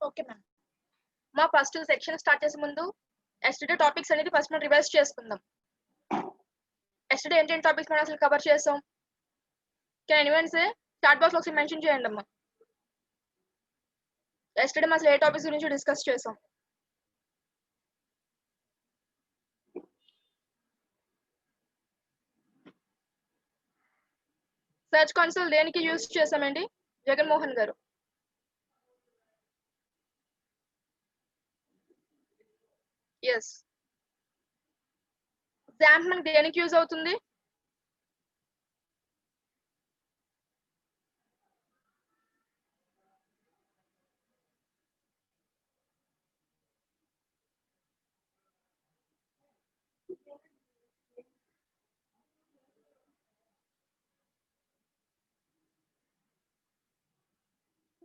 Okay ma'am. మా first section start చేసే ముందు ఎస్టర్డే టాపిక్స్ అనేది ఫస్ట్ మనం రివైజ్ చేసుకుందాం. ఎస్టర్డే ఏంటంటే టాపిక్స్ మనం అసలు కవర్ చేసాం. Can anyone say chat box లో ఒకసారి మెన్షన్ చేయండి అమ్మా. ఎస్టర్డే మనం అసలు ఏ టాపిక్స్ గురించి డిస్కస్ చేసాం. సర్చ్ కన్సోల్ దేనికి యూజ్ చేసామండి జగన్మోహన్ గారు? ఎస్. XAMPP మనకి దేనికి యూజ్ అవుతుంది?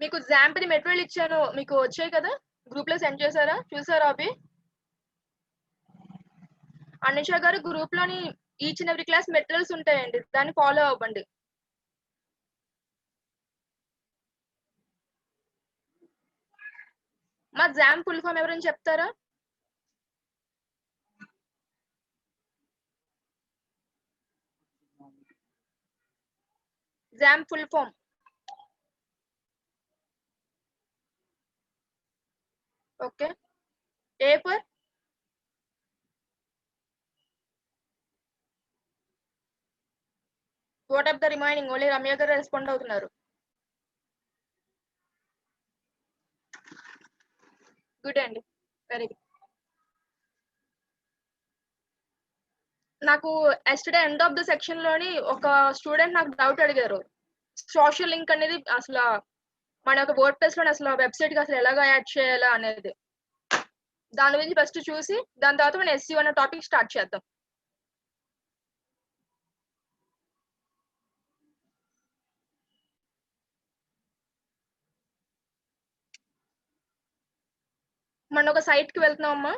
మీకు XAMPP మెటీరియల్ ఇచ్చాను, మీకు వచ్చాయి కదా, గ్రూప్ లో సెండ్ చేశారా? చూసారా అవి? అనిషా గారు గ్రూప్ లోని each and every class materials ఉంటాయండి, దాన్ని ఫాలో అవ్వండి. మా XAMPP ఫుల్ ఫామ్ ఎవరైనా చెప్తారా? XAMPP full form. Okay. A for what of the remaining? Only Ramya గారు రెస్పాండ్ అవుతున్నారు. గుడ్ అండి, వెరీ గుడ్. నాకు yesterday end of the section లోని ఒక స్టూడెంట్ నాకు డౌట్ అడిగారు, సోషల్ లింక్ అనేది అసలు మన యొక్క వర్డ్ ప్రెస్ లో అసలు వెబ్సైట్ కి అసలు ఎలాగా యాడ్ చేయాలా అనేది. దాని గురించి ఫస్ట్ చూసి దాని తర్వాత మనం SEO అనే టాపిక్ స్టార్ట్ చేద్దాం. మనం ఒక సైట్ కి వెళ్తున్నామమ్మా.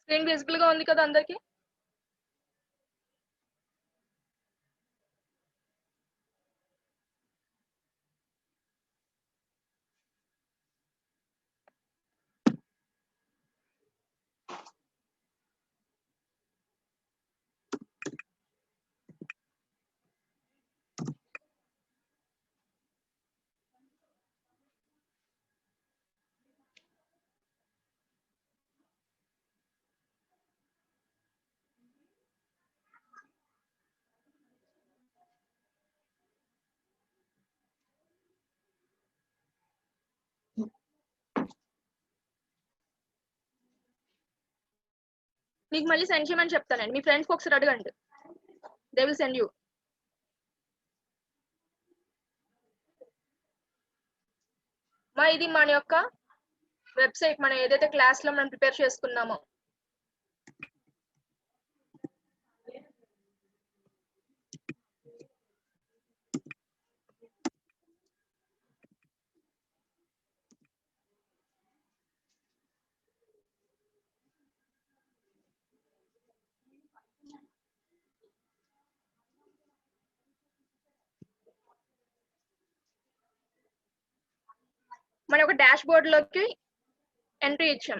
స్క్రీన్ విజిబుల్ గా ఉంది కదా అందరికి? మీకు మళ్ళీ సెండ్ చేయమని చెప్తానండి, మీ ఫ్రెండ్స్కి ఒకసారి అడగండి, దే విల్ సెండ్ యూ. మా ఇది మన యొక్క వెబ్సైట్, మనం ఏదైతే క్లాస్ లో మనం ప్రిపేర్ చేసుకున్నామో. మన ఒక డాష్ బోర్డ్ లోకి ఎంట్రీ ఇచ్చాం.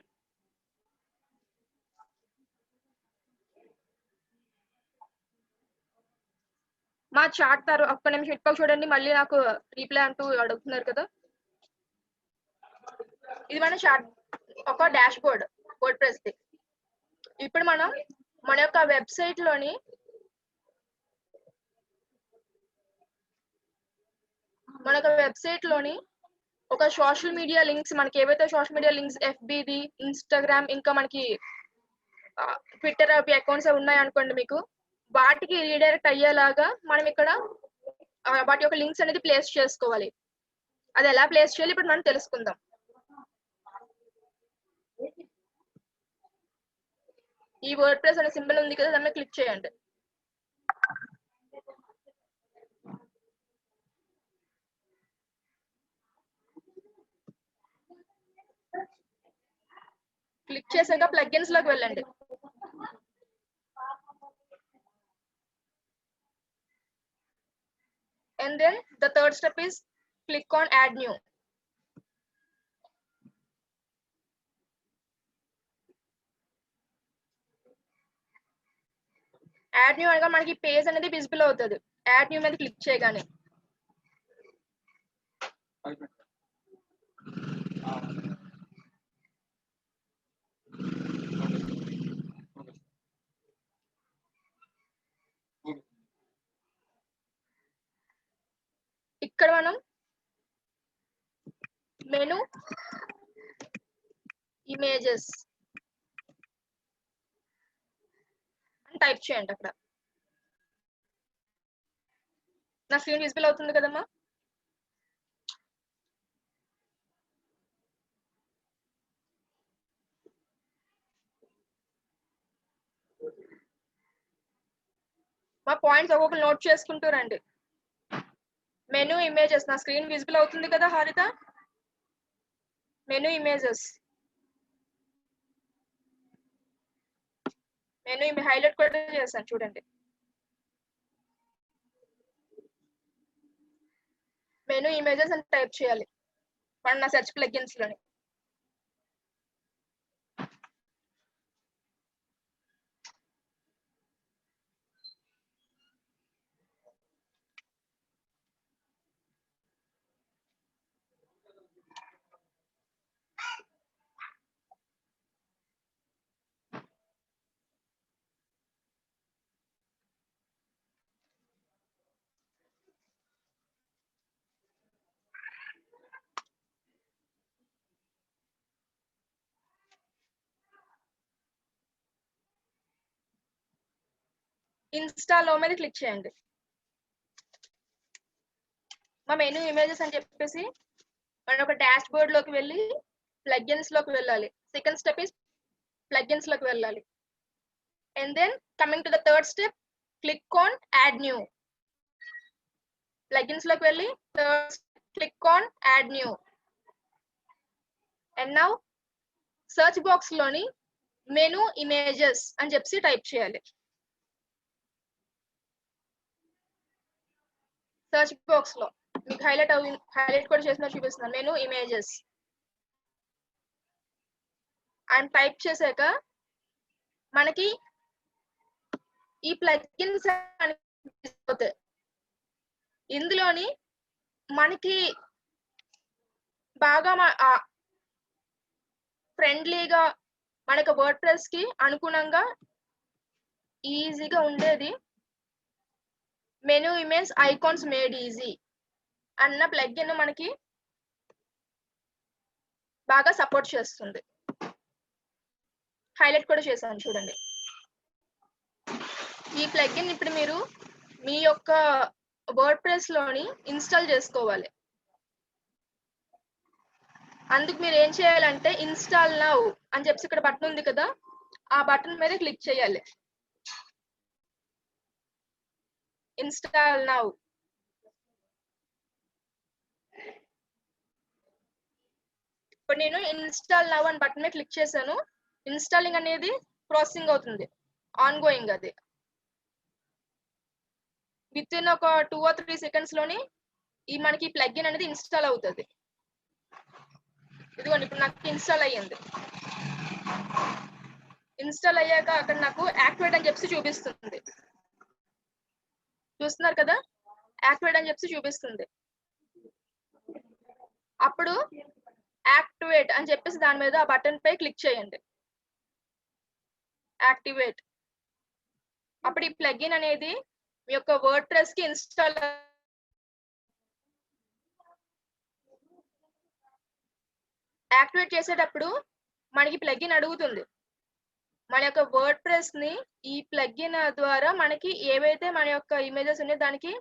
మా చార్ట్ తర్వాత ఒక్క నిమిషం ఇటుపక్క చూడండి, మళ్ళీ నాకు రీప్లై అంటూ అడుగుతున్నారు కదా. ఇది మన చార్ట్, ఒక dash board word press the. ఇప్పుడు మనం మన యొక్క వెబ్సైట్ లోని ఒక సోషల్ మీడియా లింక్స్, మనకి ఏవైతే సోషల్ మీడియా లింక్స్ FBది, ఇన్స్టాగ్రామ్, ఇంకా మనకి ట్విట్టర్ అకౌంట్స్ ఉన్నాయి అనుకోండి, మీకు వాటికి రీడైరెక్ట్ అయ్యేలాగా మనం ఇక్కడ వాటి యొక్క లింక్స్ అనేది ప్లేస్ చేసుకోవాలి. అది ఎలా ప్లేస్ చేయాలి ఇప్పుడు మనం తెలుసుకుందాం. ఈ వర్డ్ ప్రెస్ అనే సింబల్ ఉంది కదా, దాన్ని క్లిక్ చేయండి. క్లిక్ చేశాక ప్లగిన్స్ లోకి వెళ్ళండి. And then the third step is click on add new. Add new అనగా మనకి పేజ్ అనేది విజిబుల్ అవుతుంది. యాడ్ న్యూ మీద క్లిక్ చేయగానే ఇక్కడ మనం మెను ఇమేజెస్ అని టైప్ చేయండి. అక్కడ నా స్క్రీన్ విజిబుల్ అవుతుంది కదమ్మా. మా పాయింట్స్ ఒక్కొక్కరు నోట్ చేసుకుంటూ రండి. మెను ఇమేజెస్ నా స్క్రీన్ విజిబుల్ అవుతుంది కదా హారిత. మెను ఇమేజెస్ మెను హైలైట్ కూడా చేశాను చూడండి. మెను ఇమేజెస్ అని టైప్ చేయాలి మన నా సెర్చ్ ప్లగిన్స్ లోని. ఇన్స్టాల్ మీద క్లిక్ చేయండి. మా మెను ఇమేజెస్ అని చెప్పేసి మనం ఒక డాష్ బోర్డ్ లోకి వెళ్ళి ప్లగిన్స్ లోకి వెళ్ళాలి. సెకండ్ స్టెప్ ఇస్ ప్లగిన్స్ లోకి వెళ్ళాలి. And then coming to the third step, click on add new. Plugins లోకి వెళ్ళి third click on add new. And now search box లోని మెను ఇమేజెస్ అని చెప్పి టైప్ చేయాలి. సర్చ్ బాక్స్ లో మీకు హైలైట్ కూడా చేసిన చూపిస్తున్నాను. మెను ఇమేజెస్ అండ్ టైప్ చేశాక మనకి ఈ ప్లగిన్స్ అవుతాయి. ఇందులోని మనకి బాగా ఫ్రెండ్లీగా మనకు వర్డ్ ప్రెస్ కి అనుగుణంగా ఈజీగా ఉండేది menu image icons made easy అన్న ప్లగిన్ మనకి బాగా సపోర్ట్ చేస్తుంది. హైలైట్ కూడా చేశాను చూడండి. ఈ ప్లగిన్ ఇప్పుడు మీరు మీ యొక్క వర్డ్ ప్రెస్ లోని ఇన్స్టాల్ చేసుకోవాలి. అందుకు మీరు ఏం చేయాలంటే ఇన్స్టాల్ నౌ అని చెప్పి ఇక్కడ బటన్ ఉంది కదా, ఆ బటన్ మీద క్లిక్ చేయాలి. Install now. ఇప్పుడు నేను ఇన్స్టాల్ నౌ అని బటన్ మీద క్లిక్ చేశాను. ఇన్స్టాలింగ్ అనేది ప్రాసెసింగ్ అవుతుంది, ఆన్ గోయింగ్. అది విత్ ఇన్ ఒక 2 or 3 seconds లోని ఈ మనకి ప్లగిన్ అనేది ఇన్స్టాల్ అవుతుంది. ఇదిగోండి ఇప్పుడు నాకు ఇన్స్టాల్ అయ్యింది. ఇన్స్టాల్ అయ్యాక అక్కడ నాకు యాక్టివేట్ అని చెప్పి చూపిస్తుంది. చూస్తున్నారు కదా, యాక్టివేట్ అని చెప్పి చూపిస్తుంది. అప్పుడు యాక్టివేట్ అని చెప్పేసి దాని మీద ఆ బటన్ పై క్లిక్ చేయండి. యాక్టివేట్. అప్పుడు ఈ ప్లగిన్ అనేది మీ యొక్క వర్డ్ ప్రెస్ కి ఇన్స్టాల్. యాక్టివేట్ చేసేటప్పుడు మనకి ప్లగిన్ అడుగుతుంది మన యొక్క వర్డ్ ప్రెస్ ని ఈ ప్లగిన్ ద్వారా మనకి ఏవైతే మన యొక్క ఇమేజెస్ ఉన్నాయో దానికి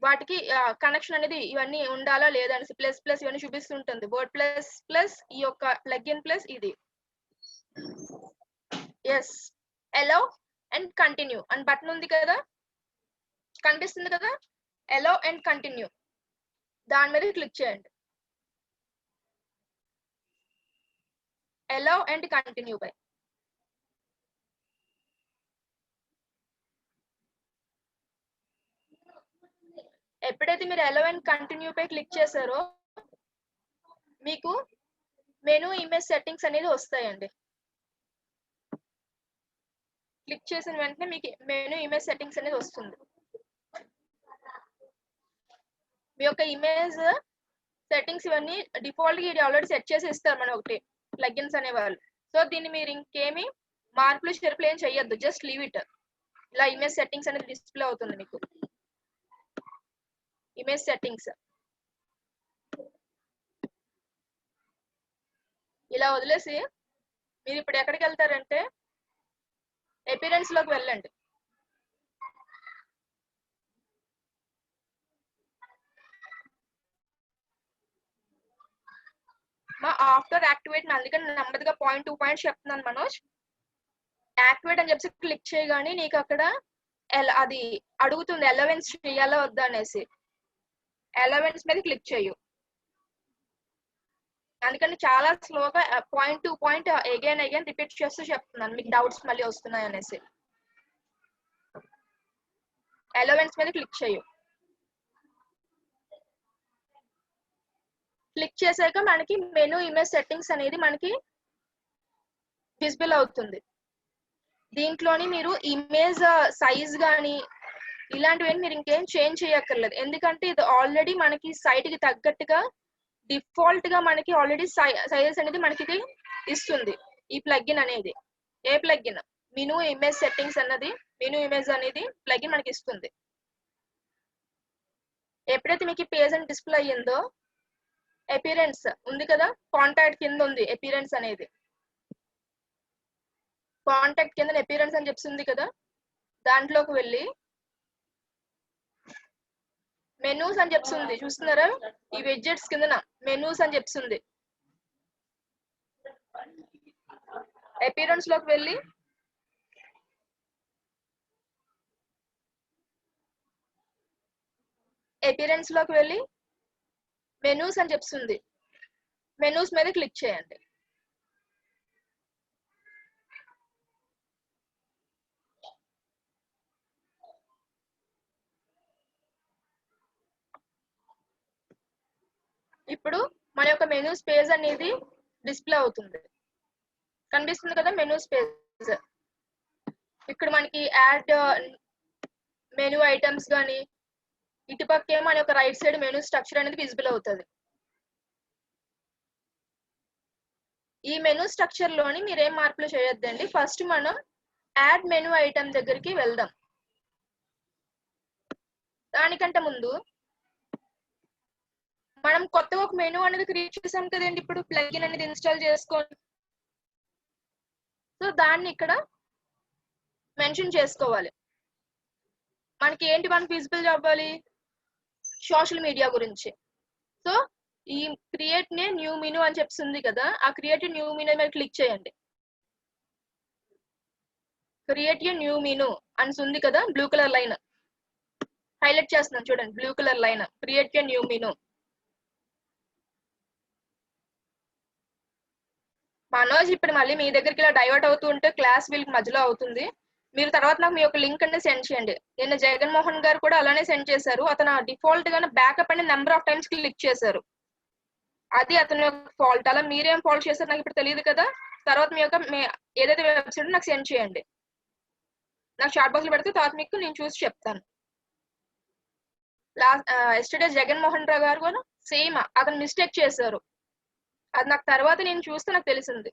వాటికి కనెక్షన్ అనేది ఇవన్నీ ఉండాలా లేదా అని ప్లస్ ప్లస్ ఇవన్నీ చూపిస్తుంటుంది. వర్డ్ ప్లస్ ప్లస్ ఈ యొక్క ప్లగిన్ ప్లస్ ఇది. ఎస్, అలౌ అండ్ కంటిన్యూ అని బటన్ ఉంది కదా, కనిపిస్తుంది కదా, అలౌ అండ్ కంటిన్యూ. దాని మీద క్లిక్ చేయండి. allow and continue by. ఎప్పుడైతే మీరు allow and continue పై క్లిక్ చేశారో మీకు మెనూ ఇమేజ్ సెట్టింగ్స్ అనేది వస్తాయండి. క్లిక్ చేసిన వెంటనే మీకు మెనూ ఇమేజ్ సెట్టింగ్స్ అనేది వస్తుంది. మీ యొక్క ఇమేజ్ సెట్టింగ్స్ ఇవన్నీ డిఫాల్ట్ గా ఇది ఆల్రెడీ సెట్ చేసి ఇస్తారు మన ఒకటి ప్లగిన్స్ అనేవాళ్ళు. సో దీన్ని మీరు ఇంకేమి మార్పులు చేర్పులు ఏం చేయొద్దు, జస్ట్ లీవ్ ఇట్. ఇలా ఇమేజ్ సెట్టింగ్స్ అనేది డిస్ప్లే అవుతుంది మీకు. ఇమేజ్ సెట్టింగ్స్ ఇలా వదిలేసి మీరు ఇప్పుడు ఎక్కడికి వెళ్తారంటే అపియరెన్స్ లోకి వెళ్ళండి. మా ఆఫ్టర్ యాక్టివేట్ అందుకని నెమ్మదిగా పాయింట్ 2 పాయింట్స్ చెప్తున్నాను మనోజ్. యాక్టివేట్ అని చెప్పి క్లిక్ చేయగానే నీకు అక్కడ అది అడుగుతుంది అలవెన్స్ చేయాలా వద్దా అనేసి. అలవెన్స్ మీద క్లిక్ చేయు. అందుకని చాలా స్లోగా పాయింట్ 2 పాయింట్ అగైన్ రిపీట్ చేస్తూ చెప్తున్నాను, మీకు డౌట్స్ మళ్ళీ వస్తున్నాయి అనేసి. అలవెన్స్ మీద క్లిక్ చేయు. క్లిక్ చేశాక మనకి మెనూ ఇమేజ్ సెట్టింగ్స్ అనేది మనకి విజిబుల్ అవుతుంది. దీంట్లోని మీరు ఇమేజ్ సైజ్ కానీ ఇలాంటివి మీరు ఇంకేం చేంజ్ చేయక్కర్లేదు, ఎందుకంటే ఇది ఆల్రెడీ మనకి సైట్ కి తగ్గట్టుగా డిఫాల్ట్ గా మనకి ఆల్రెడీ సైజెస్ అనేది మనకి ఇది ఇస్తుంది ఈ ప్లగిన్ అనేది. ఏ ప్లగిన్? మెనూ ఇమేజ్ సెట్టింగ్స్ అన్నది, మెనూ ఇమేజ్ అనేది ప్లగిన్ మనకి ఇస్తుంది. ఎప్పుడైతే మీకు ఈ పేజ్ అని డిస్ప్లే అయ్యిందో అపియరెన్స్ ఉంది కదా, కాంటాక్ట్ కింద ఉంది అపియరెన్స్ అనేది. కాంటాక్ట్ కింద అపియరెన్స్ అని చెప్తుంది కదా, దాంట్లోకి వెళ్ళి మెనూస్ అని చెప్తుంది చూస్తున్నారా, ఈ విడ్జెట్స్ కింద మెనూస్ అని చెప్తుంది. అపియరెన్స్ లోకి వెళ్ళి మెనూస్ అని చెప్తుంది, మెనూస్ మీద క్లిక్ చేయండి. ఇప్పుడు మన యొక్క మెనూస్ పేజ్ అనేది డిస్ప్లే అవుతుంది, కనిపిస్తుంది కదా మెనూస్ పేజ్. ఇక్కడ మనకి యాడ్ మెనూ ఐటమ్స్ కానీ ఇటుపక్కే మన యొక్క రైట్ సైడ్ మెనూ స్ట్రక్చర్ అనేది విజిబుల్ అవుతుంది. ఈ మెనూ స్ట్రక్చర్ లోని మీరేం మార్పులు చేయొద్దండి. ఫస్ట్ మనం యాడ్ మెనూ ఐటమ్ దగ్గరికి వెళ్దాం. దానికంటే ముందు మనం కొత్తగా ఒక మెనూ అనేది క్రియేట్ చేసాం కదండి ఇప్పుడు ప్లగిన్ అనేది ఇన్స్టాల్ చేసుకోండి. సో దాన్ని ఇక్కడ మెన్షన్ చేసుకోవాలి. మనకి ఏంటి మనకి విజిబుల్ అవ్వాలి, సోషల్ మీడియా గురించి. సో ఈ క్రియేట్ నే న్యూ మెనూ అని చెప్తుంది కదా, ఆ క్రియేట్ న్యూ మెనూ మీద క్లిక్ చేయండి. క్రియేట్ న్యూ మెనూ అని ఉంది కదా, బ్లూ కలర్ లైన్ హైలైట్ చేస్తున్నాను చూడండి, blue colour line create new menu. Manoj ఇప్పుడు మళ్ళీ మీ దగ్గరికి ఇలా డైవర్ట్ అవుతూ ఉంటే క్లాస్ వీళ్ళకి మధ్యలో అవుతుంది. మీరు తర్వాత నాకు మీ యొక్క లింక్ అనేది సెండ్ చేయండి. నిన్న జగన్మోహన్ గారు కూడా అలానే సెండ్ చేశారు. అతను డిఫాల్ట్ గానే బ్యాకప్ అని నెంబర్ ఆఫ్ టైమ్స్ క్లిక్ చేశారు, అది అతని యొక్క ఫాల్ట్. అలా మీరేం ఫాల్ట్ చేశారు నాకు ఇప్పుడు తెలియదు కదా. తర్వాత మీ యొక్క ఏదైతే వెబ్సైట్ నాకు సెండ్ చేయండి, నాకు చాట్ బాక్స్ లో పెడితే తర్వాత మీకు నేను చూసి చెప్తాను. ఎస్టర్డే జగన్మోహన్ రావు గారు కూడా సేమ్ అతను మిస్టేక్ చేశారు, అది నాకు తర్వాత నేను చూస్తే నాకు తెలిసింది.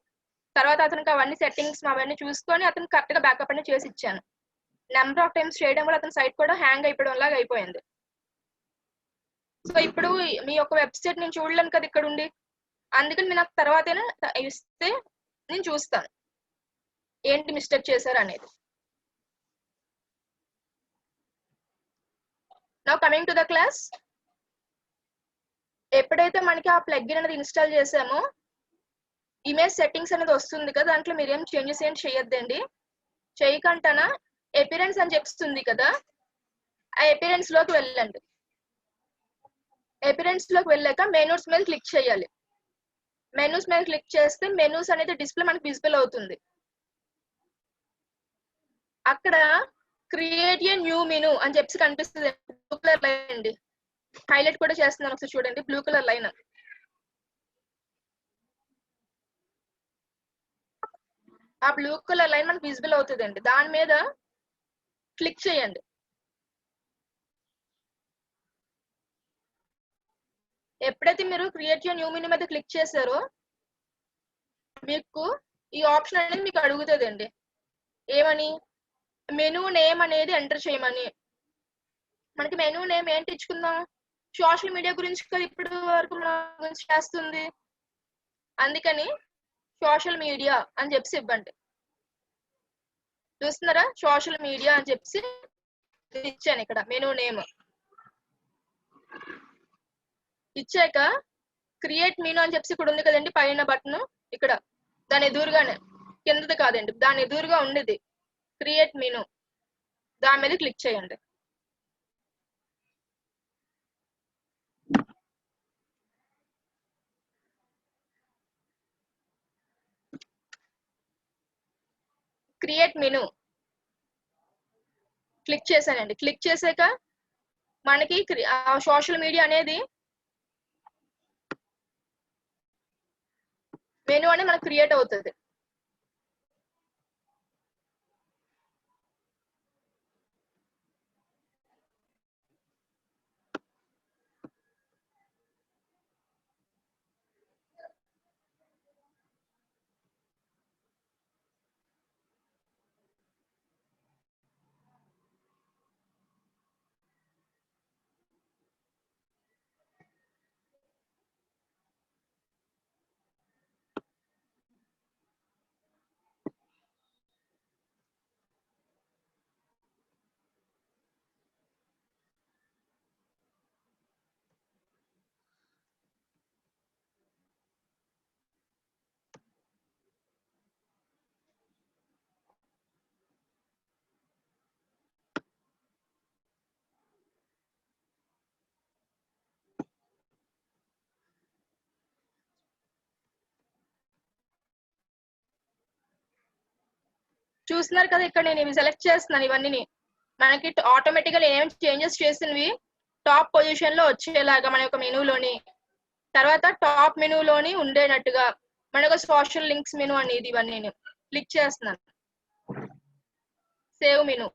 తర్వాత అతనికి అవన్నీ సెట్టింగ్స్ అవన్నీ చూసుకొని అతను కరెక్ట్ గా బ్యాకప్ అనేది చేసి ఇచ్చాను. నెంబర్ ఆఫ్ టైమ్స్ చేయడం వల్ల అతని సైట్ కూడా హ్యాంగ్ అయిపోవడం లాగా అయిపోయింది. సో ఇప్పుడు మీ యొక్క వెబ్సైట్ నేను చూడలేను కదా ఇక్కడ ఉండి, అందుకని మీరు నాకు తర్వాత ఇస్తే నేను చూస్తాను ఏంటి మిస్టేక్ చేశారు అనేది. Now coming to the class. ఎప్పుడైతే మనకి ఆ ప్లగిన్ అనేది ఇన్స్టాల్ చేసామో ఇమేజ్ సెట్టింగ్స్ అనేది వస్తుంది కదా, దాంట్లో మీరేం చేంజెస్ ఏం చేయొద్దండి. చేయకంటానా అపియరెన్స్ అని చెప్తుంది కదా, ఆ అపియరెన్స్ లోకి వెళ్ళండి. అపియరెన్స్ లోకి వెళ్ళాక మెనూస్ మీద క్లిక్ చేయాలి. మెనూస్ మీద క్లిక్ చేస్తే మెనూస్ అనేది డిస్ప్లే మనకి విజిబుల్ అవుతుంది. అక్కడ క్రియేట్ ఏ న్యూ మెనూ అని చెప్పి కనిపిస్తుంది. బ్లూ కలర్ లైన్ అండి, హైలైట్ కూడా చేస్తున్నాను, ఒకసారి చూడండి. బ్లూ కలర్ లైన్, ఆ బ్లూ కలర్ లైన్ మనకి విజిబుల్ అవుతుందండి. దాని మీద క్లిక్ చేయండి. ఎప్పుడైతే మీరు క్రియేట్ న్యూ మెనూ మీద క్లిక్ చేశారో మీకు ఈ ఆప్షన్ అనేది మీకు అడుగుతుందండి. ఏమని? మెనూ నేమ్ అనేది ఎంటర్ చేయమని. మనకి మెనూ నేమ్ ఏంటి ఇచ్చుకుందాం? సోషల్ మీడియా గురించి కదా ఇప్పుడు వరకు మన గురించి చేస్తుంది, అందుకని సోషల్ మీడియా అని చెప్పి ఇవ్వండి. చూస్తున్నారా, సోషల్ మీడియా అని చెప్పి ఇచ్చాను. ఇక్కడ మెనూ నేమ్ ఇచ్చాక క్రియేట్ మెనూ అని చెప్పి ఇక్కడ ఉంది కదండి పైన బటన్, ఇక్కడ దాని ఎదురుగానే, కిందది కాదండి, దాని ఎదురుగా ఉండేది క్రియేట్ మెనూ, దాని మీద క్లిక్ చేయండి. క్రియేట్ మెనూ క్లిక్ చేశానండి. క్లిక్ చేశాక మనకి సోషల్ మీడియా అనేది మెనూ అనేది మనకు క్రియేట్ అవుతుంది. చూస్తున్నారు కదా, ఇక్కడ నేను ఇవి సెలెక్ట్ చేస్తున్నాను. ఇవన్నీ మనకి ఆటోమేటిక్ గా ఏం చేంజెస్ చేసినవి టాప్ పొజిషన్ లో వచ్చేలాగా మన యొక్క మెనూలోని, తర్వాత టాప్ మెనూలోని ఉండేటట్టుగా మన యొక్క సోషల్ లింక్స్ మెనూ అనేది ఇవన్నీ నేను క్లిక్ చేస్తున్నాను. Save menu.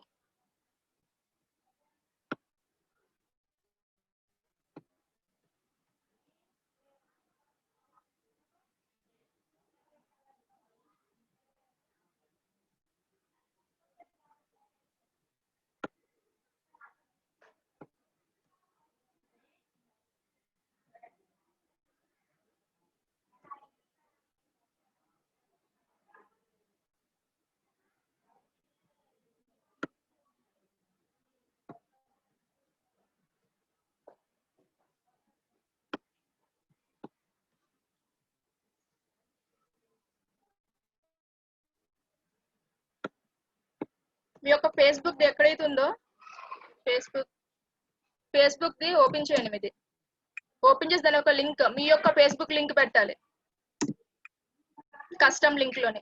మీ యొక్క ఫేస్బుక్ ఎక్కడైతే ఉందో ఫేస్బుక్ ది ఓపెన్ చేయండి. మీది ఓపెన్ చేసి దాని ఒక లింక్, మీ యొక్క ఫేస్బుక్ లింక్ పెట్టాలి కస్టమ్ లింక్ లోని.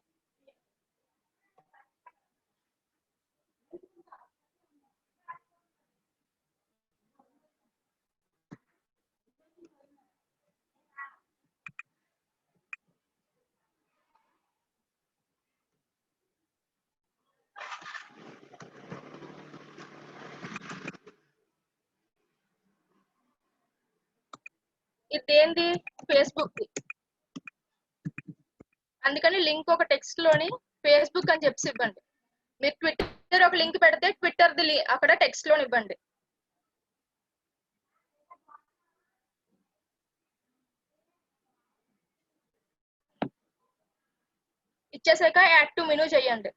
ఇదేంది? ఫేస్బుక్. అందుకని లింక్ ఒక టెక్స్ట్ లోని ఫేస్బుక్ అని చెప్పి ఇవ్వండి. మీరు ట్విట్టర్ ఒక లింక్ పెడితే ట్విట్టర్ ది అక్కడ టెక్స్ట్ లోని ఇవ్వండి. ఇచ్చేసాక యాడ్ టు మెనూ చేయండి.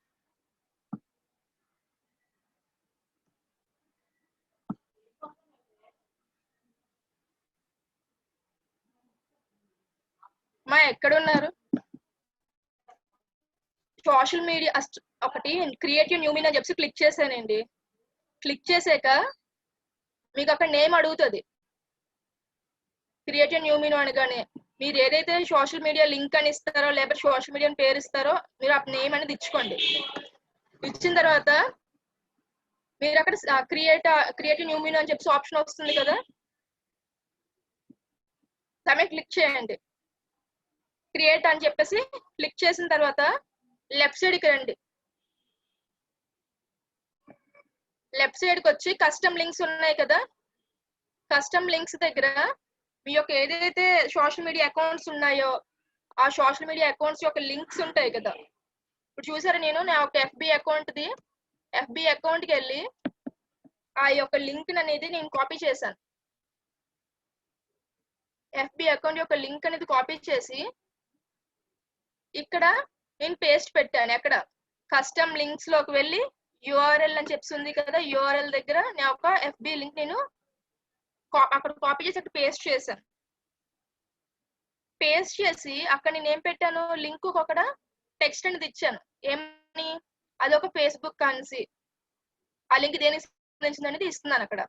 మా ఎక్కడున్నారు? సోషల్ మీడియా ఒకటి క్రియేట్ న్యూ మెనూ అని చెప్పి క్లిక్ చేశానండి. క్లిక్ చేసాక మీకు అక్కడ నేమ్ అడుగుతుంది. క్రియేట్ న్యూ మెనూ అనగానే మీరు ఏదైతే సోషల్ మీడియా లింక్ అని ఇస్తారో లేకపోతే సోషల్ మీడియా పేరు ఇస్తారో మీరు ఆ నేమ్ అనేది ఇచ్చుకోండి. ఇచ్చిన తర్వాత మీరు అక్కడ క్రియేట్ న్యూ మెనూ అని చెప్పి ఆప్షన్ వస్తుంది కదా, దాని క్లిక్ చేయండి. క్రియేట్ అని చెప్పేసి క్లిక్ చేసిన తర్వాత లెఫ్ట్ సైడ్కి రండి. లెఫ్ట్ సైడ్కి వచ్చి కస్టమ్ లింక్స్ ఉన్నాయి కదా, కస్టమ్ లింక్స్ దగ్గర మీ యొక్క ఏదైతే సోషల్ మీడియా అకౌంట్స్ ఉన్నాయో ఆ సోషల్ మీడియా అకౌంట్స్ యొక్క లింక్స్ ఉంటాయి కదా. ఇప్పుడు చూసారా, నేను నా ఒక ఎఫ్బి అకౌంట్కి వెళ్ళి ఆ యొక్క లింక్ అనేది నేను కాపీ చేశాను. ఎఫ్బి అకౌంట్ యొక్క లింక్ అనేది కాపీ చేసి ఇక్కడ నేను పేస్ట్ పెట్టాను. ఎక్కడ కస్టమ్ లింక్స్ లోకి వెళ్ళి యూఆర్ఎల్ అని చెప్పి ఉంది కదా, యూఆర్ఎల్ దగ్గర నా ఒక ఎఫ్బి లింక్ నేను అక్కడ కాపీ చేసి అక్కడ పేస్ట్ చేశాను. పేస్ట్ చేసి అక్కడ నేను ఏం పెట్టాను, లింక్ అక్కడ టెక్స్ట్ అనేది ఇచ్చాను. ఏమని, అది ఒక ఫేస్బుక్ కరెన్సీ, ఆ లింక్ దేనికి సంబంధించింది అనేది ఇస్తున్నాను. అక్కడ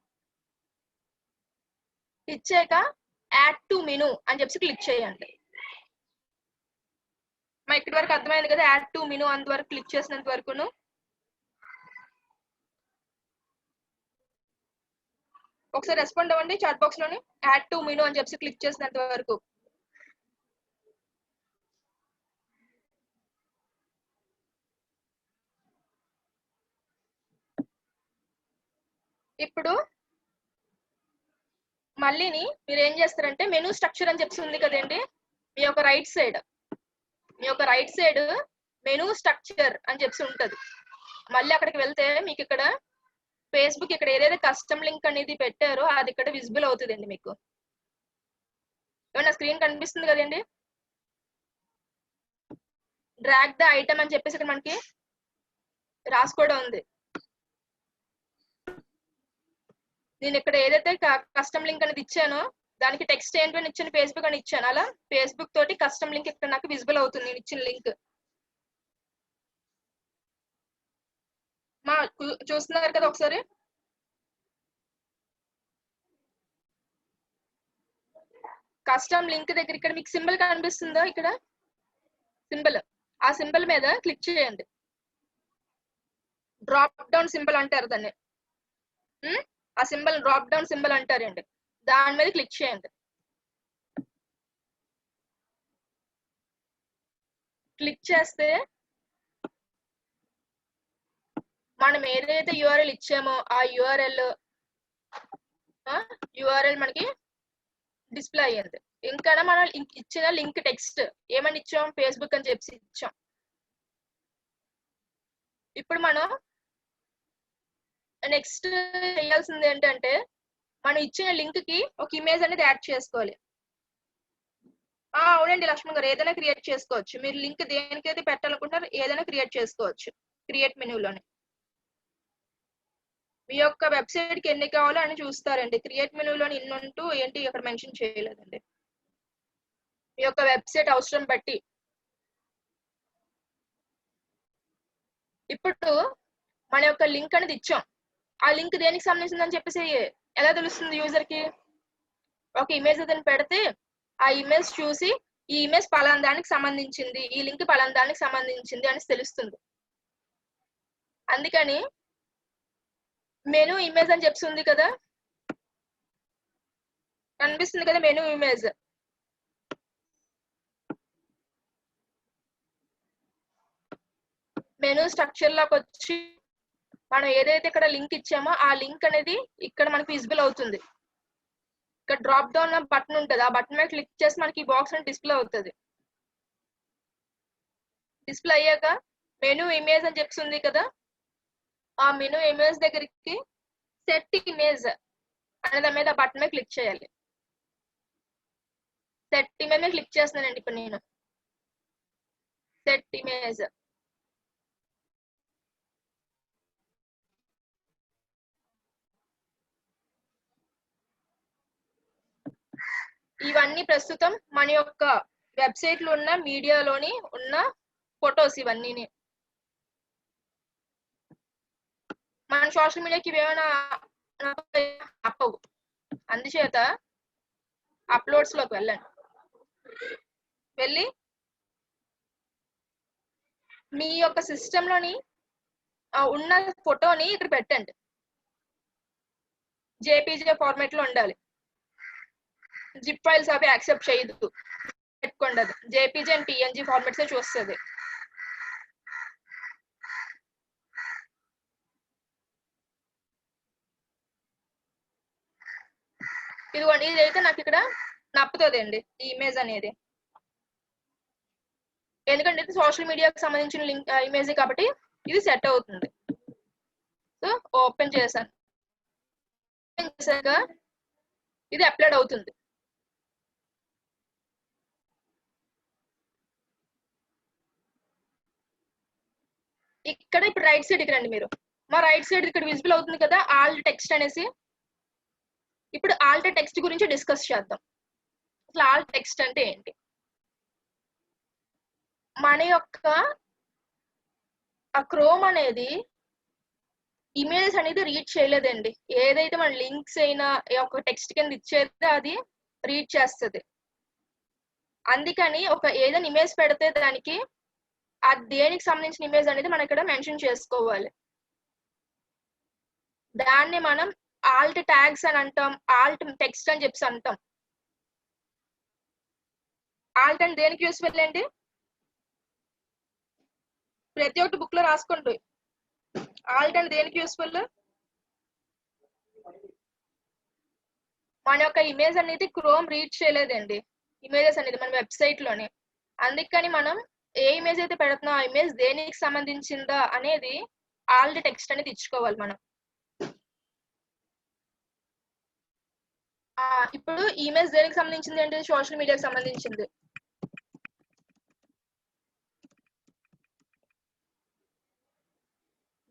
ఇచ్చాక యాడ్ టు మెనూ అని చెప్పి క్లిక్ చేయండి. మా ఇక్కడి వరకు అర్థమైంది కదా, యాడ్ టు మెనూ అంతవరకు క్లిక్ చేసినంత వరకును. ఒకసారి రెస్పాండ్ అవ్వండి చాట్ బాక్స్ లోని, యాడ్ టు మెనూ అని చెప్పి క్లిక్ చేసినంత వరకు. ఇప్పుడు మళ్ళీని మీరు ఏం చేస్తారంటే మెనూ స్ట్రక్చర్ అని చెప్పి ఉంది కదండి, మీ యొక్క రైట్ సైడ్ మెనూ స్ట్రక్చర్ అని చెప్పి ఉంటది. మళ్ళీ అక్కడికి వెళ్తే మీకు ఇక్కడ ఫేస్బుక్ ఇక్కడ ఏదైతే కస్టమ్ లింక్ అనేది పెట్టారో అది ఇక్కడ విజిబుల్ అవుతుందండి. మీకు ఏమన్నా స్క్రీన్ కనిపిస్తుంది కదండి, డ్రాగ్ ద ఐటమ్ అని చెప్పేసి ఇక్కడ మనకి రాసుకోవడం ఉంది. నేను ఇక్కడ ఏదైతే కస్టమ్ లింక్ అనేది ఇచ్చానో దానికి టెక్స్ట్ ఏంటని ఇచ్చాను, ఫేస్బుక్ అని ఇచ్చాను. అలా ఫేస్బుక్ తోటి కస్టమ్ లింక్ ఇక్కడ నాకు విజిబుల్ అవుతుంది, నేను ఇచ్చిన లింక్. మా చూస్తున్నారు కదా, ఒకసారి కస్టమ్ లింక్ దగ్గర ఇక్కడ మీకు సింబల్ కనిపిస్తుందా, ఇక్కడ సింబల్, ఆ సింబల్ మీద క్లిక్ చేయండి. డ్రాప్ డౌన్ సింబల్ అంటారు దాన్ని, ఆ సింబల్ డ్రాప్ డౌన్ సింబల్ అంటారండి. దాని మీద క్లిక్ చేయండి. క్లిక్ చేస్తే మనం ఏదైతే యూఆర్ఎల్ ఇచ్చామో ఆ యూఆర్ఎల్ మనకి డిస్ప్లే అయ్యింది. ఇంకా మనం ఇచ్చిన లింక్ టెక్స్ట్ ఏమని ఇచ్చాం, ఫేస్బుక్ అని చెప్పి ఇచ్చాం. ఇప్పుడు మనం నెక్స్ట్ చేయాల్సింది ఏంటంటే మనం ఇచ్చిన లింక్ కి ఒక ఇమేజ్ అనేది యాడ్ చేసుకోవాలి. అవునండి లక్ష్మణ్ గారు, ఏదైనా క్రియేట్ చేసుకోవచ్చు. మీరు లింక్ దేనికైతే పెట్టాలనుకుంటున్నారు ఏదైనా క్రియేట్ చేసుకోవచ్చు క్రియేట్ మెనూలోనే. మీ యొక్క వెబ్సైట్ కి ఎన్ని కావాలో అని చూస్తారండి. క్రియేట్ మెనూలోని ఇన్నంటూ ఏంటి అక్కడ మెన్షన్ చేయలేదండి. మీ యొక్క వెబ్సైట్ అవసరం బట్టి. ఇప్పుడు మన యొక్క లింక్ అనేది ఇచ్చాం, ఆ లింక్ దేనికి సంబంధించిందని చెప్పేసి ఎలా తెలుస్తుంది యూజర్ కి? ఒక ఇమేజ్ ఏదైనా పెడితే ఆ ఇమేజ్ చూసి ఈ ఇమేజ్ పలానా దానికి సంబంధించింది, ఈ లింక్ పలానా దానికి సంబంధించింది అని తెలుస్తుంది. అందుకని మెనూ ఇమేజ్ అని చెప్పి ఉంది కదా, కనిపిస్తుంది కదా మెనూ ఇమేజ్. మెనూ స్ట్రక్చర్ లోకి వచ్చి మనం ఏదైతే ఇక్కడ లింక్ ఇచ్చామో ఆ లింక్ అనేది ఇక్కడ మనకి విజిబుల్ అవుతుంది. ఇక్కడ డ్రాప్ డౌన్ బటన్ ఉంటుంది, ఆ బటన్ మీద క్లిక్ చేసి మనకి ఈ బాక్స్ అనేది డిస్ప్లే అవుతుంది. డిస్ప్లే అయ్యాక మెనూ ఇమేజ్ అని చెప్పి ఉంది కదా, ఆ మెనూ ఇమేజ్ దగ్గరికి సెట్ ఇమేజ్ అనే దాని మీద బటన్ మీద క్లిక్ చేయాలి. సెట్ ఇమేజ్ మీద క్లిక్ చేస్తున్నానండి ఇప్పుడు నేను. సెట్ ఇమేజ్ ఇవన్నీ ప్రస్తుతం మన యొక్క వెబ్సైట్ లో ఉన్న మీడియాలోని ఉన్న ఫొటోస్ ఇవన్నీ. మన సోషల్ మీడియాకి ఇవేమైనా అప్పవు, అందుచేత అప్లోడ్స్ లోకి వెళ్ళండి. వెళ్ళి మీ యొక్క సిస్టమ్ లోని ఉన్న ఫోటోని ఇక్కడ పెట్టండి. జేపీజే ఫార్మాట్ లో ఉండాలి. జిప్ ఫైల్స్ అవి యాక్సెప్ట్ చేయదు. పెట్టుకోండి, అది జేపీజే అండ్ పిఎన్జీ ఫార్మాట్స్ చూస్తుంది. ఇదిగోండి, ఇదైతే నాకు ఇక్కడ నప్పుతుంది అండి ఈ ఇమేజ్ అనేది, ఎందుకంటే ఇది సోషల్ మీడియాకి సంబంధించిన లింక్ ఇమేజ్ కాబట్టి ఇది సెట్ అవుతుంది. సో ఓపెన్ చేశాను, ఓపెన్ చేశాక ఇది అప్లోడ్ అవుతుంది. ఇక్కడ ఇప్పుడు రైట్ సైడ్ కి రండి. మీరు మా రైట్ సైడ్ ఇక్కడ విజిబుల్ అవుతుంది కదా ఆల్ట్ టెక్స్ట్ అనేసి. ఇప్పుడు ఆల్ట్ టెక్స్ట్ గురించి డిస్కస్ చేద్దాం. అసలు ఆల్ట్ టెక్స్ట్ అంటే ఏంటి? మన యొక్క ఆ క్రోమ్ అనేది ఇమేజ్ అనేది రీడ్ చేయలేదండి. ఏదైతే మన లింక్స్ అయినా ఒక టెక్స్ట్ కింద ఇచ్చేది అది రీడ్ చేస్తుంది. అందుకని ఒక ఏదైనా ఇమేజ్ పెడితే దానికి అది దేనికి సంబంధించిన ఇమేజ్ అనేది మనం ఇక్కడ మెన్షన్ చేసుకోవాలి. దాన్ని మనం ఆల్ట్ ట్యాగ్స్ అని అంటాం, ఆల్ట్ టెక్స్ట్ అని చెప్పి అంటాం. ఆల్ట్ అంటే దేనికి యూస్ఫుల్ అండి? ప్రతి ఒక్కటి బుక్ లో రాసుకోండి. ఆల్ట్ అంటే దేనికి యూస్ఫుల్? మన యొక్క ఇమేజ్ అనేది క్రోమ్ రీడ్ చేయలేదండి, ఇమేజెస్ అనేది మన వెబ్సైట్ లోనే. అందుకని మనం ఏ ఇమేజ్ అయితే పెడుతున్నాం ఆ ఇమేజ్ దేనికి సంబంధించిందా అనేది ఆల్ట్ టెక్స్ట్ అనేది ఇచ్చుకోవాలి మనం. ఇప్పుడు ఇమేజ్ దేనికి సంబంధించింది అంటే సోషల్ మీడియాకి సంబంధించింది.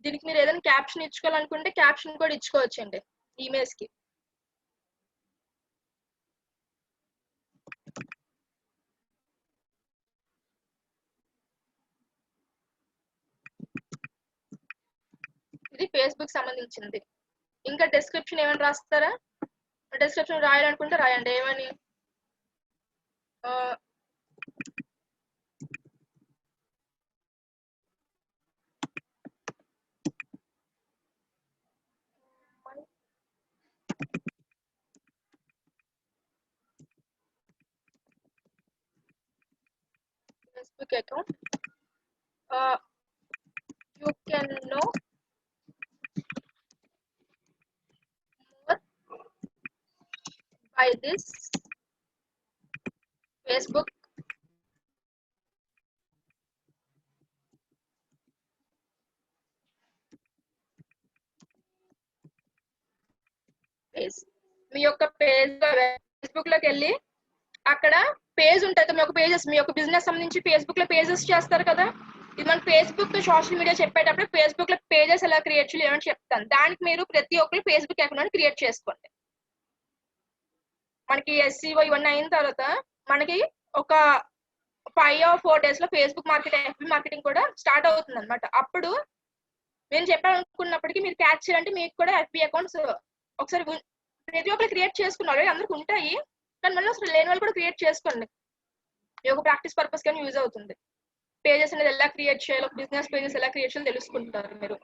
దీనికి మీరు ఏదైనా క్యాప్షన్ ఇచ్చుకోవాలనుకుంటే క్యాప్షన్ కూడా ఇచ్చుకోవచ్చండి ఇమేజ్ కి. ఇది ఫేస్బుక్ సంబంధించింది. ఇంకా డిస్క్రిప్షన్ ఏమైనా రాస్తారా? డిస్క్రిప్షన్ రాయాలనుకుంటే రాయండి. ఏమని? Facebook account, you can know more by this Facebook page. మీ యొక్క పేజ్ ఫేస్బుక్ లోకి వెళ్ళి అక్కడ పేజ్ ఉంటుంది. మీ యొక్క పేజెస్, మీ యొక్క బిజినెస్ సంబంధించి ఫేస్బుక్ లో పేజెస్ చేస్తారు కదా. ఇది మన ఫేస్బుక్ సోషల్ మీడియా చెప్పేటప్పుడు ఫేస్బుక్ లో పేజెస్ ఎలా క్రియేట్ చేయాలి ఏమని చెప్తాను. దానికి మీరు ప్రతి ఒక్కరు ఫేస్బుక్ అకౌంట్ క్రియేట్ చేసుకోండి. మనకి SEO ఇవన్నీ అయిన తర్వాత మనకి ఒక 5 or 4 days లో ఫేస్బుక్ మార్కెటింగ్, FB మార్కెటింగ్ కూడా స్టార్ట్ అవుతుంది అనమాట. అప్పుడు నేను చెప్పాలనుకున్నప్పటికీ మీరు క్యాచ్ చేయాలంటే మీకు కూడా FB అకౌంట్స్ ఒకసారి ప్రతి ఒక్కరు క్రియేట్ చేసుకున్నారు, అందరికి ఉంటాయి. కానీ మళ్ళీ అసలు లేని వాళ్ళు కూడా క్రియేట్ చేసుకోండి. ఈ ఒక ప్రాక్టీస్ పర్పస్ కానీ యూజ్ అవుతుంది. పేజెస్ అనేది ఎలా క్రియేట్ చేయాలో, బిజినెస్ పేజెస్ ఎలా క్రియేట్ చేయాలో తెలుసుకుంటారు మీరు.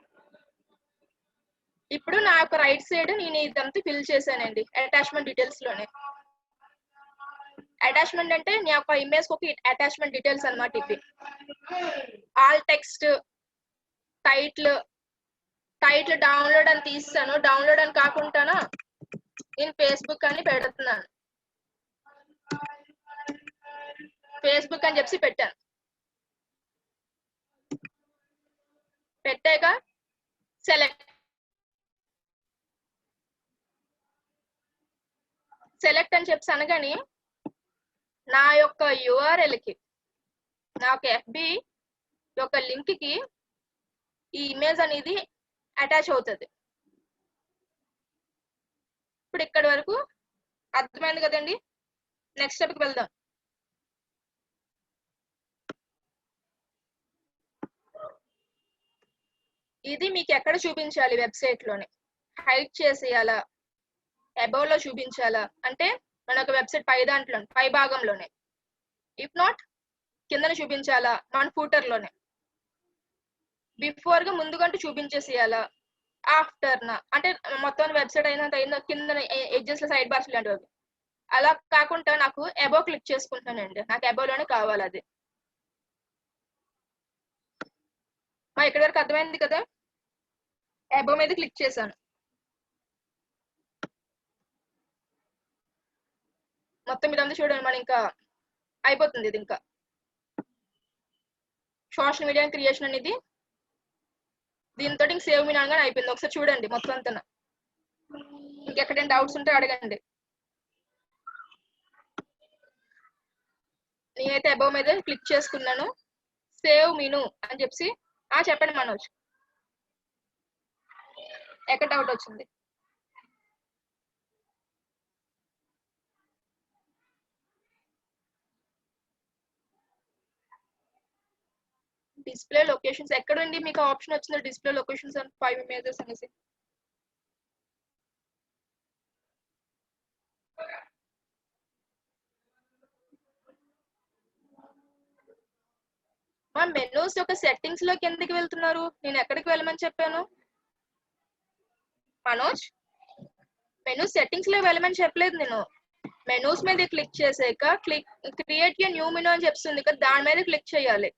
ఇప్పుడు నా యొక్క రైట్ సైడ్ నేను ఇదంతా ఫిల్ చేశానండి అటాచ్మెంట్ డీటెయిల్స్ లోనే. అటాచ్మెంట్ అంటే నీ యొక్క ఇమేజ్ ఒక అటాచ్మెంట్ డీటెయిల్స్ అన్నమాట. ఇది ఆల్ టెక్స్ట్, టైటిల్ డౌన్లోడ్ అని తీస్తాను. డౌన్లోడ్ అని కాకుండా నేను ఫేస్బుక్ అని పెడుతున్నాను. ఫేస్బుక్ అని చెప్పి పెట్టాను. పెట్టాక సెలెక్ట్ అని చెప్పి అనగానే నా యొక్క URL కి, నా యొక్క FB యొక్క లింక్ కి ఈ ఇమేజ్ అనేది అటాచ్ అవుతుంది. ఇప్పుడు ఇక్కడి వరకు అర్థమైంది కదండి. నెక్స్ట్ స్టెప్కి వెళ్దాం. ఇది మీకు ఎక్కడ చూపించాలి? వెబ్సైట్ లోనే హైడ్ చేసేయాలా, అబౌవ్ లో చూపించాలా అంటే మన ఒక వెబ్సైట్ పై భాగంలోనే. ఇఫ్ నాట్ కిందన చూపించాలా మన ఫూటర్ లోనే, బిఫోర్ గా ముందుగంటూ చూపించేసేయాలా, ఆఫ్టర్ నా అంటే మొత్తం వెబ్సైట్ అయినా కింద ఎడ్జెస్ లో సైడ్ బార్స్ లాంటివి. అలా కాకుండా నాకు అబౌవ్ క్లిక్ చేసుకుంటున్నానండి, నాకు అబౌవ్ లోనే కావాలి అది. ఇక్కడ వరకు అర్థమైంది కదా. అబౌవ్ మీద క్లిక్ చేశాను, మొత్తం ఇదంతా చూడండి మన ఇంకా అయిపోతుంది. ఇది ఇంకా సోషల్ మీడియా క్రియేషన్ అనేది దీంతో ఇంక సేవ్ మీ అనగానే అయిపోయింది. ఒకసారి చూడండి మొత్తం అంతా. ఇంకెక్కడైనా డౌట్స్ ఉంటే అడగండి. నేనైతే అబౌవ్ మీద క్లిక్ చేసుకున్నాను, సేవ్ మెనూ అని చెప్పి. చెప్పండి మనోజ్, ఎక్కడ డౌట్ వచ్చింది? డిస్ప్లే లొకేషన్స్ ఎక్కడండి మీకు ఆప్షన్ వచ్చింది? డిస్ప్లే లొకేషన్స్ అండ్ 5 ఇమేజెస్ అనేసి. మా మెనూస్ యొక్క సెట్టింగ్స్ లోకి ఎందుకు వెళ్తున్నారు? నేను ఎక్కడికి వెళ్ళమని చెప్పాను మనోజ్? మెనూ సెట్టింగ్స్ లో వెళ్ళమని చెప్పలేదు నేను. మెనూస్ మీద క్లిక్ చేసాక క్రియేట్ ఏ న్యూ మెనూ అని చెప్తుంది కదా, దాని మీద క్లిక్ చేయాలి.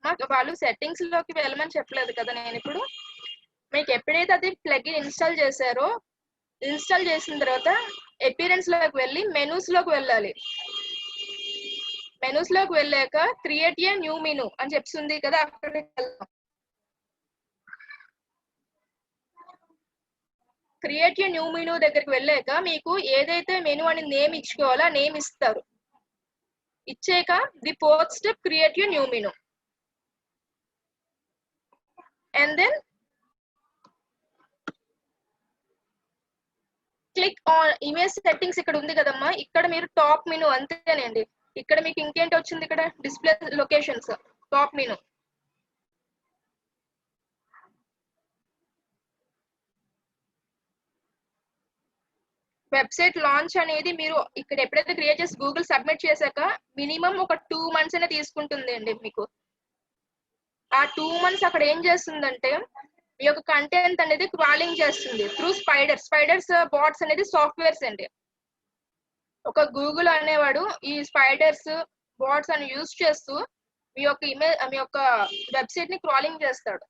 మాకు వాళ్ళు సెట్టింగ్స్ లోకి వెళ్ళమని చెప్పలేదు కదా. నేను ఇప్పుడు మీకు ఎప్పుడైతే అది ప్లగిన్ ఇన్స్టాల్ చేశారో, ఇన్స్టాల్ చేసిన తర్వాత అపియరెన్స్ లోకి వెళ్ళి మెనూస్ లోకి వెళ్ళాలి. మెనూస్ లోకి వెళ్ళాక క్రియేట్ ఏ న్యూ మెనూ అని చెప్తుంది కదా, అక్కడికి వెళ్దాం. క్రియేట్ ఏ న్యూ మెనూ దగ్గరికి వెళ్ళాక మీకు ఏదైతే మెనూ అని నేమ్ ఇచ్చుకోవాలో ఆ నేమ్ ఇస్తారు. ఇచ్చాక the fourth step create a new menu. And then click on image settings. ఇక్కడ ఉంది కదమ్మా, ఇక్కడ మీరు టాప్ మెనూ అంతేనండి. ఇక్కడ మీకు ఇంకేంటి వచ్చింది? ఇక్కడ display locations, top menu. Website launch అనేది మీరు ఇక్కడ ఎప్పుడైతే క్రియేట్ చేసి గూగుల్ సబ్మిట్ చేశాక మినిమం ఒక 2 months అనే తీసుకుంటుంది అండి మీకు. ఆ 2 months అక్కడ ఏం చేస్తుందంటే మీ యొక్క కంటెంట్ అనేది క్రాలింగ్ చేస్తుంది త్రూ స్పైడర్స్ బాట్స్ అనేది సాఫ్ట్వేర్స్ అండి. ఒక గూగుల్ అనేవాడు ఈ స్పైడర్స్ బాట్స్ అని యూజ్ చేస్తూ మీ యొక్క వెబ్సైట్ ని క్రాలింగ్ చేస్తాడు.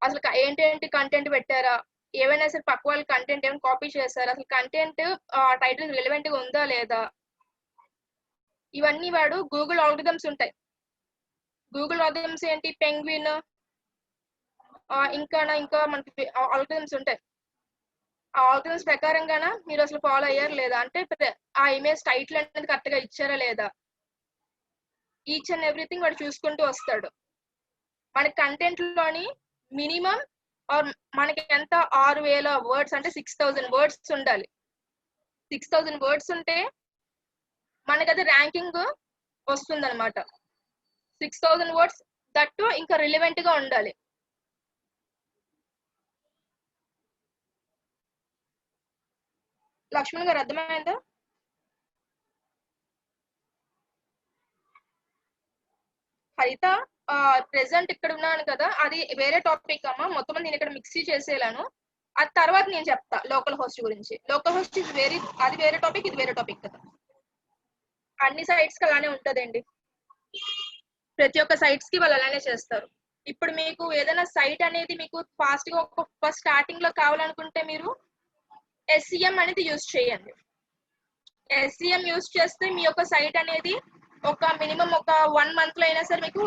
అసలు ఏంటి కంటెంట్ పెట్టారా, ఏవైనా సరే పక్క వాళ్ళ కంటెంట్ ఏమైనా కాపీ చేశారా, అసలు కంటెంట్ టైటిల్ రిలవెంట్ గా ఉందా లేదా, ఇవన్నీ వాడు గూగుల్ ఆల్గరిథమ్స్ ఉంటాయి. గూగుల్ ఆల్గరిథమ్స్ ఏంటి? పెంగ్విన్, ఇంకా మనకి ఆల్గరిథమ్స్ ఉంటాయి. ఆ ఆల్గరిథమ్స్ ప్రకారంగాన మీరు అసలు ఫాలో అయ్యారు లేదా, అంటే ఆ ఇమేజ్ టైటిల్ అనేది కరెక్ట్ గా ఇచ్చారా లేదా, ఈచ్ అండ్ ఎవ్రీథింగ్ వాడు చూసుకుంటూ వస్తాడు. మన కంటెంట్ లోని మినిమం మనకి ఎంత 6000 వర్డ్స్ అంటే 6000 వర్డ్స్ ఉండాలి. 6000 వర్డ్స్ ఉంటే మనకి అది ర్యాంకింగ్ వస్తుంది అనమాట. 6000 వర్డ్స్ దట్టు ఇంకా రిలవెంట్ గా ఉండాలి. లక్ష్మణ్ గారు అర్థమైందా? హరిత, ప్రెసెంట్ ఇక్కడ ఉన్నాను కదా, అది వేరే టాపిక్ అమ్మా. మొత్తం నేను ఇక్కడ మిక్సీ చేసేలాను. అది తర్వాత నేను చెప్తా లోకల్ హోస్ట్ గురించి. లోకల్ హోస్ట్ అది వేరే టాపిక్, ఇది వేరే టాపిక్ కదా. అన్ని సైట్స్ కి అలానే ఉంటదండి, ప్రతి ఒక్క సైట్స్ కి వాళ్ళు అలానే చేస్తారు. ఇప్పుడు మీకు ఏదైనా సైట్ అనేది మీకు ఫాస్ట్ గా ఫస్ట్ స్టార్టింగ్ లో కావాలనుకుంటే మీరు SEM అనేది యూజ్ చేయండి. SEM యూజ్ చేస్తే మీ యొక్క సైట్ అనేది ఒక మినిమం ఒక 1 month లో అయినా సరే మీకు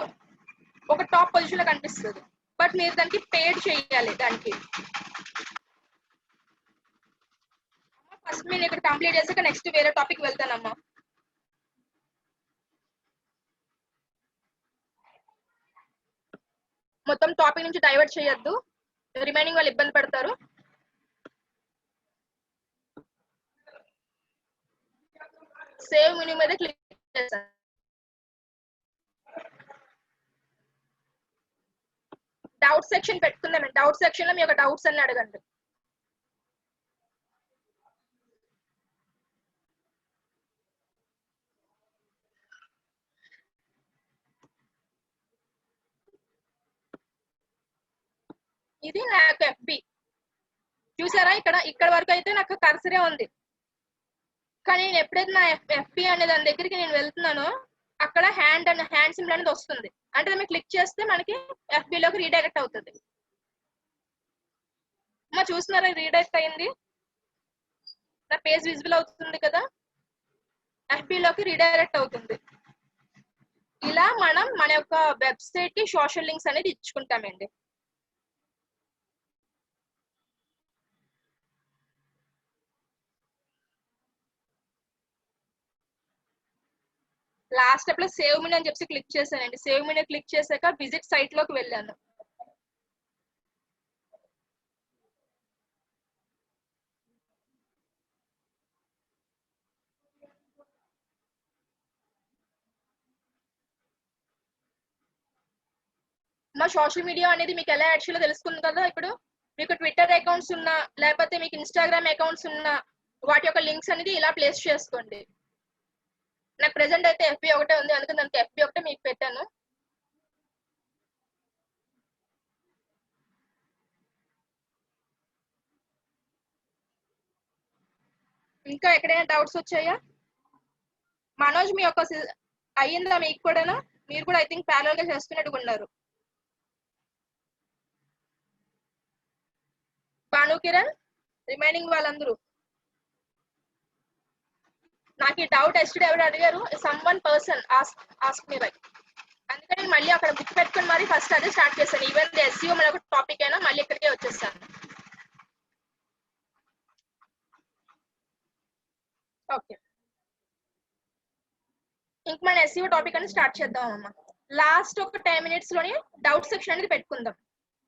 ఒక టాప్ పొజిషన్ లో కనిపిస్తుంది. బట్ మీరు దానికి పేడ్ చేయాలి. దానికి ఫస్ట్ నేను ఇక్కడ కంప్లీట్ చేసాక నెక్స్ట్ వేరే టాపిక్ వెళ్తానమ్మా. మొత్తం టాపిక్ నుంచి డైవర్ట్ చేయొద్దు, రిమైనింగ్ వాళ్ళు ఇబ్బంది పడతారు. సేవ్ మెనూ మీద క్లిక్ చేస్తాను. డౌట్ సెక్షన్ పెట్టుకుందామండి. డౌట్ సెక్షన్ లో మీ యొక్క డౌట్స్ అన్ని అడగండి. ఇది నాకు ఎఫ్బి చూసారా, ఇక్కడ వరకు అయితే నాకు కర్సరే ఉంది. కానీ నేను ఎప్పుడైతే నా ఎఫ్బి అనే దాని దగ్గరికి నేను వెళ్తున్నానో అక్కడ హ్యాండ్ సింబల్ అనేది వస్తుంది. అంటే మేము క్లిక్ చేస్తే మనకి FB లోకి రీడైరెక్ట్ అవుతుంది. మా చూస్తున్నారా, రీడైరెక్ట్ అయింది, నా పేజ్ విజిబుల్ అవుతుంది కదా, FB లోకి రీడైరెక్ట్ అవుతుంది. ఇలా మనం మన యొక్క వెబ్సైట్ కి సోషల్ లింక్స్ అనేది ఇచ్చుకుంటామండి. లాస్ట్ స్టెప్ లో సేవ్ మీ అని చెప్పి క్లిక్ చేశానండి. సేవ్ మీ క్లిక్ చేశాక విజిట్ సైట్ లోకి వెళ్ళాను. మా సోషల్ మీడియా అనేది మీకు ఎలా యాడ్ చేయాలో తెలుసుకుంది కదా. ఇప్పుడు మీకు ట్విట్టర్ అకౌంట్స్ ఉన్నా లేకపోతే మీకు ఇన్స్టాగ్రామ్ అకౌంట్స్ ఉన్నా వాటి యొక్క లింక్స్ అనేది ఇలా ప్లేస్ చేసుకోండి. నాకు ప్రెసెంట్ అయితే FB ఒకటే ఉంది, అందుకని దానికి FB ఒకటే మీకు పెట్టాను. ఇంకా ఎక్కడైనా డౌట్స్ వచ్చాయా? మనోజ్ మీ యొక్క అయ్యిందా మీకు కూడాను? మీరు కూడా ఐ థింక్ ప్యారల్ గా చేస్తున్నట్టుగా ఉన్నారు. భాను కిరణ్, రిమైనింగ్ వాళ్ళందరూ నాకు ఈ డౌట్ ఎస్టర్డే ఎవరు అడిగారు, some one person ask me by. అందుకని మళ్ళీ అక్కడ బుక్ పెట్టుకుని మరి ఫస్ట్ అదే స్టార్ట్ చేశాను. ఈవెన్ SEO మన ఒక టాపిక్ అయినా మళ్ళీ ఇక్కడికే వచ్చేసాను. ఓకే, ఇంక మన SEO టాపిక్ అని స్టార్ట్ చేద్దాం అమ్మా. లాస్ట్ ఒక 10 minutes లోని డౌట్ సెక్షన్ అనేది పెట్టుకుందాం.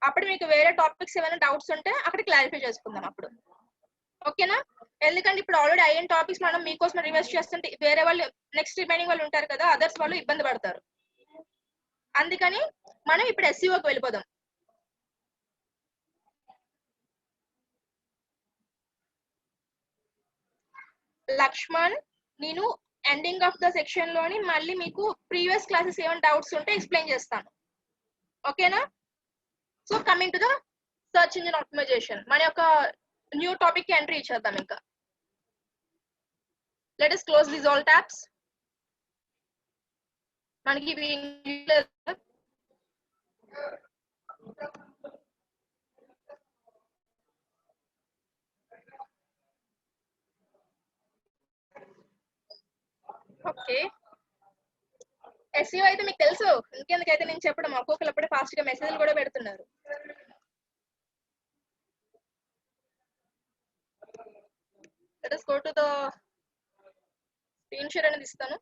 అప్పుడు మీకు వేరే టాపిక్స్ ఏమైనా డౌట్స్ ఉంటే అక్కడ క్లారిఫై చేసుకుందాం అప్పుడు. ఓకేనా? ఎందుకంటే ఇప్పుడు ఆల్రెడీ అయిన టాపిక్స్ మనం మీకోసం రివైజ్ చేస్తుంటే వేరే వాళ్ళు నెక్స్ట్ రిమైనింగ్ వాళ్ళు ఉంటారు కదా, అదర్స్ వాళ్ళు ఇబ్బంది పడతారు. అందుకని మనం ఇప్పుడు SEOకి వెళ్ళిపోదాం. లక్ష్మణ్, నేను ఎండింగ్ ఆఫ్ ద సెక్షన్ లోని మళ్ళీ మీకు ప్రీవియస్ క్లాసెస్ ఏమైనా డౌట్స్ ఉంటే ఎక్స్ప్లెయిన్ చేస్తాను. ఓకేనా? So coming to the search engine optimization, మన యొక్క న్యూ టాపిక్ కి ఎంట్రీ ఇచ్చేద్దాం. ఇంకా let us close these all tabs. మనకి ఓకే, SEO అయితే మీకు తెలుసు, ఇంకెందుకైతే నేను చెప్పడం. ఒక్కొక్కరు అప్పుడే ఫాస్ట్ గా మెసేజ్లు కూడా పెడుతున్నారు. Let us go to the screen share అనేది ఇస్తాను.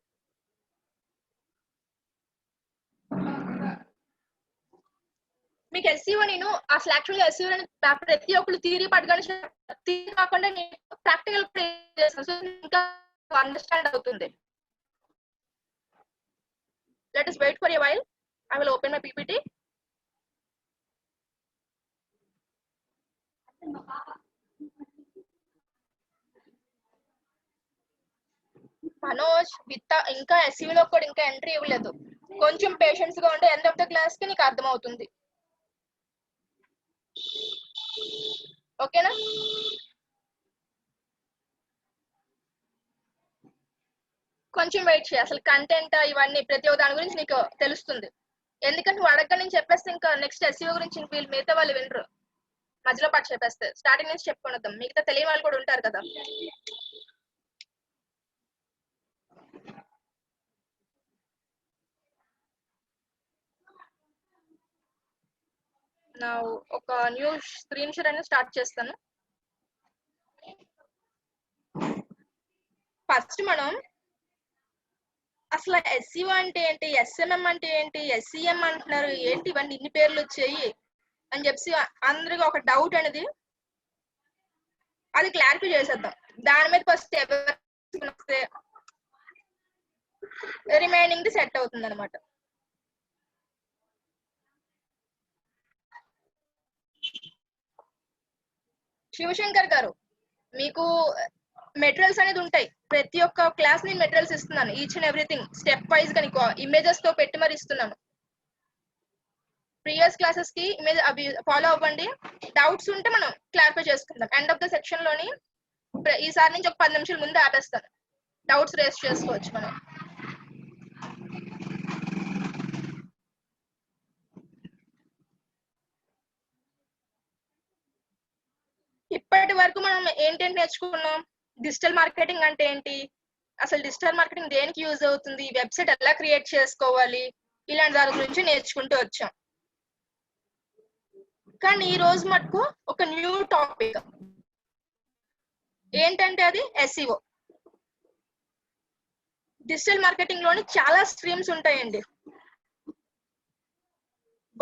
మీకు SEO నేను అసలు యాక్చువల్గా SEO అని ప్రతి ఒక్కరు థియరీ పట్టుకొని థియరీ కాకుండా నేను ప్రాక్టికల్ చేస్తాను, సో ఇంకా అండర్స్టాండ్ అవుతుంది. Let us wait for a while. I will open my PPT. Manoj ఇంకా SEO లో కూడా ఇంకా ఎంట్రీ ఇవ్వలేదు. కొంచెం పేషెన్స్ గా ఉంటే ఎండ్ ఆఫ్ ద క్లాస్ కి నీకు అర్థమవుతుంది. ఓకేనా? కొంచెం వెయిట్ చేయి. అసలు కంటెంట్ ఇవన్నీ ప్రతి ఒక్క దాని గురించి నీకు తెలుస్తుంది. ఎందుకంటే నువ్వు అడగ నుంచి చెప్పేస్తే ఇంకా నెక్స్ట్ SEO గురించి వీళ్ళు మిగతా వాళ్ళు వినరు. మధ్యలో పాటు చెప్పేస్తే స్టార్టింగ్ నుంచి చెప్పుకునేద్దాం, మిగతా తెలియని వాళ్ళు కూడా ఉంటారు కదా. నా ఒక న్యూ స్క్రీన్ షేర్ అనేది స్టార్ట్ చేస్తాను. ఫస్ట్ మనం అసలు SEO అంటే ఏంటి, SMM అంటే ఏంటి, SEM అంటున్నారు ఏంటి, ఇవన్నీ ఇన్ని పేర్లు వచ్చాయి అని చెప్పి అందరికి ఒక డౌట్ అనేది, అది క్లారిఫై చేసేద్దాం. దాని మీద ఫస్ట్ వస్తే రిమైనింగ్ ది సెట్ అవుతుంది అనమాట. శివశంకర్ గారు, మీకు మెటీరియల్స్ అనేది ఉంటాయి. ప్రతి ఒక్క క్లాస్ నేను మెటీరియల్స్ ఇస్తున్నాను. Each and everything step wise గా నీకు ఇమేజెస్ తో పెట్టి మరి ఇస్తున్నాను. ప్రీవియస్ క్లాసెస్ కి ఇమేజ్ అవి ఫాలో అవ్వండి. డౌట్స్ ఉంటే మనం క్లారిఫై చేసుకుందాం. ఎండ్ ఆఫ్ ద సెక్షన్ లోని ఈసారి నుంచి ఒక 10 నిమిషాల ముందు ఆపేస్తాను. డౌట్స్ రేస్ చేసుకోవచ్చు మనం. ఇప్పటి వరకు మనం ఏంటేంటి నేర్చుకున్నాం? డిజిటల్ మార్కెటింగ్ అంటే ఏంటి, అసలు డిజిటల్ మార్కెటింగ్ దేనికి యూజ్ అవుతుంది, వెబ్సైట్ ఎలా క్రియేట్ చేసుకోవాలి, ఇలాంటి దాని గురించి నేర్చుకుంటూ వచ్చాం. కానీ ఈ రోజు మటుకు ఒక న్యూ టాపిక్ ఏంటంటే అది SEO. డిజిటల్ మార్కెటింగ్ లోని చాలా స్ట్రీమ్స్ ఉంటాయండి.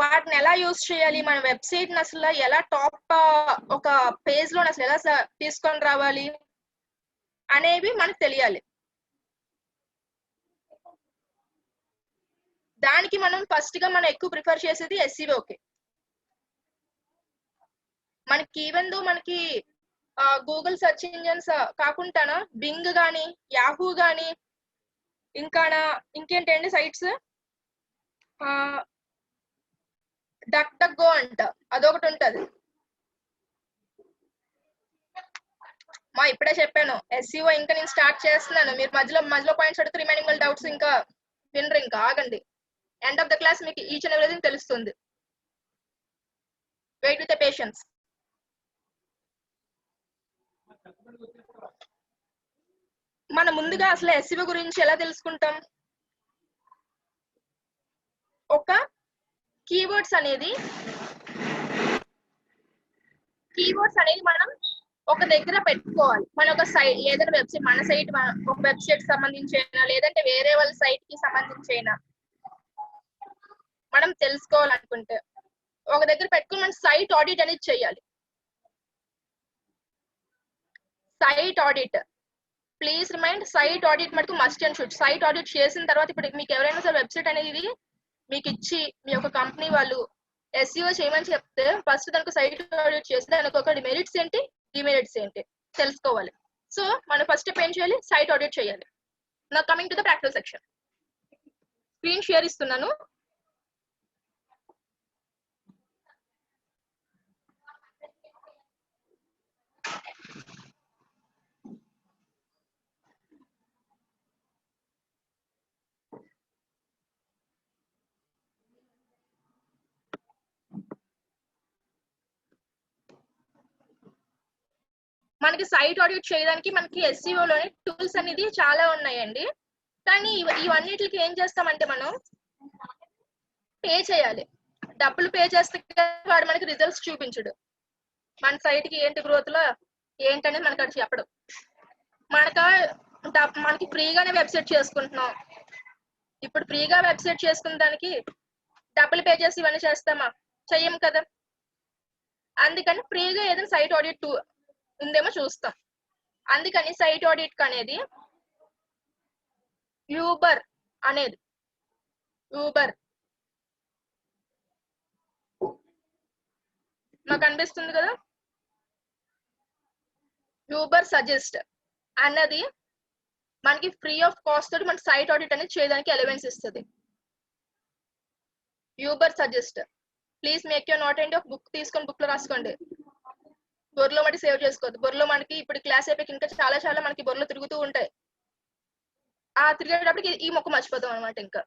వాటిని ఎలా యూజ్ చేయాలి, మన వెబ్సైట్ ని అసలు ఎలా టాప్ ఒక పేజ్ లో అసలు ఎలా తీసుకొని రావాలి అనేవి మనకు తెలియాలి. దానికి మనం ఫస్ట్ గా మనం ఎక్కువ ప్రిఫర్ చేసేది SEOకి. మనకి ఈవెన్ దో మనకి గూగుల్ సెర్చ్ ఇంజన్స్ కాకుండా బింగ్ గానీ, యాహూ గానీ, ఇంకా ఇంకేంటండి సైట్స్, డక్ డక్ గో అంట, అదొకటి ఉంటది. ఇప్పుడే చెప్పాను SEO ఇంకా నేను స్టార్ట్ చేస్తున్నాను. మీరు మధ్యలో పాయింట్స్ అడిగితే రిమైనింగ్ డౌట్స్ ఇంకా వినరు. ఇంకా ఆగండి. ఎండ్ ఆఫ్ ద క్లాస్ మీకు ఈచ్ అండ్ ఎవ్రీథింగ్ తెలుస్తుంది. Wait with patience. మనం ముందుగా అసలు SEO గురించి ఎలా తెలుసుకుంటాం? ఒక కీవర్డ్స్ అనేది మనం ఒక దగ్గర పెట్టుకోవాలి. మన ఒక సైట్, ఏదైనా వెబ్సైట్, మన సైట్ ఒక వెబ్సైట్ సంబంధించైనా లేదంటే వేరే వాళ్ళ సైట్ కి సంబంధించైనా మనం తెలుసుకోవాలనుకుంటే ఒక దగ్గర పెట్టుకుని మనం సైట్ ఆడిట్ అనేది చేయాలి. Site audit, please remind, site audit మటుకు must and should. Site audit చేసిన తర్వాత ఇప్పుడు మీకు ఎవరైనా సరే వెబ్సైట్ అనేది మీకు ఇచ్చి మీ యొక్క కంపెనీ వాళ్ళు SEO చేయమని చెప్తే ఫస్ట్ దానికి సైట్ ఆడిట్ చేసి దానికి ఒక మెరిట్స్ ఏంటి, డిమెరిట్స్ ఏంటి తెలుసుకోవాలి. సో మనం ఫస్ట్ స్టెప్ ఏం చేయాలి? సైట్ ఆడిట్ చేయాలి. నా coming to the practical section. Screen share ఇస్తున్నాను. మనకి సైట్ ఆడిట్ చేయడానికి మనకి SEO లోని టూల్స్ అనేది చాలా ఉన్నాయండి. కానీ ఇవన్నిటికి ఏం చేస్తామంటే మనం పే చేయాలి. డబ్బులు పే చేస్తే వాడు మనకి రిజల్ట్స్ చూపించడు. మన సైట్ కి ఏంటి గ్రోత్ లో ఏంటనేది మనకి అది చెప్పడు. మనకి ఫ్రీగానే వెబ్సైట్ చేసుకుంటున్నాం. ఇప్పుడు ఫ్రీగా వెబ్సైట్ చేసుకున్న దానికి డబ్బులు పే చేసి ఇవన్నీ చేస్తామా? చెయ్యం కదా. అందుకని ఫ్రీగా ఏదైనా సైట్ ఆడిట్ ఉందేమో చూస్తాం. అందుకని సైట్ ఆడిట్ అనేది యూబర్ నాకు అనిపిస్తుంది కదా, యూబర్ సజెస్ట్ అన్నది మనకి ఫ్రీ ఆఫ్ కాస్ట్ తోటి మన సైట్ ఆడిట్ అనేది చేయడానికి అలవెన్స్ ఇస్తుంది. Ubersuggest, please make your note అండి. ఒక బుక్ తీసుకొని బుక్ లో రాసుకోండి. బొర్రలో మట్టి సేవ్ చేసుకోవద్దు. బొర్రలో మనకి ఇప్పుడు క్లాస్ అయిపోయి ఇంకా చాలా మనకి బొర్రలో తిరుగుతూ ఉంటాయి. ఆ తిరిగేటప్పటికి ఈ మొక్క మర్చిపోతాం అనమాట. ఇంకా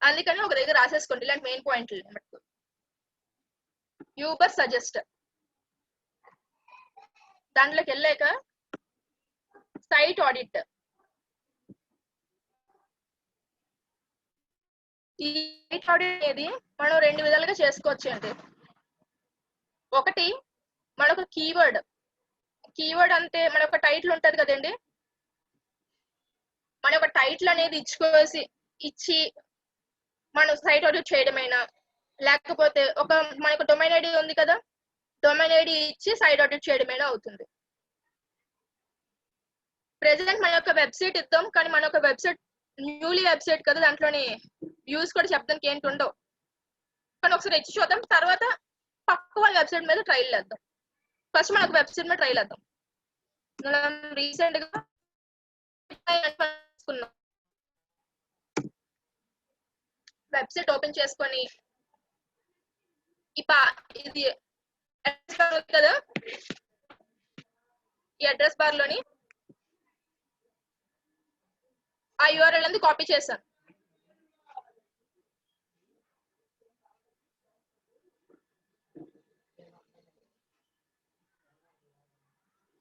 అందుకని ఒక దగ్గర రాసేసుకోండి ఇలాంటి మెయిన్ పాయింట్లు. యూబర్ సజెస్ట్ దాంట్లోకి వెళ్ళాక సైట్ ఆడిట్. ఈ సైట్ ఆడిట్ అనేది మనం 2 విధాలుగా చేసుకోవచ్చు అండి. ఒకటి, మనొక కీవర్డ్ అంటే మన ఒక టైటిల్ ఉంటది కదండి. మన ఒక టైటిల్ అనేది ఇచ్చి మనం సైట్ ఆడిట్ చేయడమైనా, లేకపోతే మనకు డొమైన్ ఐడి ఉంది కదా, డొమైన్ ఐడి ఇచ్చి సైట్ ఆడిట్ చేయడమైనా అవుతుంది. ప్రెసెంట్ మన యొక్క వెబ్సైట్ ఇద్దాం, కానీ మన యొక్క వెబ్సైట్ న్యూలీ వెబ్సైట్ కదా, దాంట్లోని వ్యూస్ కూడా చెప్పడానికి ఏంటి ఉండవు. కానీ ఒకసారి ఇచ్చి చూద్దాం, తర్వాత పక్క వాళ్ళ వెబ్సైట్ మీద ట్రైల్ వేద్దాం. ఫస్ట్ మనకు వెబ్సైట్ మీద ట్రైల్ వేద్దాం. మనం రీసెంట్ గా వెబ్సైట్ ఓపెన్ చేసుకొని ఇది కదా, ఈ అడ్రస్ బార్ లోని ఆ యూఆర్ఎల్ అనేది కాపీ చేశాను.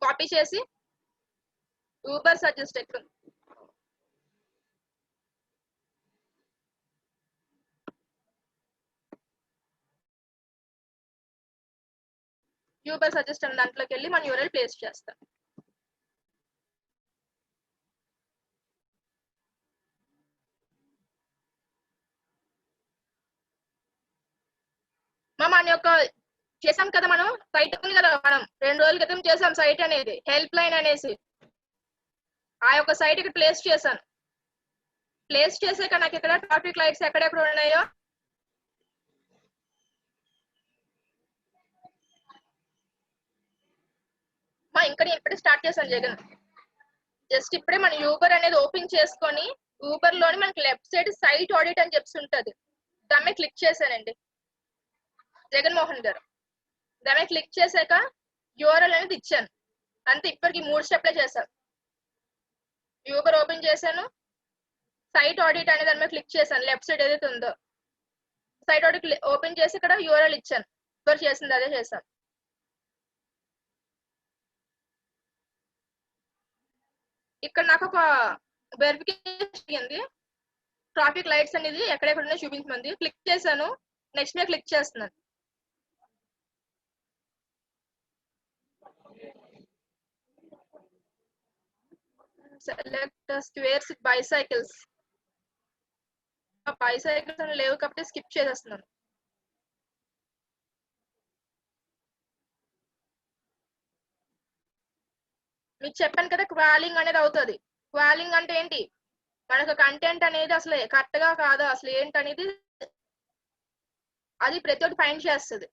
కాపీ చేసి ఊబర్ సజెస్ట్ ఎక్కడ యూబర్ సజెస్ట్ అనే దాంట్లోకి వెళ్ళి మన యూఆర్ఎల్ ప్లేస్ చేస్తాం. మన యొక్క చేసాం కదా, మనం సైట్ ఉంది కదా, మనం 2 రోజుల క్రితం చేసాం సైట్ అనేది హెల్ప్ లైన్ అనేసి. ఆ యొక్క సైట్ ఇక్కడ ప్లేస్ చేశాను. ప్లేస్ చేసాక నాకు ఇక్కడ ట్రాఫిక్ లైట్స్ ఎక్కడెక్కడ ఉన్నాయో ఇక్కడ ఇప్పుడే స్టార్ట్ చేశాను జగన్. జస్ట్ ఇప్పుడే మన యూబర్ అనేది ఓపెన్ చేసుకొని ఊబర్ లోని మనకి లెఫ్ట్ సైడ్ సైట్ ఆడిట్ అని చెప్పి ఉంటది, దాని మీద క్లిక్ చేశానండి. జగన్మోహన్ గారు దాని మీద క్లిక్ చేశాక యూఆర్ఎల్ అనేది ఇచ్చాను. అంతే, ఇప్పటికి 3 స్టెప్లే చేశాను. యూబర్ ఓపెన్ చేశాను, సైట్ ఆడిట్ అనే దాని మీద క్లిక్ చేశాను. లెఫ్ట్ సైడ్ ఏదైతే ఉందో సైట్ ఆడిట్ ఓపెన్ చేసి ఇక్కడ యూఆర్ఎల్ ఇచ్చాను. యూబర్ చేసింది అదే చేశాను. ఇక్కడ నాకు ఒక వెరిఫికేషన్ అయింది, ట్రాఫిక్ లైట్స్ అనేది ఎక్కడెక్కడ చూపించమంది. క్లిక్ చేశాను, నెక్స్ట్ మీద క్లిక్ చేస్తున్నాను. Select squares bicycles. బైసైకిల్స్ అని లేవు కాబట్టి స్కిప్ చేసేస్తున్నాను. మీకు చెప్పాను కదా క్వాలింగ్ అనేది అవుతుంది. క్వాలింగ్ అంటే ఏంటి, మనకు కంటెంట్ అనేది అసలు కరెక్ట్ గా కాదా, అసలు ఏంటనేది అది ప్రతి ఒక్కటి ఫైండ్ చేస్తుంది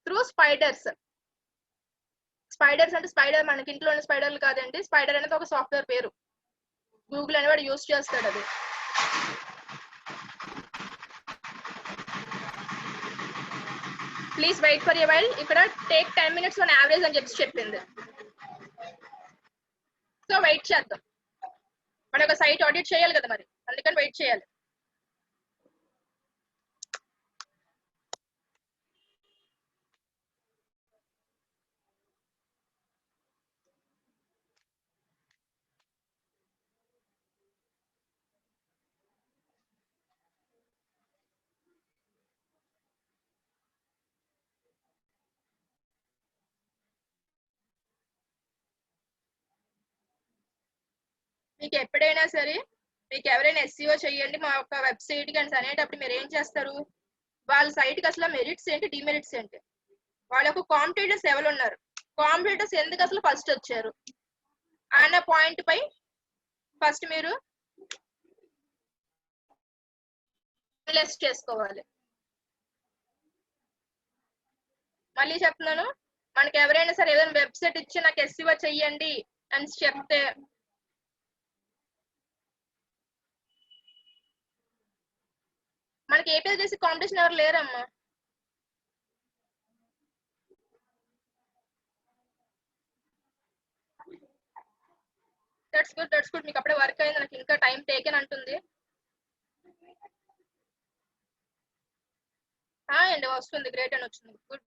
త్రూ స్పైడర్స్. స్పైడర్స్ అంటే స్పైడర్ మనకి ఇంట్లో ఉన్న స్పైడర్లు కాదండి, స్పైడర్ అనేది ఒక సాఫ్ట్వేర్ పేరు, గూగుల్ అనేవాడు యూజ్ చేస్తాడు. అది please wait for a while. ఇక్కడ టేక్ 10 minutes ఆన్ యావరేజ్ అని చెప్పి చెప్పింది. సో వెయిట్ చేద్దాం, మన ఒక సైట్ ఆడిట్ చేయాలి కదా మరి, అందుకని వెయిట్ చేయాలి. మీకు ఎప్పుడైనా సరే మీకు ఎవరైనా ఎస్సీఓ చేయండి మా యొక్క వెబ్సైట్ కి అని అనేటప్పుడు మీరు ఏం చేస్తారు, వాళ్ళ సైట్ కి అసలు మెరిట్స్ ఏంటి డిమెరిట్స్ ఏంటి, వాళ్ళ యొక్క కాంపిటీటర్స్ ఎవరు ఉన్నారు, కాంపిటీటర్స్ ఎందుకు అసలు ఫస్ట్ వచ్చారు అన్న పాయింట్ పై ఫస్ట్ మీరు అనలైజ్ చేసుకోవాలి. మళ్ళీ చెప్తున్నాను, మనకి ఎవరైనా సరే ఏదైనా వెబ్సైట్ ఇచ్చి నాకు ఎస్సీఓ చెయ్యండి అని చెప్తే మనకి ఏపీఎల్ చేసి కాంపిటీషన్ ఎవరు లేరమ్మా. That's good. మీకు అప్పుడే వర్క్ అయింది, నాకు ఇంకా టైం టేకెన్ అంటుంది. అండి వస్తుంది, గ్రేట్ అని వచ్చింది. గుడ్.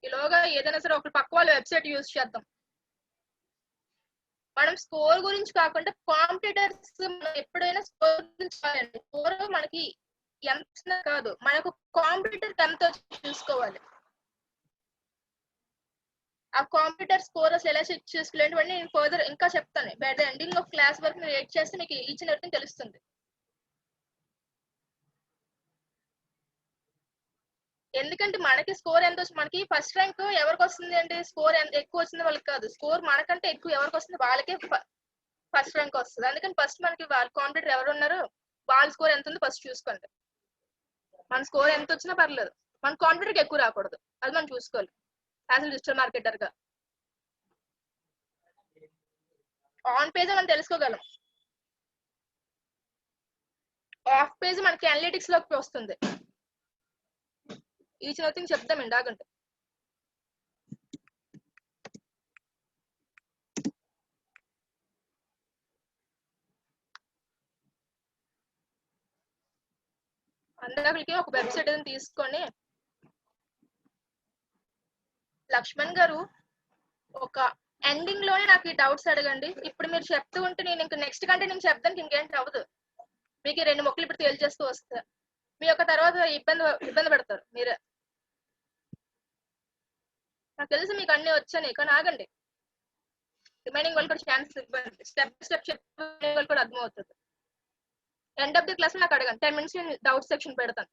ఈలోగా ఏదైనా సరే ఒక పక్క వాళ్ళ వెబ్సైట్ యూజ్ చేద్దాం. మనం స్కోర్ గురించి కాకుండా కాంపిటీటర్స్ ఎప్పుడైనా స్కోర్ గురించి కాదండి, స్కోర్ మనకి ఎంత కాదు, మనకు కాంపిటీటర్ ఎంత చూసుకోవాలి. ఆ కాంపిటీటర్ స్కోర్ అసలు ఎలా చెక్ చేసుకోలేంటి నేను ఫర్దర్ ఇంకా చెప్తాను. By the ending of class వరకు మీరు వెయిట్ చేస్తే మీకు ఈచ్ అండ్ ఎవ్రీథింగ్ తెలుస్తుంది. ఎందుకంటే మనకి స్కోర్ ఎంత వస్తుంది, మనకి ఫస్ట్ ర్యాంక్ ఎవరికి వస్తుంది అంటే స్కోర్ ఎంత ఎక్కువ వచ్చింది వాళ్ళకి కాదు, స్కోర్ మనకంటే ఎక్కువ ఎవరికి వస్తుంది వాళ్ళకే ఫస్ట్ ర్యాంక్ వస్తుంది. అందుకని ఫస్ట్ మనకి వాళ్ళ కాంపిటీటర్ ఎవరు ఉన్నారు, వాళ్ళ స్కోర్ ఎంత ఉందో ఫస్ట్ చూసుకోండి. మన స్కోర్ ఎంత వచ్చినా పర్లేదు, మన కాన్ఫిడెంట్ ఎక్కువ రాకూడదు, అది మనం చూసుకోవాలి యాజ్ డిజిటల్ మార్కెటర్ గా. ఆన్ పేజ్ మనం తెలుసుకోగలం, ఆఫ్ పేజ్ మనకి అనలిటిక్స్ లోకి వస్తుంది. ఈ చిన్న థింగ్ చెప్తామండి ఆగండి. అందరికి ఒక వెబ్సైట్ ఏదైనా తీసుకొని, లక్ష్మణ్ గారు ఒక ఎండింగ్ లోనే నాకు ఈ డౌట్స్ అడగండి. ఇప్పుడు మీరు చెప్తూ ఉంటే నేను ఇంక నెక్స్ట్ కంటే నేను చెప్తానికి ఇంకేంటి అవ్వదు. మీకు ఈ 2 మొక్కలు ఇప్పుడు తేల్చేస్తూ వస్తా, మీ యొక్క తర్వాత ఇబ్బంది పడతారు మీరే. నాకు తెలుసు మీకు అన్ని వచ్చాయి, కానీ ఆగండి, రిమైనింగ్ వాళ్ళు కూడా ఛాన్స్ ఇవ్వండి. స్టెప్ స్టెప్ చెప్పే వాళ్ళు కూడా అర్థమవుతుంది. ఎండ్ ఆఫ్ ది క్లాస్ నాకు అడగండి, 10 minutes నేను డౌట్ సెక్షన్ పెడతాను.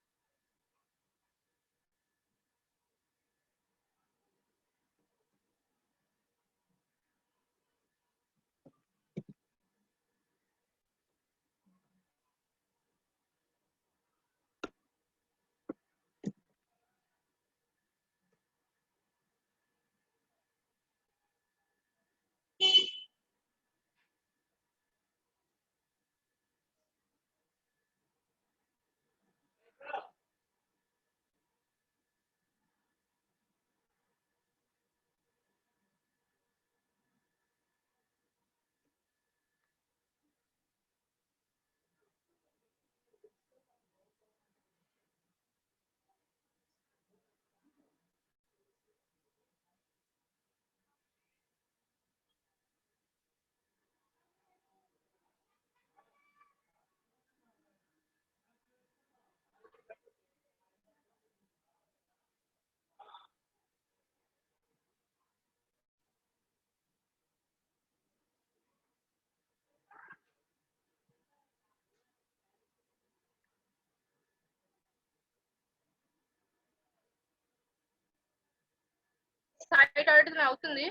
సైట్ ఆడిట్ అవుతుంది.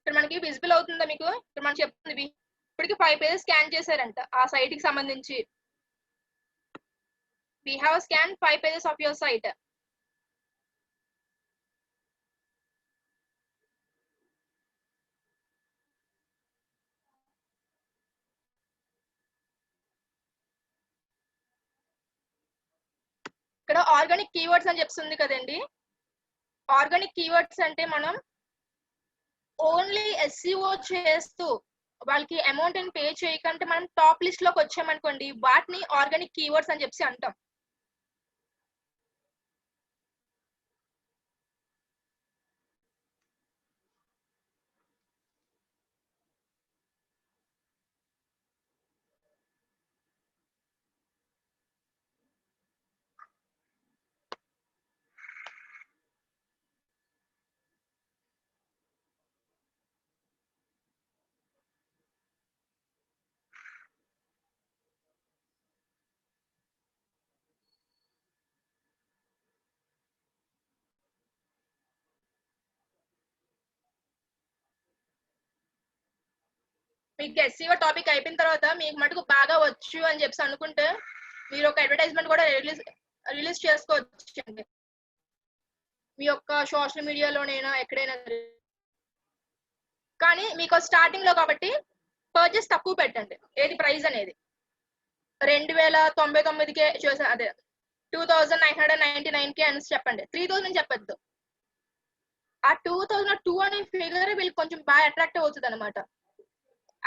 ఇక్కడ మనకి విజిబుల్ అవుతుందా మీకు? ఇక్కడ మనం చెప్తుంది ఇప్పటికి 5 pages స్కాన్ చేశారంట ఆ సైట్ కి సంబంధించి. we have scanned 5 pages of your site. ఇక్కడ ఆర్గానిక్ కీవర్డ్స్ అని చెప్తుంది కదండి. ఆర్గానిక్ కీవర్డ్స్ అంటే మనం ఓన్లీ SEO చేస్తూ వాళ్ళకి అమౌంట్ అని పే చేయకంటే మనం టాప్ లిస్ట్ లోకి వచ్చామనుకోండి, వాటిని ఆర్గానిక్ కీవర్డ్స్ అని చెప్పి అంటాం. మీకు SEO టాపిక్ అయిపోయిన తర్వాత మీకు మటుకు బాగా వచ్చు అని చెప్పి అనుకుంటే మీరు ఒక అడ్వర్టైజ్మెంట్ కూడా రిలీజ్ చేసుకోవచ్చు మీ యొక్క సోషల్ మీడియాలోనైనా ఎక్కడైనా. కానీ మీకు స్టార్టింగ్ లో కాబట్టి పర్చేస్ తక్కువ పెట్టండి. ఏది ప్రైస్ అనేది 2099కే చేసా, అదే 2999 అని చెప్పండి. 3000 చెప్పొద్దు. ఆ 2002 అనే ఫిగర్ వీళ్ళకి కొంచెం బాగా అట్రాక్టివ్ అవుతుంది అనమాట.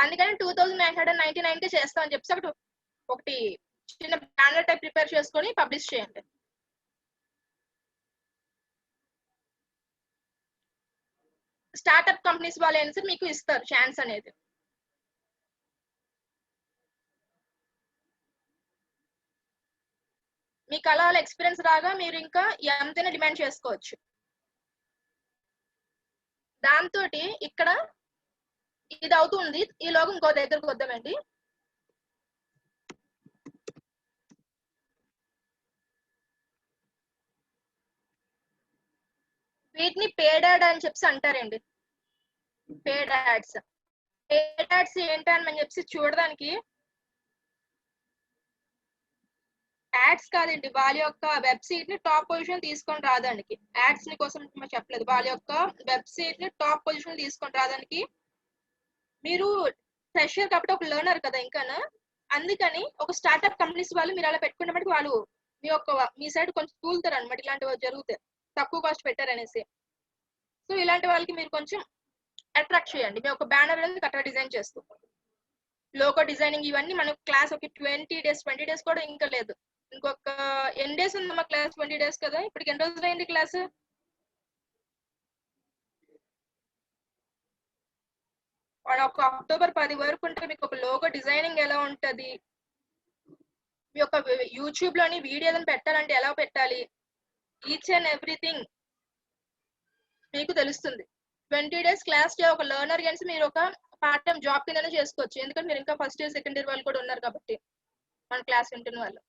అందుకని 2999 చేస్తామని చెప్పి ఒకటి చిన్న బ్యానర్ టైప్ ప్రిపేర్ చేసుకొని పబ్లిష్ చేయండి. స్టార్ట్అప్ కంపెనీస్ వాళ్ళు అయినా సరే మీకు ఇస్తారు ఛాన్స్ అనేది. మీకు అలా ఎక్స్పీరియన్స్ రాగా మీరు ఇంకా ఎంతైనా డిమాండ్ చేసుకోవచ్చు. దాంతో ఇక్కడ ఇది అవుతుంది. ఈలోగా ఇంకో దగ్గరకు వద్దామండి. వీటిని పేడ్ యాడ్ అని చెప్పి అంటారండి. పేడ్ యాడ్స్. పేడ్ యాడ్స్ ఏంటని మనం చెప్పి చూడడానికి యాడ్స్ కాదండి, వాళ్ళ యొక్క వెబ్సైట్ ని టాప్ పొజిషన్ తీసుకొని రాదానికి. యాడ్స్ ని కోసం చెప్పలేదు, వాళ్ళ యొక్క వెబ్సైట్ ని టాప్ పొజిషన్ తీసుకొని రాదానికి. మీరు ఫ్రెషర్ కాబట్టి ఒక లెర్నర్ కదా ఇంకా, అందుకని ఒక స్టార్ట్అప్ కంపెనీస్ వాళ్ళు మీరు అలా పెట్టుకున్నప్పటికీ వాళ్ళు మీ సైడ్ కొంచెం తూలుతారు అనమాట. ఇలాంటివి జరుగుతాయి, తక్కువ కాస్ట్ పెట్టారనేసి. సో ఇలాంటి వాళ్ళకి మీరు కొంచెం అట్రాక్ట్ చేయండి. మీ ఒక బ్యానర్ అనేది కరెక్ట్గా డిజైన్ చేస్తూ, లోగో డిజైనింగ్ ఇవన్నీ మనకు క్లాస్ ఒక 20 days కూడా ఇంకా లేదు. ఇంకొక ఎన్ని డేస్ ఉందమ్మా క్లాస్? 20 days కదా. ఇప్పటికి ఎన్ని రోజులు అయింది క్లాస్? ఒక అక్టోబర్ 10 వరకు ఉంటే మీకు ఒక లోగో డిజైనింగ్ ఎలా ఉంటది, మీ యొక్క యూట్యూబ్ లోని వీడియో ఏదైనా పెట్టాలంటే ఎలా పెట్టాలి, ఈచ్ అండ్ ఎవ్రీథింగ్ మీకు తెలుస్తుంది. 20 days క్లాస్ ఒక లెర్నర్ కానీ మీరు ఒక పార్ట్ టైం జాబ్ కిందనే చేసుకోవచ్చు. ఎందుకంటే మీరు ఇంకా ఫస్ట్ ఇయర్ సెకండ్ ఇయర్ వాళ్ళు కూడా ఉన్నారు కాబట్టి మన క్లాస్ వింటున్న వాళ్ళు.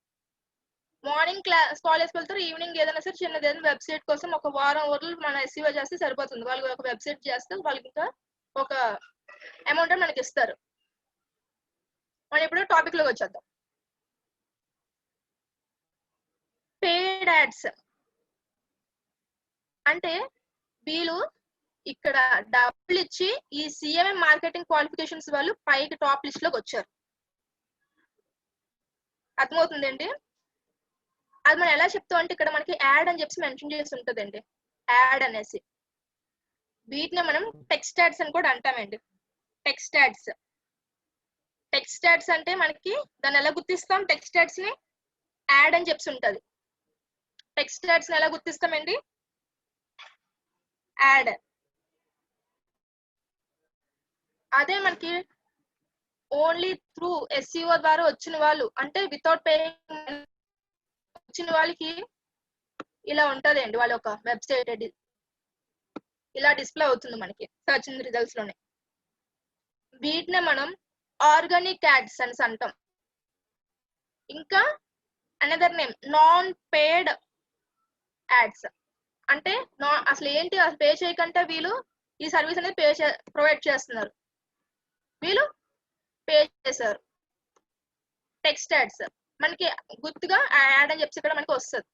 మార్నింగ్ క్లాస్ కాలేజ్కి వెళ్తారు, ఈవినింగ్ ఏదైనా సరే చిన్నది ఏదైనా వెబ్సైట్ కోసం ఒక వారం రోజులు మన ఎస్సీఓ చేస్తే సరిపోతుంది. వాళ్ళు ఒక వెబ్సైట్ చేస్తే వాళ్ళకి ఇంకా ఒక అమౌంట్ మనకి ఇస్తారు. మనం ఇప్పుడు టాపిక్ లోకి వచ్చేద్దాం. పేడ్ యాడ్స్ అంటే వీళ్ళు ఇక్కడ డబ్బులు ఇచ్చి ఈ సిఎంఎం మార్కెటింగ్ క్వాలిఫికేషన్స్ వాళ్ళు పైకి టాప్ లిస్ట్ లోకి వచ్చారు. అర్థమవుతుందండి? అది మనం ఎలా చెప్తాం అంటే ఇక్కడ మనకి యాడ్ అని చెప్పి మెన్షన్ చేసి ఉంటుందండి, యాడ్ అనేసి. వీటిని మనం టెక్స్ట్ యాడ్స్ అని కూడా అంటామండి. Text ads. టెక్స్ట్ యాడ్స్ అంటే మనకి దాన్ని ఎలా గుర్తిస్తాం? టెక్స్ట్ యాడ్స్ ని యాడ్ అని చెప్పి ఉంటది. టెక్స్ట్ యాడ్స్ ని ఎలా గుర్తిస్తామండి? యాడ్. అదే మనకి ఓన్లీ త్రూ ఎస్ఈఓ ద్వారా వచ్చిన వాళ్ళు అంటే వితౌట్ పేయింగ్ వచ్చిన వాళ్ళకి ఇలా ఉంటదండి. వాళ్ళ ఒక వెబ్సైట్ ఇలా డిస్ప్లే అవుతుంది మనకి సర్చ్ రిజల్ట్స్ లోనే. వీటిని మనం ఆర్గానిక్ యాడ్స్ అని అంటాం. ఇంకా అనదర్ నేమ్ నాన్ పేడ్ యాడ్స్. అంటే అసలు ఏంటి, అసలు పే చేయకుండా వీళ్ళు ఈ సర్వీస్ అనేది ప్రొవైడ్ చేస్తున్నారు, వీళ్ళు పే చేశారు. టెక్స్ట్ యాడ్స్ మనకి గుర్తుగా యాడ్ అని చెప్పి ఇక్కడ మనకి వస్తుంది.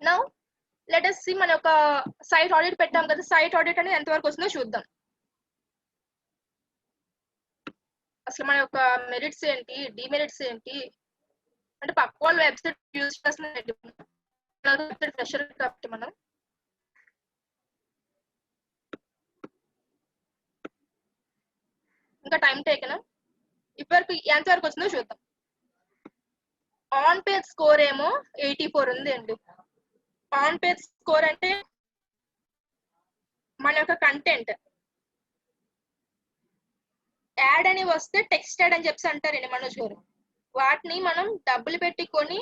నౌ లెట్ us see మన ఒక సైట్ ఆడిట్ పెట్టాం కదా, సైట్ ఆడిట్ అనేది ఎంతవరకు వస్తుందో చూద్దాం. అసలు మన యొక్క మెరిట్స్ ఏంటి, డిమెరిట్స్ ఏంటి, అంటే పక్క వాళ్ళ వెబ్సైట్ యూజ్ చేస్తున్నట్టు ఫ్రెషర్ కాబట్టి మనం ఇంకా టైం టేకన్ ఇప్పటివరకు ఎంతవరకు వచ్చిందో చూద్దాం. ఆన్ పేజ్ స్కోర్ ఏమో 84 ఉంది అండి. ఆన్ పేజ్ స్కోర్ అంటే మన యొక్క కంటెంట్ యాడ్ అని వస్తే టెక్స్ట్ యాడ్ అని చెప్పి అంటారండి మనోజ్ గారు. వాటిని మనం డబ్బులు పెట్టుకొని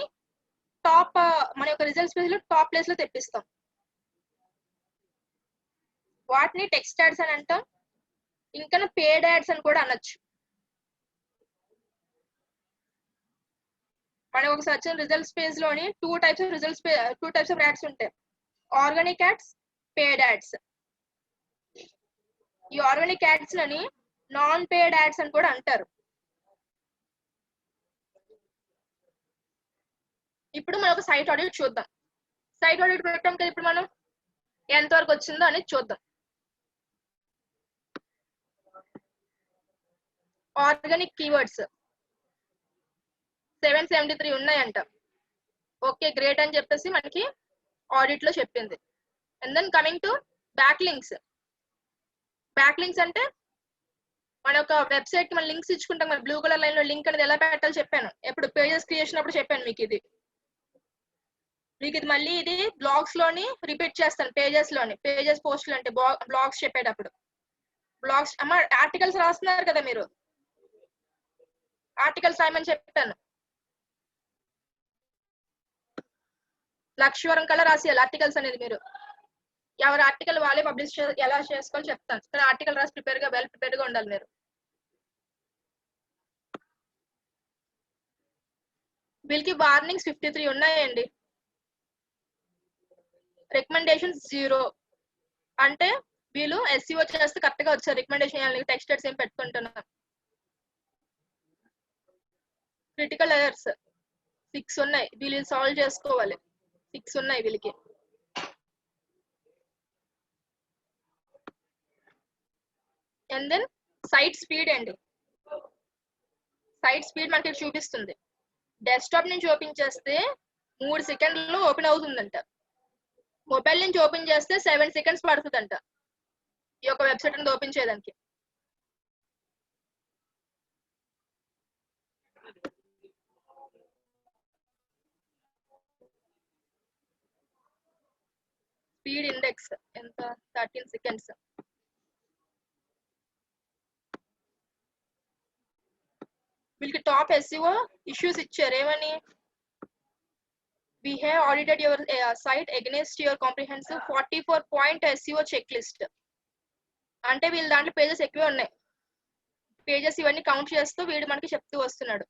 టాప్ మన యొక్క రిజల్ట్స్ పేజ్ లో టాప్ ప్లేస్ లో తెప్పిస్తాం. వాటిని టెక్స్ట్ యాడ్స్ అని అంటాం. ఇంకా పేడ్ యాడ్స్ అని కూడా అనొచ్చు. మన ఒక సర్చ్ రిజల్ట్స్ పేజ్ లోని టూ టైప్స్ ఆఫ్ యాడ్స్ ఉంటాయి, ఆర్గానిక్ యాడ్స్, పేడ్ యాడ్స్. ఈ ఆర్గానిక్ యాడ్స్ లని నాన్ పేడ్ యాడ్స్ అని కూడా అంటారు. ఇప్పుడు మనం ఒక సైట్ ఆడిట్ చూద్దాం. సైట్ ఆడిట్ పెట్టాం కదా, ఇప్పుడు మనం ఎంతవరకు వచ్చిందో అనేది చూద్దాం. ఆర్గానిక్ కీవర్డ్స్ 773 ఉన్నాయంట. ఓకే గ్రేట్ అని చెప్పేసి మనకి ఆడిట్ లో చెప్పింది. And then coming to back links. Back links అంటే మన ఒక వెబ్సైట్ కి మనం లింక్స్ ఇచ్చుకుంటాం, మన బ్లూ కలర్ లైన్ లో లింక్ అనేది ఎలా పెట్టాలో చెప్పాను, ఎప్పుడు పేజెస్ క్రియేషన్ అప్పుడు చెప్పాను మీకు ఇది మళ్ళీ ఇది బ్లాగ్స్ లోని రిపీట్ చేస్తాను, పేజెస్ పోస్టులు అంటే బ్లాగ్స్ చెప్పేటప్పుడు. బ్లాగ్స్ అమ్మ ఆర్టికల్స్ రాస్తున్నారు కదా మీరు, ఆర్టికల్స్ రాయమని చెప్పాను, లక్ష్యవరం కల్లా రాసేయాలి ఆర్టికల్స్ అనేది. మీరు ఎవరి ఆర్టికల్ వాళ్ళే పబ్లిష్ ఎలా చేసుకోవాలో చెప్తాను. ఇక్కడ ఆర్టికల్ రాసి వెల్ ప్రిపేర్ గా ఉండాలి మీరు. వీళ్ళకి వార్నింగ్స్ 53 ఉన్నాయండి. రికమెండేషన్స్ 0 అంటే వీళ్ళు SEO చేస్తే కరెక్ట్ గా వచ్చారు, రికమెండేషన్ టెక్స్ట్ ఏం పెట్టుకుంటున్నారు. క్రిటికల్ ఎర్రర్స్ 6 ఉన్నాయి, వీళ్ళు సాల్వ్ చేసుకోవాలి. 6 ఉన్నాయి వీళ్ళకి. అండ్ దెన్ సైట్ స్పీడ్ అండి. సైట్ స్పీడ్ మనకి చూపిస్తుంది. డెస్క్టాప్ నుంచి ఓపెన్ చేస్తే 3 సెకండ్లలో ఓపెన్ అవుతుందంట. మొబైల్ నుంచి ఓపెన్ చేస్తే 7 సెకండ్స్ పడుతుందంట ఈ యొక్క వెబ్సైట్ అనేది ఓపెన్ చేయడానికి. స్పీడ్ ఇండెక్స్ ఎంత 13 సెకండ్స్. వీళ్ళకి టాప్ SEO ఇష్యూస్ ఇచ్చారు ఏమని, we have audited your site against your comprehensive 44-point SEO checklist. అంటే వీళ్ళ దాంట్లో పేజెస్ ఎక్కువే ఉన్నాయి. పేజెస్ ఇవన్నీ కౌంట్ చేస్తూ వీడు మనకి చెప్తూ వస్తున్నాడు.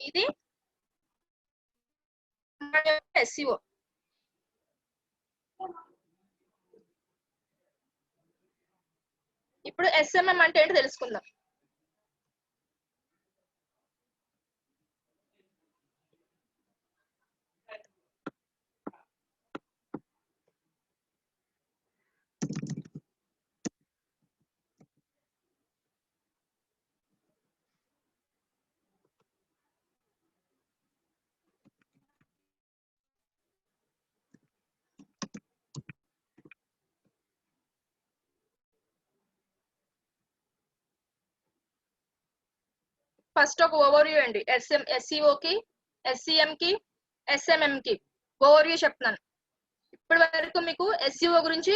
ఇది SEO. ఇప్పుడు SMM అంటే ఏంటో తెలుసుకుందాం. ఫస్ట్ ఒక ఓవర్వ్యూ అండి. SEO కి, SEM కి, SMM కి ఓవర్వ్యూ చెప్తున్నాను. ఇప్పటి వరకు మీకు SEO గురించి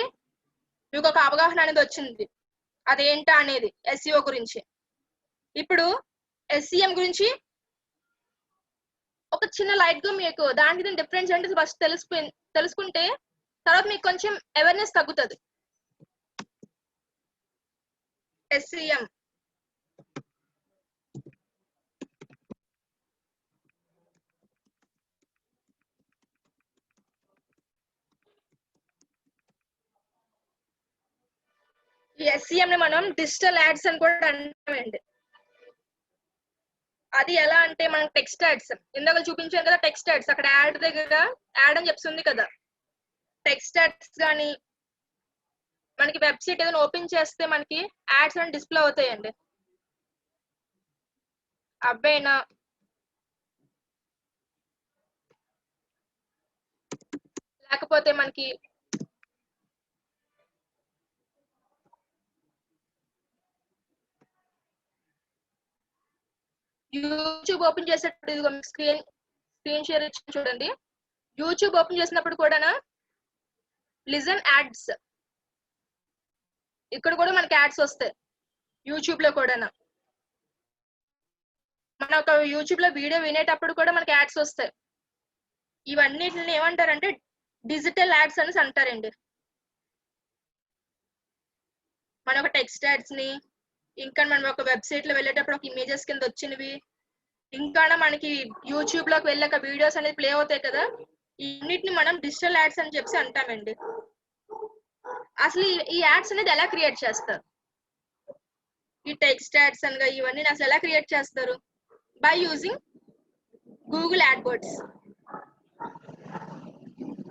మీకు ఒక అవగాహన అనేది వచ్చింది, అదేంటా అనేది SEO గురించి. ఇప్పుడు SEM గురించి ఒక చిన్న లైట్ గా మీకు దానికి డిఫరెన్స్ అంటే ఫస్ట్ తెలుసుకుంటే తర్వాత మీకు కొంచెం అవేర్నెస్ తగ్గుతుంది. SEM ఈ SEM ని మనం డిజిటల్ యాడ్స్ అని కూడా అంటామండి. అది ఎలా అంటే మనం టెక్స్ట్ యాడ్స్ ఇందాక చూపించాం కదా, టెక్స్ట్ యాడ్స్ అక్కడ యాడ్ దగ్గర యాడ్ అని చెప్తుంది కదా, టెక్స్ట్ యాడ్స్ కానీ మనకి వెబ్సైట్ ఏదైనా ఓపెన్ చేస్తే మనకి యాడ్స్ అని డిస్ప్లే అవుతాయండి. అవేనా లేకపోతే మనకి యూట్యూబ్ ఓపెన్ చేసేటప్పుడు స్క్రీన్ షేర్ ఇచ్చి చూడండి. యూట్యూబ్ ఓపెన్ చేసినప్పుడు కూడా లిజన్ యాడ్స్, ఇక్కడ కూడా మనకి యాడ్స్ వస్తాయి. యూట్యూబ్ లో కూడా మన ఒక యూట్యూబ్ లో వీడియో వినేటప్పుడు కూడా మనకి యాడ్స్ వస్తాయి. ఇవన్నిటిని ఏమంటారంటే డిజిటల్ యాడ్స్ అని అంటారండి. మన ఒక టెక్స్ట్ యాడ్స్ ని, ఇంకా మనం ఒక వెబ్సైట్ లో వెళ్ళేటప్పుడు ఒక ఇమేజెస్ కింద వచ్చినవి, ఇంకా మనకి యూట్యూబ్ లోకి వెళ్ళాక వీడియోస్ అనేది ప్లే అవుతాయి కదా, ఇన్నిటిని మనం డిజిటల్ యాడ్స్ అని చెప్పి అంటామండి. అసలు ఈ యాడ్స్ అనేది ఎలా క్రియేట్ చేస్తారు? ఈ టెక్స్ట్ యాడ్స్ అనగా ఇవన్నీ అసలు ఎలా క్రియేట్ చేస్తారు? By using Google AdWords.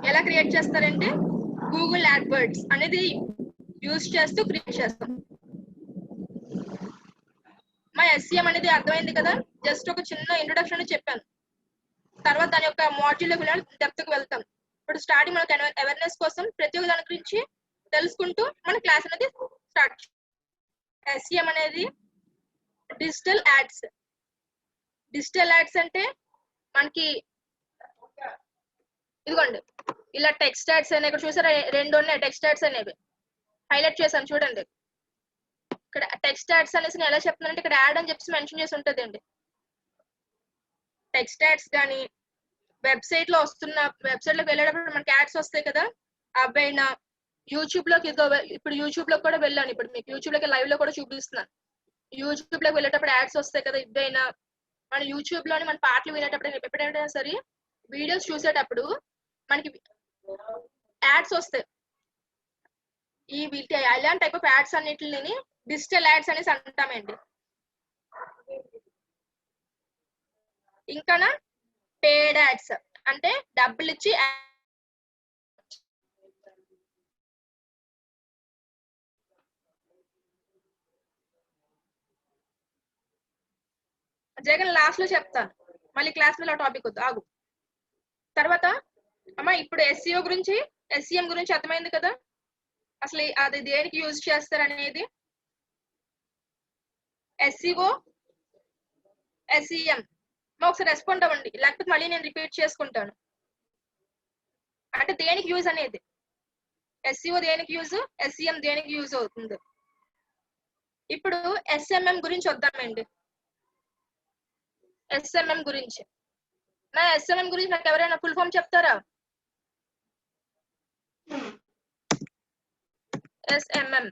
ఎలా క్రియేట్ చేస్తారంటే గూగుల్ యాడ్వర్డ్స్ అనేది యూజ్ చేస్తూ క్రియేట్ చేస్తాం. మా ఎస్సీఎం అనేది అర్థమైంది కదా, జస్ట్ ఒక చిన్న ఇంట్రొడక్షన్ చెప్పాను. తర్వాత దాని యొక్క మాడ్యూల్ డెప్త్ కి వెళ్తాం. ఇప్పుడు స్టార్టింగ్ మనకు అవేర్నెస్ కోసం ప్రతి ఒక్క దాని గురించి తెలుసుకుంటూ మన క్లాస్ అనేది స్టార్ట్. ఎస్సీఎం అనేది డిజిటల్ యాడ్స్. డిజిటల్ యాడ్స్ అంటే మనకి ఇదిగోండి ఇలా టెక్స్ట్ యాడ్స్ అనేవి ఇక్కడ చూసారా, రెండు ఉన్నాయి టెక్స్ట్ యాడ్స్ అనేవి హైలైట్ చేశాను చూడండి. ఇక్కడ టెక్స్ట్ యాడ్స్ అనేసి నేను ఎలా చెప్తున్నానంటే ఇక్కడ యాడ్ అని చెప్పి మెన్షన్ చేసి ఉంటుంది అండి. టెక్స్ట్ యాడ్స్ కానీ వెబ్సైట్ లో వస్తున్న వెబ్సైట్ లోకి వెళ్ళేటప్పుడు మనకి యాడ్స్ వస్తాయి కదా, అవైనా యూట్యూబ్ లోకి ఇప్పుడు యూట్యూబ్ లో కూడా వెళ్ళాను. ఇప్పుడు మీకు యూట్యూబ్ లోకి లైవ్ లో కూడా చూపిస్తున్నాను. యూట్యూబ్ లోకి వెళ్ళేటప్పుడు యాడ్స్ వస్తాయి కదా, ఇవైనా మన యూట్యూబ్ లోని మన పాటలు వినేటప్పుడు ఎప్పుడైనా సరే వీడియోస్ చూసేటప్పుడు మనకి యాడ్స్ వస్తాయి. ఈ వీటి ఇలాంటి టైప్ ఆఫ్ యాడ్స్ అన్నిటిని డిజిటల్ యాడ్స్ అనేసి అంటామండి. ఇంకా పేడ్ యాడ్స్ అంటే డబ్బులు ఇచ్చి జగన్ లాస్ట్ లో చెప్తాను, మళ్ళీ క్లాస్ లో టాపిక్ వద్దు ఆగు. తర్వాత అమ్మా ఇప్పుడు ఎస్సీఓ గురించి ఎస్సీఎం గురించి అర్థమైంది కదా, అసలు అది దేనికి యూజ్ చేస్తారు అనేది. ఎస్సీఓ ఎస్సీఎం ఒకసారి రెస్పాండ్ అవ్వండి, లేకపోతే మళ్ళీ నేను రిపీట్ చేసుకుంటాను. అంటే దేనికి యూజ్ అనేది, ఎస్సీఓ దేనికి యూజ్, ఎస్సీఎం దేనికి యూజ్ అవుతుంది. ఇప్పుడు ఎస్ఎంఎం గురించి వద్దామండి. ఎస్ఎంఎం గురించి నా ఎస్ఎంఎం గురించి నాకు ఎవరైనా ఫుల్ ఫామ్ చెప్తారా? ఎస్ఎంఎం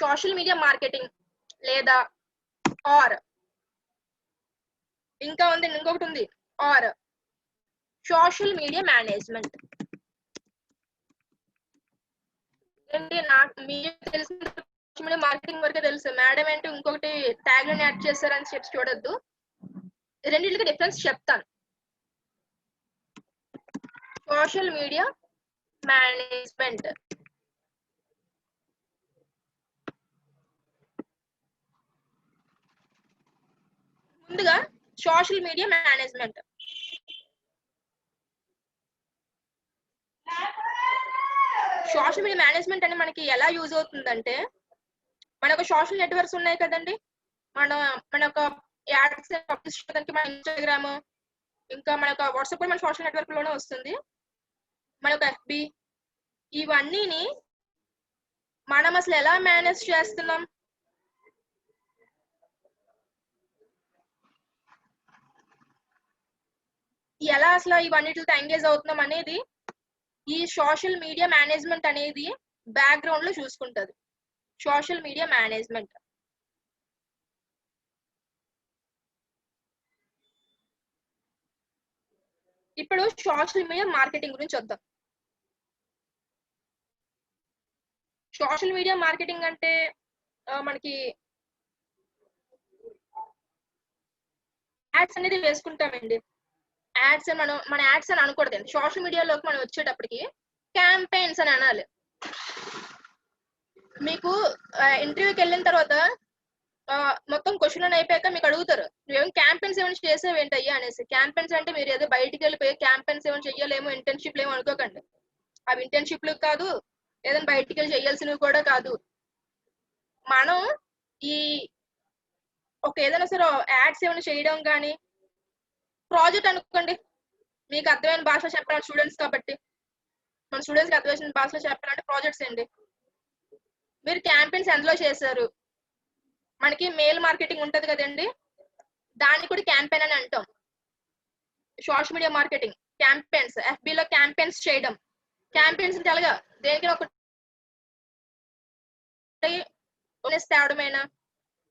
సోషల్ మీడియా మార్కెటింగ్ లేదా ఆర్ ఇంకా ఉంది, ఇంకొకటి ఉంది ఆర్ సోషల్ మీడియా మేనేజ్మెంట్. ఏంటి నాకు మీకు తెలిసిన సోషల్ మీడియా మార్కెటింగ్ వరకే తెలుసు, మేడం ఏంటి ఇంకొకటి ట్యాగ్ లను యాడ్ చేస్తారని చెప్పి చూడొద్దు. రెండింటికి డిఫరెన్స్ చెప్తాను. సోషల్ మీడియా మేనేజ్మెంట్ ముందుగా social media management. Social media management అని మనకి ఎలా యూజ్ అవుతుందంటే, మనకు సోషల్ నెట్వర్క్స్ ఉన్నాయి కదండి, మన ఒక యాడ్స్ పబ్లిష్ చేయడానికి మన ఇన్స్టాగ్రామ్, ఇంకా మనకు వాట్సాప్ కూడా మన సోషల్ నెట్వర్క్ లోనే వస్తుంది, మనకు ఎఫ్బి, ఇవన్నీని మనం అసలు ఎలా మేనేజ్ చేస్తున్నాం, ఎలా అసలు ఇవన్నిటితో ఎంగేజ్ అవుతున్నాం అనేది ఈ సోషల్ మీడియా మేనేజ్మెంట్ అనేది బ్యాక్గ్రౌండ్ లో చూసుకుంటది. Social media management. ఇప్పుడు సోషల్ మీడియా మార్కెటింగ్ గురించి వద్దాం. సోషల్ మీడియా మార్కెటింగ్ అంటే మనకి యాడ్స్ అనేది వేసుకుంటామండి. యాడ్స్ మన యాడ్స్ అని అనకూడదండి. సోషల్ మీడియాలోకి మనం వచ్చేటప్పటికి క్యాంపెయిన్స్ అని అనాలి. మీకు ఇంటర్వ్యూకి వెళ్ళిన తర్వాత మొత్తం క్వశ్చన్ అయిపోయాక మీకు అడుగుతారు, నువ్వేం క్యాంపెయిన్స్ ఏమైనా చేసావు ఏంటయ్యా అనేసి. క్యాంపెయిన్స్ అంటే మీరు ఏదో బయటికి వెళ్ళిపోయి క్యాంపెయిన్స్ ఏమైనా చెయ్యలేమో, ఇంటర్న్షిప్లు ఏమో అనుకోకండి. అవి ఇంటర్న్షిప్లు కాదు, ఏదైనా బయటికి వెళ్ళి చేయాల్సినవి కూడా కాదు. మనం ఈ ఒక ఏదైనా సరే యాడ్స్ ఏమైనా చేయడం కానీ, ప్రాజెక్ట్ అనుకోండి, మీకు అర్థమైన భాషలో చెప్పాలి స్టూడెంట్స్ కాబట్టి, మన స్టూడెంట్స్కి అర్థమైన భాషలో చెప్పాలంటే ప్రాజెక్ట్స్ అండి. మీరు క్యాంపెయిన్స్ ఎందులో చేశారు, మనకి మెయిల్ మార్కెటింగ్ ఉంటది కదండి, దాన్ని కూడా క్యాంపెయిన్ అని అంటాం. సోషల్ మీడియా మార్కెటింగ్ క్యాంపెయిన్స్, ఎఫ్బిలో క్యాంపెయిన్స్ చేయడం. క్యాంపెయిన్స్ అంటే అలాగా దేనికి ఒక తేవడమైనా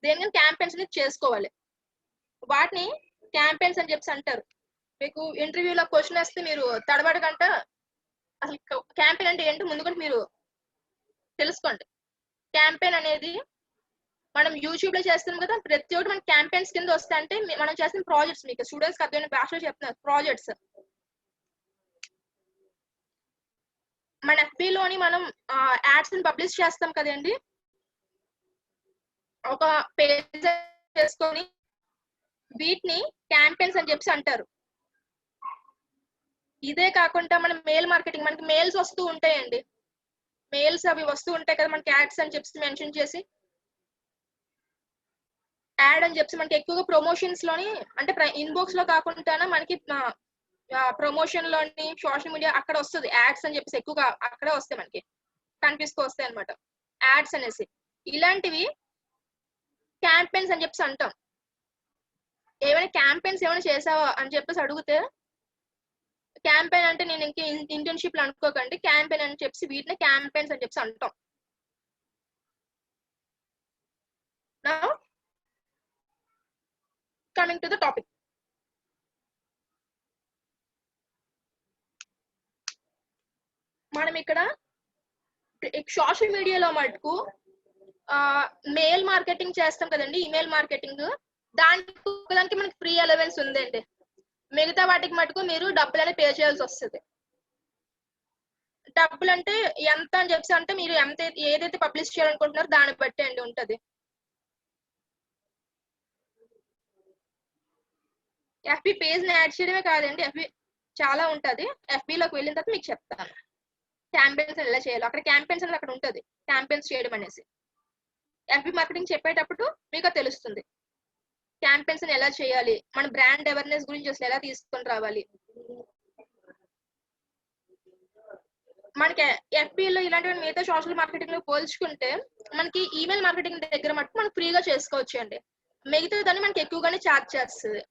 దేనికైనా క్యాంపెయిన్స్ అనేది చేసుకోవాలి. వాటిని క్యాంపెయిన్స్ అని చెప్పి అంటారు. మీకు ఇంటర్వ్యూలో క్వశ్చన్ వేస్తే మీరు తడబడకంట అసలు క్యాంపెయిన్ అంటే ఏంటో ముందుగా మీరు తెలుసుకోండి. క్యాంపెయిన్ అనేది మనం యూట్యూబ్ లో చేస్తాం కదా, ప్రతి ఒక్కటి మన క్యాంపెయిన్స్ కింద వస్తాయి. అంటే మనం చేసిన ప్రాజెక్ట్స్, మీకు స్టూడెంట్స్ అర్థమైన భాషలో చెప్తున్నారు ప్రాజెక్ట్స్. మన FB లోని మనం యాడ్స్ ని పబ్లిష్ చేస్తాం కదండి, ఒక పేజ్ చేసుకొని వీటిని క్యాంపెయిన్స్ అని చెప్పి అంటారు. ఇదే కాకుండా మనం మెయిల్ మార్కెటింగ్, మనకి మెయిల్స్ వస్తూ ఉంటాయండి, మెయిల్స్ అవి వస్తూ ఉంటాయి కదా మనకి యాడ్స్ అని చెప్పి మెన్షన్ చేసి. యాడ్ అని చెప్పి మనకి ఎక్కువగా ప్రమోషన్స్ లోని, అంటే ఇన్బాక్స్ లో కాకుండా మనకి ప్రమోషన్ లోని సోషల్ మీడియా అక్కడ వస్తుంది యాడ్స్ అని చెప్పేసి, ఎక్కువగా అక్కడే వస్తాయి మనకి కనిపిస్తూ వస్తాయి అనమాట యాడ్స్ అనేసి. ఇలాంటివి క్యాంపెయిన్స్ అని చెప్పేసి అంటాం. ఏమైనా క్యాంపెయిన్స్ ఏమైనా చేసావా అని చెప్పేసి అడిగితే, క్యాంపెయిన్ అంటే నేను ఇంక ఇంటర్న్షిప్ లో అనుకోకండి, క్యాంపెయిన్ అని చెప్పి వీటిని క్యాంపెయిన్స్ అని చెప్పి అంటాం. Now coming to the topic, మనం ఇక్కడ సోషల్ మీడియాలో మటుకు మెయిల్ మార్కెటింగ్ చేస్తాం కదండి, ఈమెయిల్ మార్కెటింగ్, దానికి మనకి ఫ్రీ అలవెన్స్ ఉందండి. మిగతా వాటికి మటుకు మీరు డబ్బులు అనేది పే చేయాల్సి వస్తుంది. డబ్బులు అంటే ఎంత అని చెప్పి అంటే మీరు ఏదైతే పబ్లిష్ చేయాలనుకుంటున్నారో దాన్ని బట్టి అండి ఉంటది. FB పేజ్ ని యాడ్ చేయడమే కాదండి, FB చాలా ఉంటది. FB లోకి వెళ్ళిన తర్వాత మీకు చెప్తాను క్యాంపెయిన్స్ ఎలా చేయాలి. అక్కడ క్యాంపెయిన్స్ అనేది అక్కడ ఉంటది, క్యాంపెయిన్స్ చేయడం అనేసి. FB మార్కెటింగ్ చెప్పేటప్పుడు మీకు తెలుస్తుంది క్యాంపెయిన్స్ ఎలా చేయాలి, మన బ్రాండ్ అవేర్నెస్ గురించి అసలు ఎలా తీసుకొని రావాలి. మనకి FB లో ఇలాంటివి మిగతా సోషల్ మార్కెటింగ్ లో పోల్చుకుంటే మనకి ఈమెయిల్ మార్కెటింగ్ దగ్గర మటుకు మనం ఫ్రీగా చేసుకోవచ్చు అండి. మిగతా దాన్ని మనకి ఎక్కువగానే ఛార్జ్ చేస్తుంది.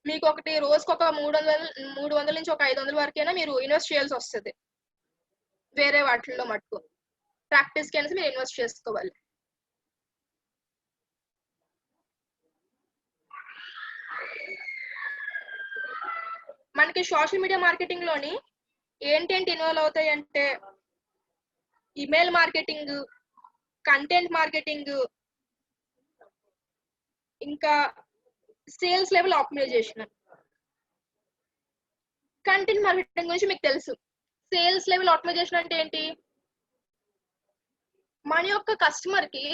మీకు ఒకటి రోజుకి ఒక 300 నుంచి ఒక 500 వరకైనా మీరు ఇన్వెస్ట్ చేయాల్సి వస్తుంది. వేరే వాటిల్లో మటుకు ప్రాక్టీస్ కి అనేసి మీరు ఇన్వెస్ట్ చేసుకోవాలి. మనకి సోషల్ మీడియా మార్కెటింగ్ లోని ఏంటేంటి ఇన్వాల్వ్ అవుతాయి అంటే, ఈమెయిల్ మార్కెటింగ్, కంటెంట్ మార్కెటింగ్, ఇంకా sales level optimization. Content marketing గురించి మీకు తెలుసు. సేల్స్ లెవెల్ ఆప్టిమైజేషన్ అంటే ఏంటి, మన యొక్క కస్టమర్ కి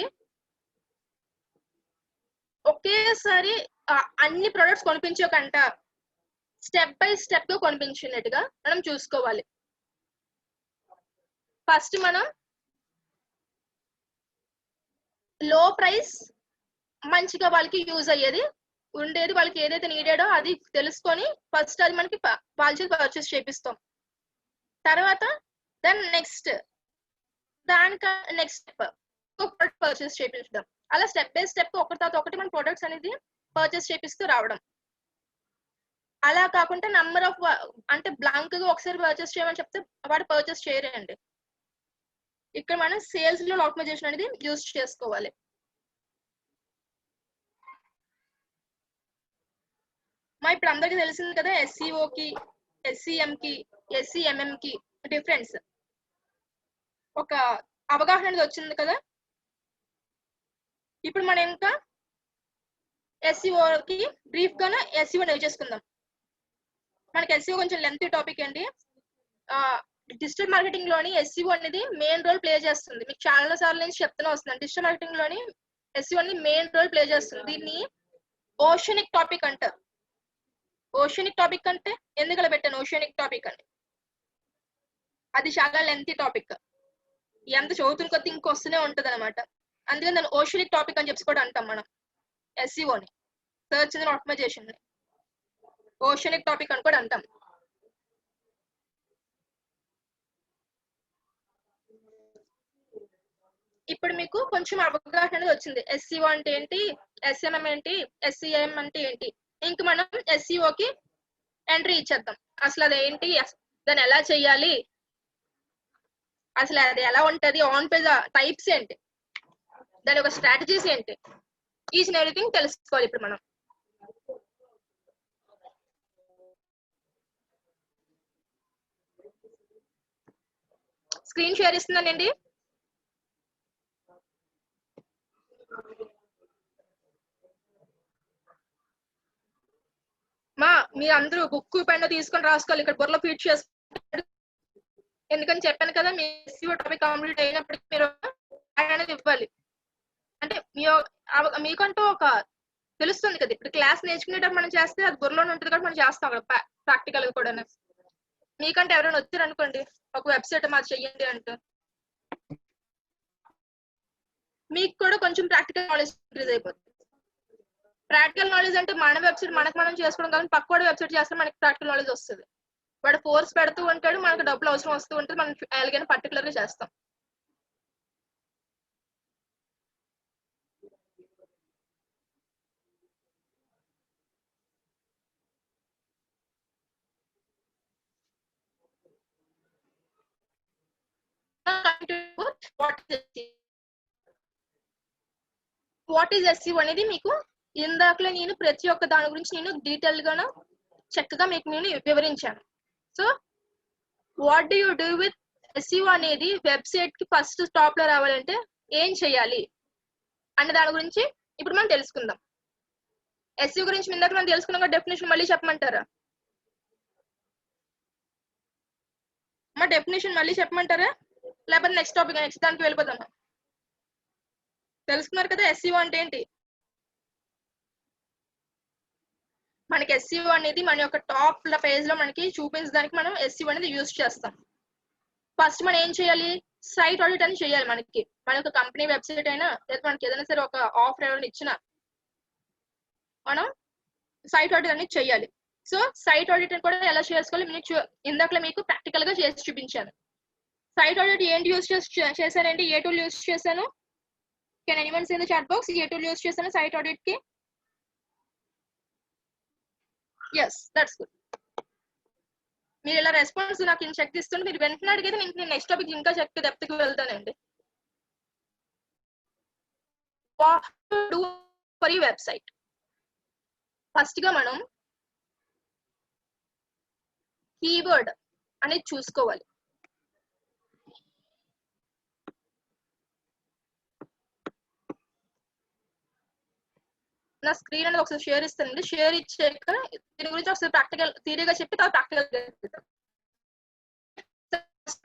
ఒకేసారి అన్ని ప్రొడక్ట్స్ కొనిపించకంట స్టెప్ బై స్టెప్ గా కొనిపించినట్టుగా మనం చూసుకోవాలి. ఫస్ట్ మనం లో ప్రైస్ మంచిగా వాళ్ళకి యూజ్ అయ్యేది ఉండేది, వాళ్ళకి ఏదైతే నీడెడో అది తెలుసుకొని ఫస్ట్ అది మనకి వాళ్ళ చేత పర్చేస్ చేపిస్తాం. తర్వాత then next step product purchase చేపించడం. అలా స్టెప్ బై స్టెప్ ఒకటి తర్వాత ఒకటి మన ప్రొడక్ట్స్ అనేది పర్చేస్ చేపిస్తూ రావడం. అలా కాకుండా నంబర్ ఆఫ్ అంటే బ్లాంక్ గా ఒకసారి పర్చేస్ చేయమని చెప్తే వాడు పర్చేస్ చేయరండి. ఇక్కడ మనం సేల్స్ లో ఆప్టిమైజేషన్ అనేది యూజ్ చేసుకోవాలి. ఇప్పుడు అందరికీ తెలిసింది కదా SEO కి, SEM కి, SEMM కి డిఫరెన్స్ ఒక అవగాహన అనేది వచ్చింది కదా. ఇప్పుడు మనం ఇంకా SEO కి బ్రీఫ్ గానే SEO నేర్చేసుకుందాం. మనకి SEO కొంచెం లెంతీ టాపిక్ అండి. డిజిటల్ మార్కెటింగ్ లోని SEO అనేది మెయిన్ రోల్ ప్లే చేస్తుంది. మీకు చాలా సార్లు నుంచి చెప్తూనే వస్తున్నాను, డిజిటల్ మార్కెటింగ్ లోని SEO అనేది మెయిన్ రోల్ ప్లే చేస్తుంది. దీన్ని ఓషనిక్ టాపిక్ అంటారు. ఓషనిక్ టాపిక్ అంటే ఎందుకు అలా పెట్టాను ఓషనిక్ టాపిక్ అని, అది చాలా లెంతీ టాపిక్, ఎంత చదువుతున్న కొద్ది ఇంకొస్తూనే ఉంటది అనమాట. అందుకని దాన్ని ఓషనిక్ టాపిక్ అని చెప్పి కూడా అంటాం మనం. SEOని సర్చ్ ఇంజిన్ ఆప్టిమైజేషన్ ని ఓషనిక్ టాపిక్ అని కూడా అంటాం. ఇప్పుడు మీకు కొంచెం అవగాహన అనేది వచ్చింది. SEO అంటే ఏంటి, SMM ఏంటి, SEM అంటే ఏంటి. ఇంక మనం SEOకి ఎంట్రీ ఇచ్చేద్దాం. అసలు అదేంటి, దాన్ని ఎలా చెయ్యాలి, అసలు అది ఎలా ఉంటది, ఆన్ పేజ్ టైప్స్ ఏంటి, దాని యొక్క స్ట్రాటజీస్ ఏంటి, ఈచ్ అండ్ ఎవ్రీథింగ్ తెలుసుకోవాలి ఇప్పుడు మనం. స్క్రీన్ షేర్ ఇస్తున్నానండి. మీరు అందరూ బుక్ పెన్ తీసుకొని రాసుకోవాలి, ఇక్కడ బుర్రలో ఫీడ్ చేసుకోవాలి. ఎందుకని చెప్పాను కదా, మీ ఎస్సీఓ టాపిక్ కంప్లీట్ అయినప్పటికీ మీరు అనేది ఇవ్వాలి. అంటే మీకంటూ ఒక తెలుస్తుంది కదా, ఇప్పుడు క్లాస్ నేర్చుకునేటప్పుడు మనం చేస్తే అది బుర్రలోనే ఉంటుంది కాబట్టి మనం చేస్తాం అక్కడ ప్రాక్టికల్ గా కూడా. మీకంటే ఎవరైనా వచ్చారు అనుకోండి, ఒక వెబ్సైట్ మాది చెయ్యండి అంటే మీకు కూడా కొంచెం ప్రాక్టికల్ నాలెడ్జ్ ఇంక్రీజ్ అయిపోతుంది. ప్రాక్టికల్ నాలెడ్జ్ అంటే మన వెబ్సైట్ మనకు మనం చేసుకోవడం కానీ పక్కవాడి వెబ్సైట్ చేస్తే మనకి ప్రాక్టికల్ నాలెడ్జ్ వస్తుంది. వాడు ఫోర్స్ పెడుతూ ఉంటాడు, మనకు డబ్బులు అవసరం వస్తూ ఉంటుంది, మనం ఎలాగైనా పర్టికులర్ గా చేస్తాం. వాట్ ఈస్ ఎస్సీఓ అనేది మీకు ఇందాకలే నేను ప్రతి ఒక్క దాని గురించి నేను డీటెయిల్ గా చక్కగా మీకు నేను వివరించాను. So what do you do with SCO అనేది వెబ్సైట్ కి ఫస్ట్ టాప్ లో రావాలంటే ఏం చేయాలి అన్న దాని గురించి ఇప్పుడు మనం తెలుసుకుందాం. ఎస్సీఓ గురించి ఇందాక మనం తెలుసుకున్నాక డెఫినేషన్ మళ్ళీ చెప్పమంటారా? మా డెఫినేషన్ మళ్ళీ చెప్పమంటారా, లేకపోతే నెక్స్ట్ టాపిక్ నెక్స్ట్ దానికి వెళ్ళిపోతామా? తెలుసుకున్నారు కదా ఎస్సీఓ అంటే ఏంటి. మనకి ఎస్సీఓ అనేది మన యొక్క టాప్ పేజ్ లో మనకి చూపించడానికి మనం ఎస్సీఓ అనేది యూజ్ చేస్తాం. ఫస్ట్ మనం ఏం చేయాలి, సైట్ ఆడిట్ అని చేయాలి. మన యొక్క కంపెనీ వెబ్సైట్ అయినా లేదా మనకి ఏదైనా సరే ఒక ఆఫర్ ఎవరైనా ఇచ్చినా మనం సైట్ ఆడిట్ అనేది చేయాలి. సో సైట్ ఆడిట్ కూడా ఎలా చేసుకోవాలి ఇందాకలో మీకు ప్రాక్టికల్ గా చేసి చూపించాను. సైట్ ఆడిట్ ఏంటి యూజ్ చేశానండి, ఏ టూల్ యూజ్ చేశాను? Can anyone see in the chat box ఏ టూల్ యూజ్ చేశాను సైట్ ఆడిట్ కి? Yes, that's good. మీరు ఇలా రెస్పాన్స్ నాకు చెక్ ఇస్తుంటే మీరు వెంటనే అడిగితే నేను నెక్స్ట్ టాపిక్ ఇంకా చెక్ డెప్త్కి వెళ్తానండి. ఫర్ యూ వెబ్సైట్ ఫస్ట్ గా మనం కీవర్డ్ అనేది చూసుకోవాలి. నా స్క్రీన్ అనేది ఒకసారి షేర్ ఇస్తానండి. షేర్ ఇచ్చాక దీని గురించి ఒకసారి ప్రాక్టికల్ థియరీగా చెప్పి తర్వాత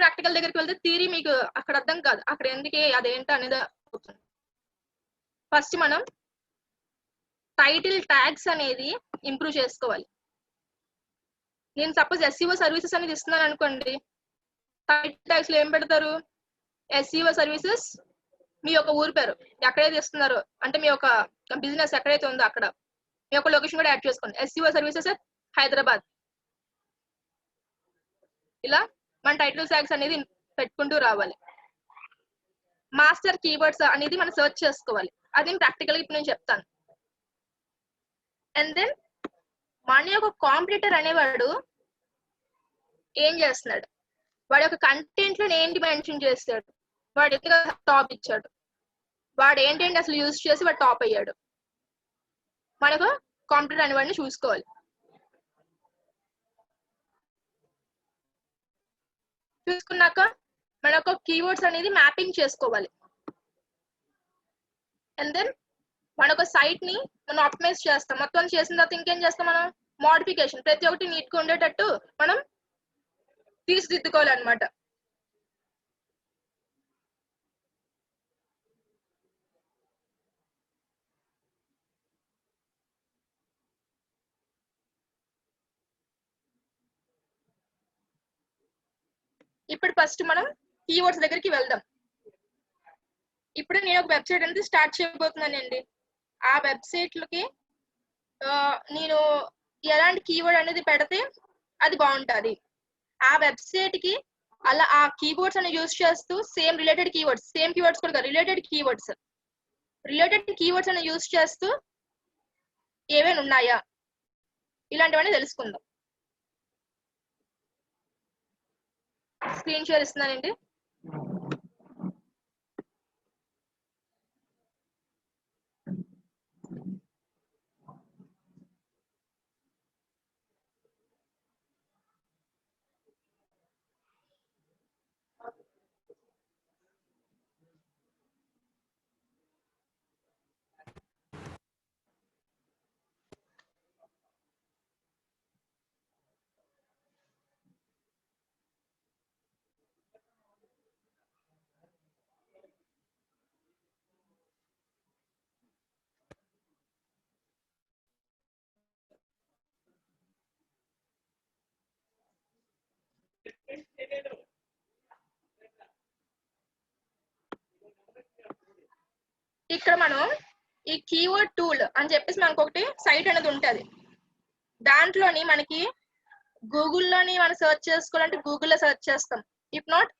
ప్రాక్టికల్ దగ్గరికి వెళ్తే థియరీ మీకు అక్కడ అర్థం కాదు, అక్కడ ఎందుకే అదేంటి అనేది. ఫస్ట్ మనం టైటిల్ ట్యాగ్స్ అనేది ఇంప్రూవ్ చేసుకోవాలి. నేను సపోజ్ ఎస్సీఓ సర్వీసెస్ అనేది ఇస్తున్నాను అనుకోండి, టైటిల్ ట్యాగ్స్ లో ఏం పెడతారు? ఎస్సీఓ సర్వీసెస్, మీ యొక్క ఊరు పేరు ఎక్కడైతే ఇస్తున్నారో అంటే మీ యొక్క బిజినెస్ ఎక్కడైతే ఉందో అక్కడ మీ యొక్క లొకేషన్ కూడా యాడ్ చేసుకోండి. SCO services Hyderabad. ఇలా మన టైటిల్ ట్యాగ్స్ అనేది పెట్టుకుంటూ రావాలి. మాస్టర్ కీవర్డ్స్ అనేది మనం సెర్చ్ చేసుకోవాలి. అది ప్రాక్టికల్ ఇప్పుడు నేను చెప్తాను. అండ్ దెన్ మన యొక్క కాంపిటీటర్ అనేవాడు ఏం చేస్తున్నాడు, వాడి యొక్క కంటెంట్ లో ఏంటి మెన్షన్ చేస్తాడు, వాడు ఎందుకు టాప్ ఇచ్చాడు, వాడు ఏంటంటే అసలు యూజ్ చేసి వాడు టాప్ అయ్యాడు. మనకు కాంపిటీటర్ అనేవాడిని చూసుకోవాలి. చూసుకున్నాక మన యొక్క కీవర్డ్స్ అనేది మ్యాపింగ్ చేసుకోవాలి. అండ్ దెన్ మన ఒక సైట్ ని మనం ఆప్టిమైజ్ చేస్తాం. మొత్తం చేసిన తర్వాత ఇంకేం చేస్తాం, మనం మోడిఫికేషన్ ప్రతి ఒక్కటి నీట్ గా ఉండేటట్టు మనం తీర్చిదిద్దుకోవాలన్నమాట. ఇప్పుడు ఫస్ట్ మనం కీవర్డ్స్ దగ్గరికి వెళ్దాం. ఇప్పుడు నేను ఒక వెబ్సైట్ అనేది స్టార్ట్ చేయబోతున్నానండి. ఆ వెబ్సైట్లకి నేను ఎలాంటి కీవర్డ్ అనేది పెడితే అది బాగుంటుంది, ఆ వెబ్సైట్ కి అలా ఆ కీవర్డ్స్ అని యూజ్ చేస్తూ same related keywords, same keywords కూడా రిలేటెడ్ కీవర్డ్స్ అని యూజ్ చేస్తూ ఏమైనా ఉన్నాయా ఇలాంటివన్నీ తెలుసుకుందాం. స్క్రీన్ షేర్ ఇస్తున్నానండి. ఇక్కడ మనం ఈ కీవర్డ్ టూల్ అని చెప్పేసి మనకు ఒకటి సైట్ అనేది ఉంటుంది. దాంట్లోని మనకి గూగుల్లోని మనం సెర్చ్ చేసుకోవాలంటే గూగుల్లో సెర్చ్ చేస్తాం. ఇఫ్ నాట్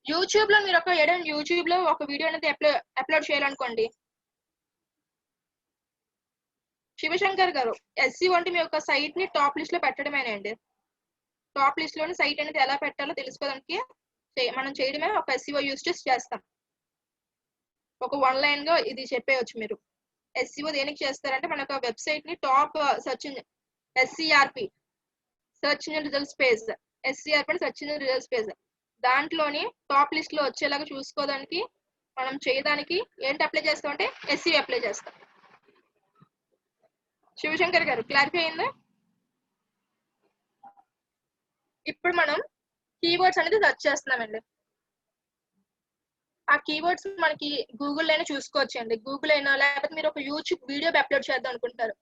యూట్యూబ్ లో మీరు ఏదైనా యూట్యూబ్ లో ఒక వీడియో అనేది అప్లోడ్ చేయాలనుకోండి, శివశంకర్ గారు ఎస్సీఓ అంటే మీ యొక్క సైట్ ని టాప్ లిస్ట్ లో పెట్టడమేనండి. టాప్ లిస్ట్ లోని సైట్ అనేది ఎలా పెట్టాలో తెలుసుకోవడానికి మనం చేయడమే ఒక ఎస్సీఓ యూజ్ చేస్తాం. ఒక వన్ లైన్ గా ఇది చెప్పేయచ్చు మీరు. ఎస్సీఓ దేనికి చేస్తారంటే మన యొక్క వెబ్సైట్ ని top search SCRP search engine results page, SCRP అంటే సెర్చ్ ఇంజిన్ రిజల్ట్స్ పేజ్, దాంట్లోని టాప్ లిస్ట్ లో వచ్చేలాగా చూసుకోవడానికి మనం చేయడానికి ఏంటి అప్లై చేస్తామంటే ఎస్సీఓ అప్లై చేస్తాం. శివశంకర్ గారు క్లారిఫై అయిందా? ఇప్పుడు మనం కీవర్డ్స్ అనేది సెర్చ్ చేస్తున్నామండి. ఆ కీవర్డ్స్ మనకి గూగుల్ అయినా చూసుకోవచ్చు అండి. గూగుల్ అయినా లేకపోతే మీరు ఒక యూట్యూబ్ వీడియో అప్లోడ్ చేద్దాం అనుకుంటారు,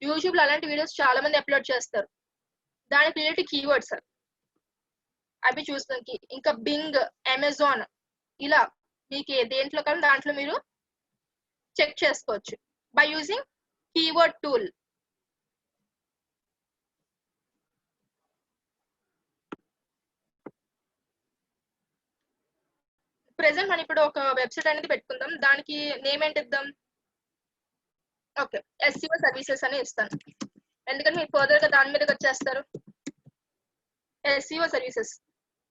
యూట్యూబ్ లో అలాంటి వీడియోస్ చాలా మంది అప్లోడ్ చేస్తారు. దానికి రిలేటెడ్ కీవర్డ్స్ అవి చూస్తానికి, ఇంకా బింగ్, అమెజాన్, ఇలా మీకు దేంట్లో కానీ దాంట్లో మీరు చెక్ చేసుకోవచ్చు by using keyword tool. Present మనం ఇప్పుడు ఒక వెబ్సైట్ అనేది పెట్టుకుందాం. దానికి నేమ్ ఏంటి ఇద్దాం? ఓకే, ఎస్సీఓ సర్వీసెస్ అని ఇస్తాను. ఎందుకంటే మీరు ఫర్దర్ గా దాని మీదకి వచ్చేస్తారు. ఎస్సీఓ సర్వీసెస్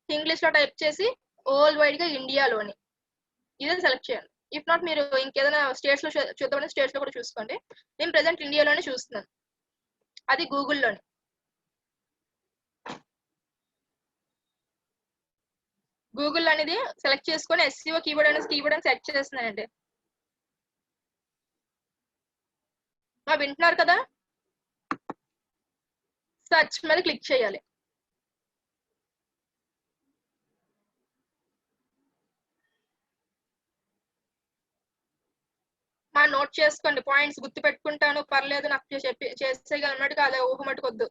ఇంగ్లీష్ లో టైప్ చేసి వరల్డ్ వైడ్ గా ఇండియాలోని ఇదే సెలెక్ట్ చేయండి. ఇఫ్ నాట్ మీరు ఇంకేదైనా స్టేట్స్ లో చూద్దామని స్టేట్స్ లో కూడా చూసుకోండి. నేను ప్రెసెంట్ ఇండియాలోనే చూస్తున్నాను, అది గూగుల్లోని. గూగుల్ అనేది సెలెక్ట్ చేసుకొని ఎస్సీఓ కీవర్డ్ అని సెలెక్ట్ చేస్తున్నానండి. వింటున్నారు కదా? సర్చ్ మీద క్లిక్ చేయాలి. నోట్ చేసుకోండి, పాయింట్స్ గుర్తు పెట్టుకుంటాను పర్లేదు నాకు చేసేయగలన్నట్టు కాదు, ఊహ మట్టుకొద్దు.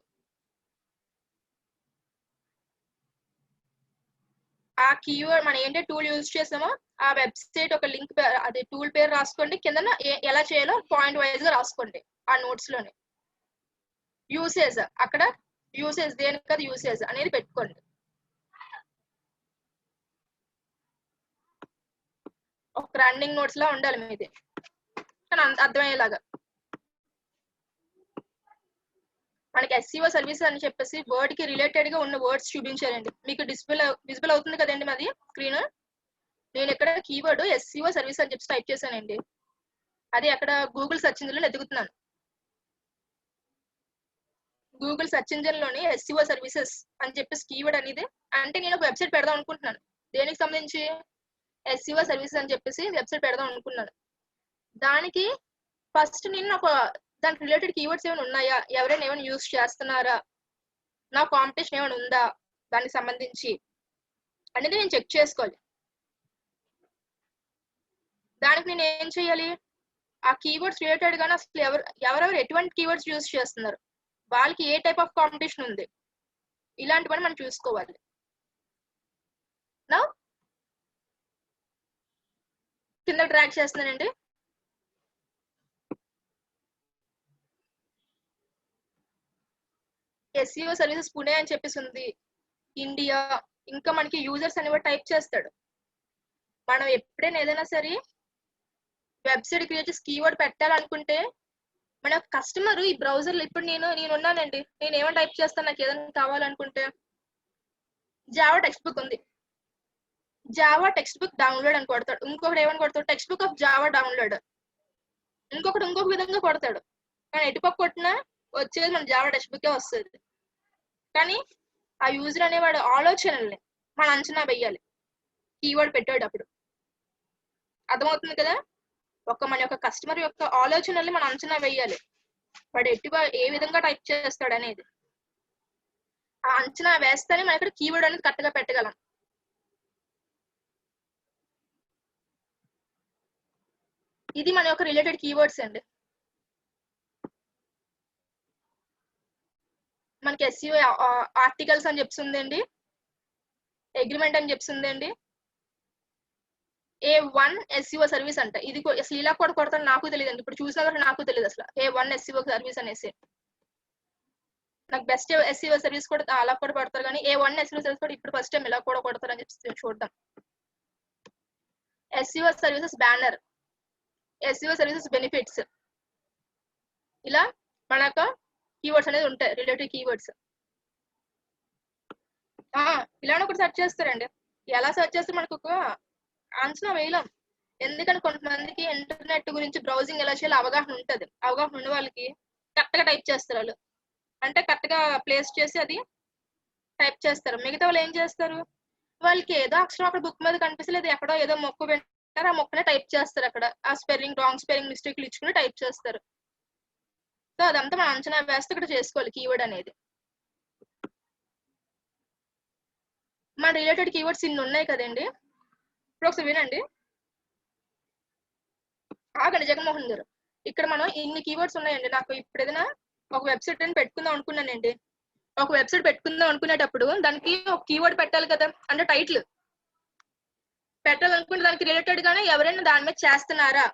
ఆ కీవర్డ్ మనం ఏంటంటే టూల్ యూజ్ చేసామో ఆ వెబ్సైట్ ఒక లింక్, అది టూల్ పేరు రాసుకోండి, కింద ఎలా చేయాలో పాయింట్ వైజ్ గా రాసుకోండి ఆ నోట్స్ లోనే. యూసేజ్ అక్కడ యూసేజ్ దేనికి కదా యూసేజ్ అనేది పెట్టుకోండి. ఒక రన్నింగ్ నోట్స్ లా ఉండాలి మీది, కానీ అర్థమయ్యేలాగా. మనకి ఎస్సీఓ సర్వీసెస్ అని చెప్పేసి వర్డ్ కి రిలేటెడ్ గా ఉన్న వర్డ్స్ చూపించారండి. మీకు విజిబుల్ అవుతుంది కదండి మాది స్క్రీన్. నేను ఇక్కడ కీవర్డ్ ఎస్సీఓ సర్వీస్ అని చెప్పి టైప్ చేశానండి. అది అక్కడ గూగుల్ సెర్చ్ ఇంజిన్ లో ఎదుగుతున్నాను. గూగుల్ సెర్చ్ ఇంజిన్ లోని ఎస్సీఓ సర్వీసెస్ అని చెప్పేసి కీవర్డ్ అనేది, అంటే నేను ఒక వెబ్సైట్ పెడదాం అనుకుంటున్నాను. దేనికి సంబంధించి? ఎస్సీఓ సర్వీసెస్ అని చెప్పేసి వెబ్సైట్ పెడదాం అనుకున్నాను. దానికి ఫస్ట్ నేను దానికి రిలేటెడ్ కీవర్డ్స్ ఏమైనా ఉన్నాయా, ఎవరైనా ఏమైనా యూజ్ చేస్తున్నారా, నా కాంపిటీషన్ ఏమైనా ఉందా దానికి సంబంధించి అనేది నేను చెక్ చేసుకోవాలి. దానికి నేను ఏం చేయాలి? ఆ కీవర్డ్స్ రిలేటెడ్ గానీ అసలు ఎవరెవరు ఎటువంటి కీవర్డ్స్ యూజ్ చేస్తున్నారు, వాళ్ళకి ఏ టైప్ ఆఫ్ కాంపిటీషన్ ఉంది, ఇలాంటివన్నీ మనం చూసుకోవాలి. నా కింద ట్రాక్ చేస్తున్నానండి. ఎస్సీఓ సర్వీసెస్ పుణే అని చెప్పేసి ఉంది, ఇండియా. ఇంకా మనకి యూజర్స్ అనేవి టైప్ చేస్తాడు. మనం ఎప్పుడైనా ఏదైనా సరే వెబ్సైట్ క్రియేట్ చేసి కీవర్డ్ పెట్టాలనుకుంటే మన కస్టమర్ ఈ బ్రౌజర్ లో, ఇప్పుడు నేను ఉన్నానండి, నేను ఏమైనా టైప్ చేస్తాను, నాకు ఏదైనా కావాలనుకుంటే జావా టెక్స్ట్ బుక్ ఉంది, జావా టెక్స్ట్ బుక్ డౌన్లోడ్ అని కొడతాడు. ఇంకొకటి ఏమని కొడతాడు? Text book of Java download. ఇంకొకటి ఇంకొక విధంగా కొడతాడు. కానీ ఎటుపక్క కొట్టినా వచ్చేది మన జావా టెక్స్ట్ బుకే వస్తుంది. కానీ ఆ యూజర్ అనేవాడు ఆలోచనల్ని మన అంచనా వేయాలి కీవర్డ్ పెట్టేటప్పుడు. అర్థమవుతుంది కదా? మన యొక్క కస్టమర్ యొక్క ఆలోచనల్ని మనం అంచనా వేయాలి, వాడు ఏ విధంగా టైప్ చేస్తాడు అనేది. ఆ అంచనా వేస్తేనే మనం ఇక్కడ కీవర్డ్ అనేది కరెక్ట్ గా పెట్టగలం. ఇది మన యొక్క రిలేటెడ్ కీవర్డ్స్ అండి. మనకి ఎస్సీఓ ఆర్టికల్స్ అని చెప్తుందండి, అగ్రిమెంట్ అని చెప్తుందండి, A1 SEO సర్వీస్ అంట. ఇది అసలు ఇలా కూడా కొడతాను నాకు తెలియదండి. ఇప్పుడు చూసిన వరకు నాకు తెలియదు అసలు A1 SEO సర్వీస్ అనేసి. నాకు బెస్ట్ SEO సర్వీస్ కూడా అలా కూడా పడతారు, కానీ A1 SEO సర్వీస్ కూడా ఇప్పుడు ఫస్ట్ టైం ఇలా కూడా కొడతారని చెప్పి చూద్దాం. SEO services banner, SEO services benefits, ఇలా మనకు కీవర్డ్స్ అనేది ఉంటాయి, రిలేటివ్ కీవర్డ్స్. ఇలానే కూడా సెర్చ్ చేస్తారండి. ఎలా సెర్చ్ చేస్తే మనకు ఒక అంచనా వేయలేం. ఎందుకంటే కొంతమందికి ఇంటర్నెట్ గురించి బ్రౌజింగ్ ఎలా చేయాలో అవగాహన ఉంటుంది. అవగాహన ఉన్న వాళ్ళకి కరెక్ట్ గా టైప్ చేస్తారు. వాళ్ళు అంటే కరెక్ట్ గా ప్లేస్ చేసి అది టైప్ చేస్తారు. మిగతా వాళ్ళు ఏం చేస్తారు, వాళ్ళకి ఏదో అక్షరం అక్కడ బుక్ మీద కనిపిస్తలేదు, ఎక్కడో ఏదో మొక్క పెట్టారు, ఆ మొక్కనే టైప్ చేస్తారు. అక్కడ ఆ స్పెల్లింగ్ రాంగ్ స్పెల్లింగ్ మిస్టేక్లు ఇచ్చుకుని టైప్ చేస్తారు. సో అదంతా మనం అంచనా వేస్తే ఇక్కడ చేసుకోవాలి కీవర్డ్ అనేది. మన రిలేటెడ్ కీవర్డ్స్ ఇన్ని ఉన్నాయి కదండి. ఇప్పుడు ఒకసారి వినండి. ఆగండి జగన్మోహన్ గారు, ఇక్కడ మనం ఇన్ని కీవర్డ్స్ ఉన్నాయండి. నాకు ఇప్పుడు ఏదైనా ఒక వెబ్సైట్ అని పెట్టుకుందాం అనుకున్నానండి. ఒక వెబ్సైట్ పెట్టుకుందాం అనుకునేటప్పుడు దానికి ఒక కీవర్డ్ పెట్టాలి కదా, అంటే టైటిల్ పెట్టాలనుకుంటే దానికి రిలేటెడ్ గానే ఎవరైనా దాని మీద చేస్తున్నారా,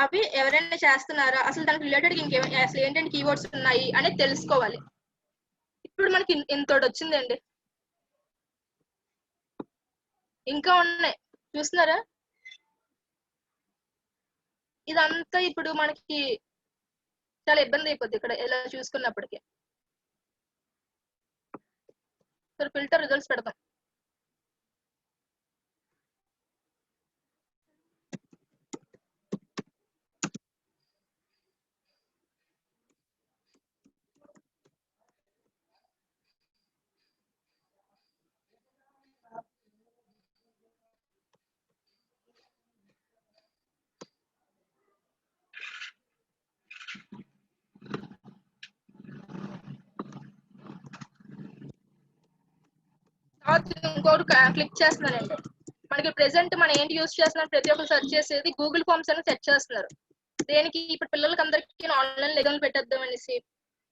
అవి ఎవరైనా చేస్తున్నారా, అసలు దానికి రిలేటెడ్ ఇంకేమైనా అసలు ఏంటంటే కీవర్డ్స్ ఉన్నాయి అనేది తెలుసుకోవాలి. ఇప్పుడు మనకి ఇంతోటి వచ్చిందండి, ఇంకా ఉన్నాయి చూస్తున్నారా. ఇదంతా ఇప్పుడు మనకి చాలా ఇబ్బంది అయిపోద్ది ఇక్కడ ఇలా చూసుకున్నప్పటికీ. ఫిల్టర్ రిజల్ట్స్ పెడతాం. ఇంకోటి క్లిక్ చేస్తున్నానండి. మనకి ప్రెసెంట్ మనం ఏంటి యూస్ చేస్తున్నాం, ప్రతి ఒక్కరు సెర్చ్ చేసేది గూగుల్ ఫార్మ్స్ అని సెర్చ్ చేస్తున్నారు. దేనికి, ఇప్పుడు పిల్లలకి అందరికీ ఆన్లైన్ ఎగ్జామ్ పెట్టేద్దాం అనేసి,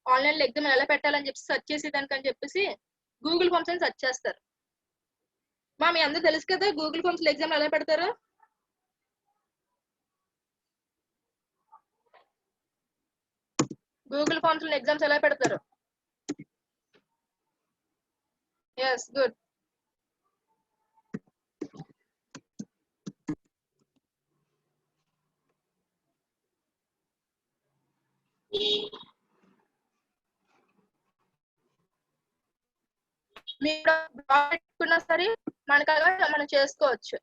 ఆన్లైన్ ఎగ్జామ్ ఎలా పెట్టాలని చెప్పి సెర్చ్ చేసేదానికి అని చెప్పేసి గూగుల్ ఫార్మ్స్ అని సెర్చ్ చేస్తారు. మీ అందరూ తెలుసు కదా గూగుల్ ఫార్మ్స్ లో ఎగ్జామ్ ఎలా పెడతారు. గూగుల్ ఫార్మ్స్ లో ఎగ్జామ్స్ ఎలా పెడతారు. Yes, good. మీరు పెట్టుకున్నా సరే మనకు అలా మనం చేసుకోవచ్చు.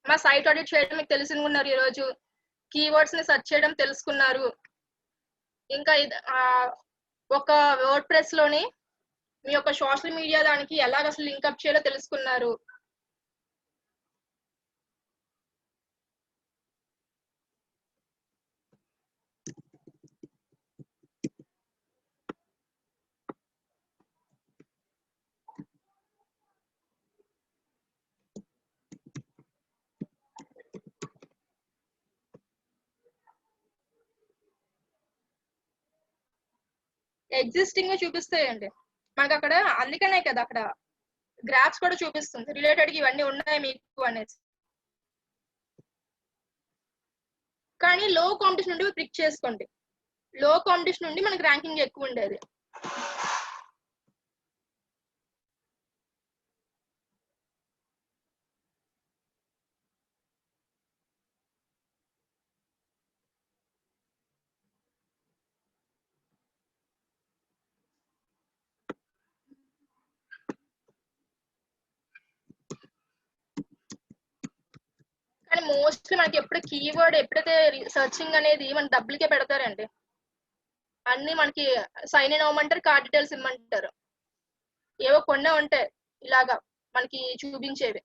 మా సైట్ ఆడిట్ చేయడం మీకు తెలుసుకున్నారు, ఈ రోజు కీవర్డ్స్ ని సెర్చ్ చేయడం తెలుసుకున్నారు. ఇంకా ఒక వర్డ్ ప్రెస్ లోని మీ యొక్క సోషల్ మీడియా దానికి ఎలాగ అసలు లింక్అప్ చేయాలో తెలుసుకున్నారు. ఎగ్జిస్టింగ్ గా చూపిస్తాయండి మనకు అక్కడ, అందుకనే కదా అక్కడ గ్రాఫ్స్ కూడా చూపిస్తుంది రిలేటెడ్ గా ఇవన్నీ ఉన్నాయి మీకు అనేసి. కానీ లో కాంపిటీషన్ నుండి పిక్ చేసుకోండి. లో కాంపిటీషన్ నుండి మనకి ర్యాంకింగ్ ఎక్కువ ఉండేది. కానీ మోస్ట్లీ మనకి ఎప్పుడు కీవర్డ్ ఎప్పుడైతే సర్చింగ్ అనేది మన డబ్బులకే పెడతారండి. అన్ని మనకి సైన్ ఇన్ అవ్వమంటారు, కార్డ్ డీటెయిల్స్ ఇమ్మంటారు, ఏవో కొన్నే ఉంటాయి ఇలాగా మనకి చూపించేవి.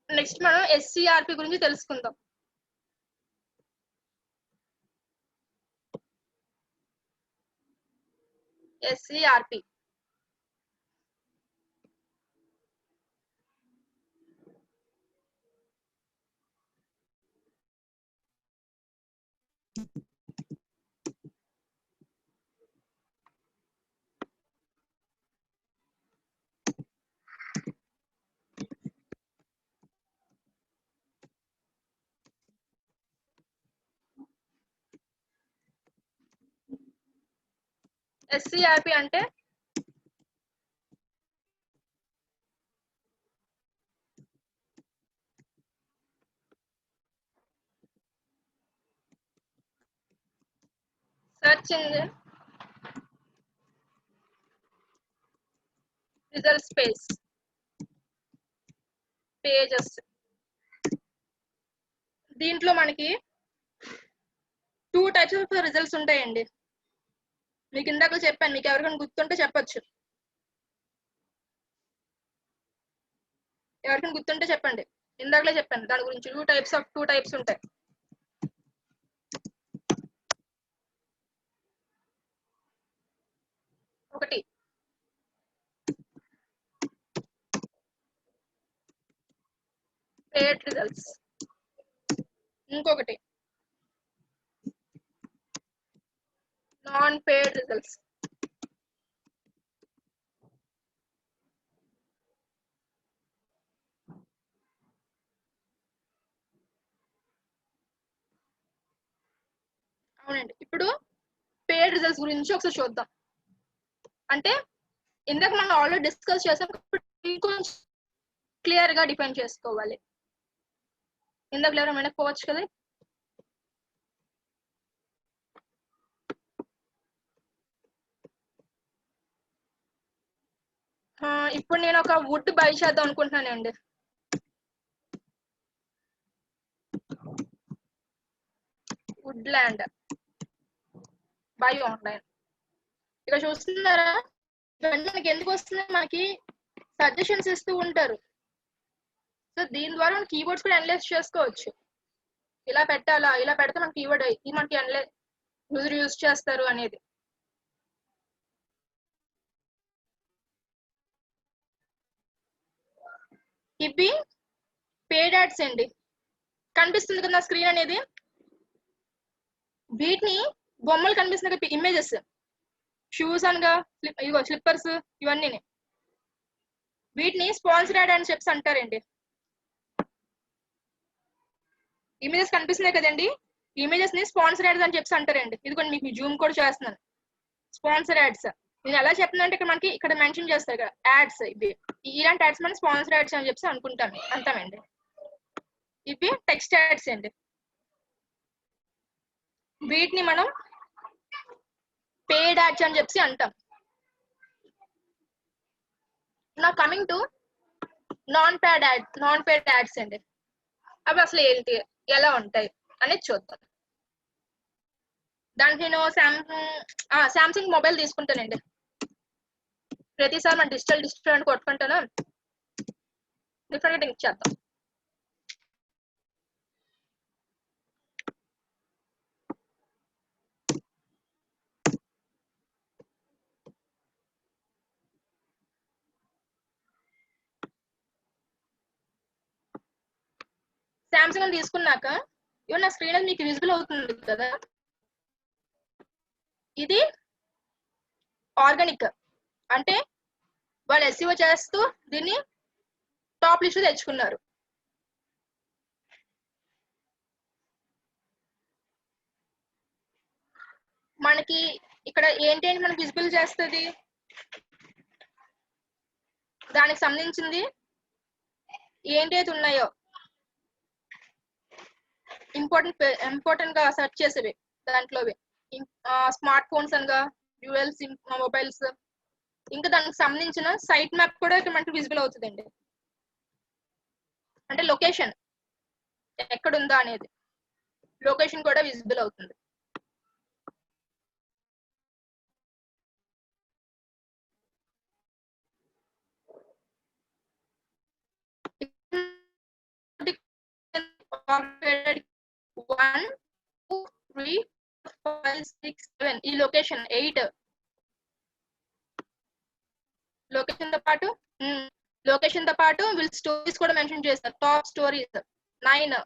నెక్స్ట్ మనం ఎస్సీఆర్పి గురించి తెలుసుకుందాం. ఎస్సీఆర్పి ఎస్సీఆర్పి అంటే search engine result space pages. దీంట్లో మనకి 2 టైప్స్ ఆఫ్ రిజల్ట్స్ ఉంటాయండి. మీకు ఇందాక చెప్పాను, మీకు ఎవరికైనా గుర్తుంటే చెప్పొచ్చు. ఎవరికైనా గుర్తుంటే చెప్పండి. ఇందాకలే చెప్పాను దాని గురించి. 2 టైప్స్ ఉంటాయి. ఒకటి పేడ్ రిజల్ట్స్, ఇంకొకటి నాన్ పేడ్ రిజల్ట్స్. అవునండి. ఇప్పుడు పేడ్ రిజల్ట్స్ గురించి ఒకసారి చూద్దాం. అంటే ఇందాక మనం ఆల్రెడీ డిస్కస్ చేసాం, ఇంకొంచెం క్లియర్ గా డిఫైన్ చేసుకోవాలి. ఇందాక ఎవరైనా వినకపోవచ్చు కదా. ఇప్పుడు నేను ఒక వుడ్ బై చేద్దాం అనుకుంటున్నానండి. Woodland buy online. ఇక్కడ చూస్తున్నారా, ఇవన్నీ మనకి ఎందుకు వస్తున్నాయి, మనకి సజెషన్స్ ఇస్తూ ఉంటారు. సో దీని ద్వారా మనం కీవర్డ్స్ కూడా అనలైజ్ చేసుకోవచ్చు. ఇలా పెట్టాలా, ఇలా పెడితే మన కీవర్డ్ ఇది మనకి యూజర్ యూజ్ చేస్తారు అనేది. ఇవి పేడ్ యాడ్స్ అండి. కనిపిస్తుంది కదా స్క్రీన్ అనేది. వీటిని బొమ్మలు కనిపిస్తుంది కదా, ఇమేజెస్, షూస్ అనగా ఇగో స్లిప్పర్స్, ఇవన్నీ వీటిని స్పాన్సర్ యాడ్ అని చెప్పి అంటారండి. ఇమేజెస్ కనిపిస్తున్నాయి కదండి, ఇమేజెస్ ని స్పాన్సర్ యాడ్స్ అని చెప్పి అంటారండి. ఇది కొన్ని మీకు జూమ్ కూడా చేస్తున్నాను. స్పాన్సర్ యాడ్స్ నేను ఎలా చెప్తున్నా అంటే, ఇక్కడ మనకి ఇక్కడ మెన్షన్ చేస్తారు కదా యాడ్స్, ఇవి ఇలాంటి యాడ్స్ మనం స్పాన్సర్ యాడ్స్ అని చెప్పి అంటామండి. ఇవి టెక్స్ట్ యాడ్స్ అండి. వీటిని మనం పేడ్ యాడ్స్ అని చెప్పి అంటాం. నా coming to non paid ads అండి. అవి అసలు ఏంటి, ఎలా ఉంటాయి అనేది చూద్దాం. దానికి నేను శాంసంగ్ మొబైల్ తీసుకుంటానండి. ప్రతిసారి మన డిజిటల్ అని కొట్టుకుంటాను. డిఫరెంట్ థింక్ చేద్దాం. శాంసంగ్ అని తీసుకున్నాక ఇవి నా స్క్రీన్ అది మీకు విజిబుల్ అవుతుంది కదా. ఇది ఆర్గానిక్, అంటే వాళ్ళు ఎస్ఈఓ చేస్తూ దీన్ని టాప్ లిస్ట్ తెచ్చుకున్నారు. మనకి ఇక్కడ ఏంటి మనకి విజిబుల్ చేస్తుంది, దానికి సంబంధించింది ఏంటైతే ఉన్నాయో ఇంపార్టెంట్ గా సెర్చ్ చేసేవి దాంట్లోవి స్మార్ట్ ఫోన్స్ అనగా డ్యూయల్ సిమ్ మొబైల్స్, ఇంకా దానికి సంబంధించిన సైట్ మ్యాప్ కూడా ఇక్కడ మనకి విజిబుల్ అవుతుందండి. అంటే లొకేషన్ ఎక్కడుందా అనేది, లొకేషన్ కూడా విజిబుల్ అవుతుంది. targeted 1 2 3 5 6 7 ఈ లొకేషన్ 8 లొకేషన్ తో పాటు వీళ్ళు స్టోరీస్ కూడా మెన్షన్ చేస్తారు. Top stories 9.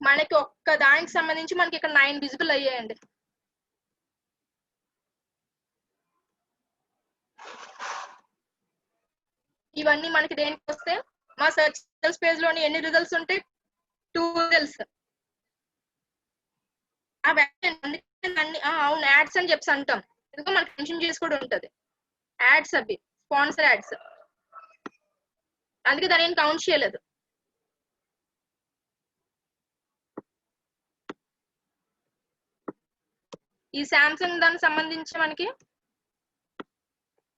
మనకి ఒక్క దానికి సంబంధించి మనకి ఇక్కడ 9 విజిబుల్ అయ్యాయండి. ఇవన్నీ మనకి దేనికి వస్తే మా సెర్చ్ పేజ్ లోని ఎన్ని రిజల్ట్స్ ఉంటాయి? 2 రిజల్ట్స్. అవును, యాడ్స్ అని చెప్పి అంటాం. ఎందుకంటే మనకి మెన్షన్ చేసి కూడా ఉంటది యాడ్స్, అవి స్పాన్సర్ యాడ్స్. అందుకే దాని ఏం కౌంట్ చేయలేదు. ఈ సామ్సంగ్ దానికి సంబంధించి మనకి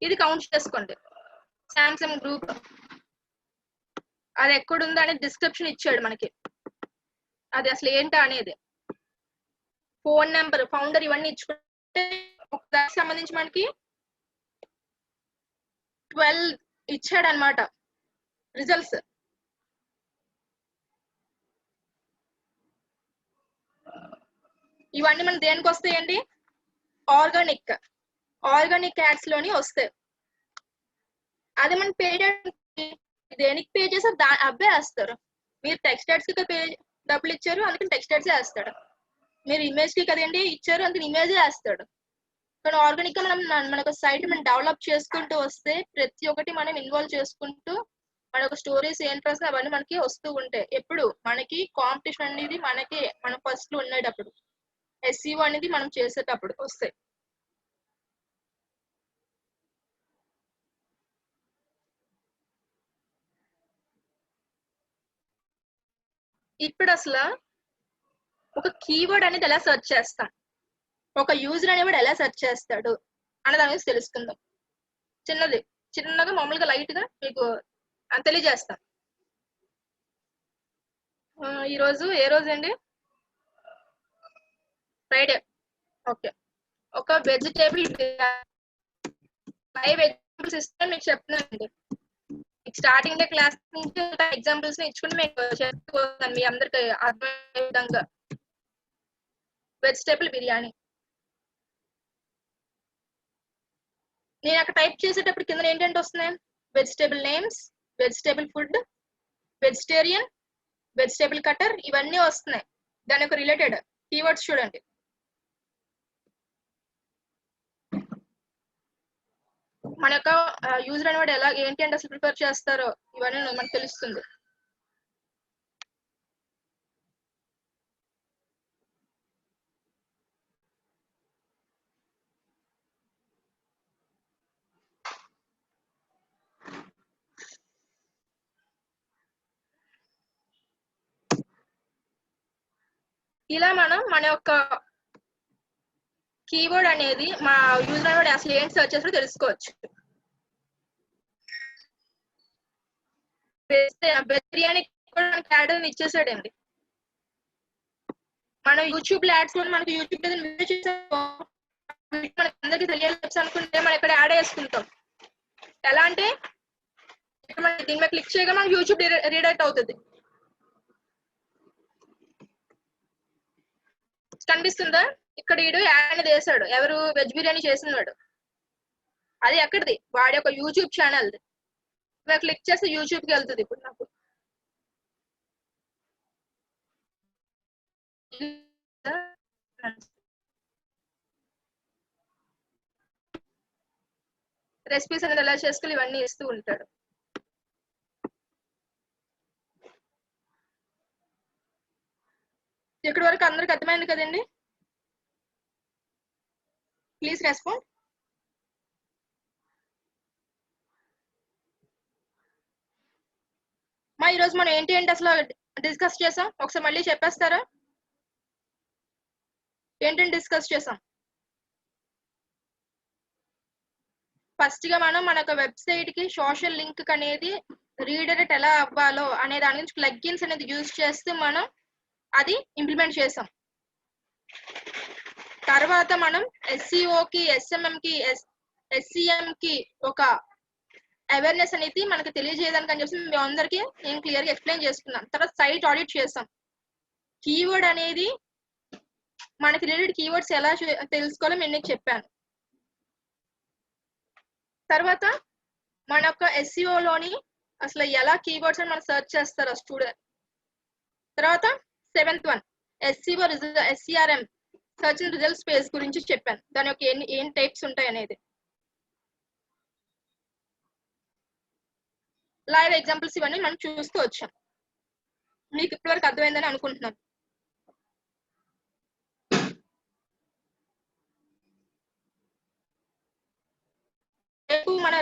ఇది కౌంట్ చేసుకోండి. సామ్సంగ్ గ్రూప్ అది ఎక్కడుందో అనేది డిస్క్రిప్షన్ ఇచ్చాడు మనకి. అది అసలు ఏంటా అనేది, ఫోన్ నెంబర్, ఫౌండర్ ఇవన్నీ ఇచ్చుకుంటే దానికి సంబంధించి మనకి 12 ఇచ్చాడు అనమాట రిజల్ట్స్. ఇవన్నీ మనం దేనికి వస్తాయండి? ఆర్గానిక్ యాడ్స్ లోని వస్తాయి. అదే మన పేడ్ దేనికి పే చేస్తారు అబ్బే వేస్తారు. మీరు టెక్స్ట్ యాడ్స్ కి డబ్బులు ఇచ్చారు అందుకని టెక్స్ట్ యాడ్స్ వేస్తాడు. మీరు ఇమేజ్ కి కదండి ఇచ్చారు అందుకని ఇమేజ్ వేస్తాడు. కానీ ఆర్గానిక్ గా మన ఒక సైట్ మనం డెవలప్ చేసుకుంటూ వస్తే ప్రతి ఒక్కటి మనం ఇన్వాల్వ్ చేసుకుంటూ మన ఒక స్టోరీస్ ఏంటి రాసిన అవన్నీ మనకి వస్తూ ఉంటాయి. ఎప్పుడు మనకి కాంపిటీషన్ అనేది మనం ఫస్ట్ లో ఉండేటప్పుడు, SEO అనేది మనం చేసేటప్పుడు వస్తాయి. ఇప్పుడు అసలు ఒక కీవర్డ్ అనేది ఎలా సెర్చ్ చేస్తాం, ఒక యూజర్ అనేవాడు ఎలా సెర్చ్ చేస్తాడు అనే దాని గురించి తెలుసుకుందాం. చిన్నగా మామూలుగా లైట్ గా మీకు తెలియజేస్తాం. ఈరోజు ఏ రోజు అండి? ఫ్రైడే. ఓకే, ఒక వెజిటేబుల్ 5 ఎగ్జాంపుల్స్ ఇస్తే మీకు చెప్తున్నానండి. స్టార్టింగ్ డే క్లాస్ నుంచి ఎగ్జాంపుల్స్ ఇచ్చుకుని మీకు చెప్తాను మీ అందరికి అర్థమయ్యే విధంగా. వెజిటేబుల్ బిర్యానీ నేను అక్కడ టైప్ చేసేటప్పుడు కింద ఏంటంటే వస్తున్నాయి? Vegetable names, vegetable food, vegetarian, vegetable cutter, ఇవన్నీ వస్తున్నాయి. దాని యొక్క రిలేటెడ్ కీవర్డ్స్ చూడండి. మన యొక్క యూజర్ అనేవాడు ఎలా ఏంటి అంటే అసలు ప్రిపేర్ చేస్తారో ఇవన్నీ మనకు తెలుస్తుంది. ఇలా మనం మన యొక్క కీవర్డ్ అనేది మా యూజర్ అనేవాడు అసలు ఏంటి సెర్చ్ చేస్తారో తెలుసుకోవచ్చు. బిర్యానీ కూడా మనకి యాడ్ అని ఇచ్చేసాడండి. మనం యూట్యూబ్ లో యాడ్స్ కూడా మనకి యూట్యూబ్ మనకి అందరికి తెలియాలి అనుకుంటే మనం ఇక్కడ యాడ్ వేసుకుంటాం. ఎలా అంటే దీని మీద క్లిక్ చేయగా మనకి యూట్యూబ్ రీడైరెక్ట్ అవుతుంది. కనిపిస్తుందా? ఇక్కడ వీడు యాడ్ అనేది వేసాడు. ఎవరు? వెజ్ బిర్యానీ చేసినవాడు. అది ఎక్కడిది? వాడి యొక్క యూట్యూబ్ ఛానల్. మేము క్లిక్ చేస్తే యూట్యూబ్ కి వెళ్తుంది. ఇప్పుడు నాకు రెసిపీస్ అనేది ఎలా చేసుకుని ఇవన్నీ ఇస్తూ ఉంటాడు. ఇక్కడి వరకు అందరికి అర్థమైంది కదండి? Please respond. ఈరోజు మనం ఏంటి అసలు డిస్కస్ చేసాం ఒకసారి మళ్ళీ చెప్పేస్తారా? ఏంటంటే డిస్కస్ చేసాం. ఫస్ట్ గా మనం మన వెబ్సైట్ కి సోషల్ లింక్ అనేది రీడైరెక్ట్ ఎలా అవ్వాలో అనే దాని గురించి ప్లగ్ఇన్స్ అనేది యూజ్ చేస్తే మనం అది ఇంప్లిమెంట్ చేసాం. తర్వాత మనం SEO కి, SMM కి, SEM కి ఒక అవేర్నెస్ అనేది మనకి తెలియజేయడానికి అని చెప్పి మేము అందరికీ నేను క్లియర్ గా ఎక్స్ప్లెయిన్ చేసుకున్నాం. తర్వాత సైట్ ఆడిట్ చేస్తాం. కీవర్డ్ అనేది మనకి రిలేటెడ్ కీవర్డ్స్ ఎలా తెలుసుకోవాలో నేను నీకు చెప్పాను. తర్వాత మన యొక్క SEO లోని అసలు ఎలా కీవర్డ్స్ అని మనం సెర్చ్ చేస్తారు స్టూడెంట్. తర్వాత 7th one SERM search and results page గురించి చెప్పాను. దాని యొక్క ఏం టైప్స్ ఉంటాయి అనేది. లైవ్ ఎగ్జాంపుల్స్ ఇవన్నీ మనం చూస్తూ వచ్చాం. మీకు ఇప్పటివరకు అర్థమైందని అనుకుంటున్నాను.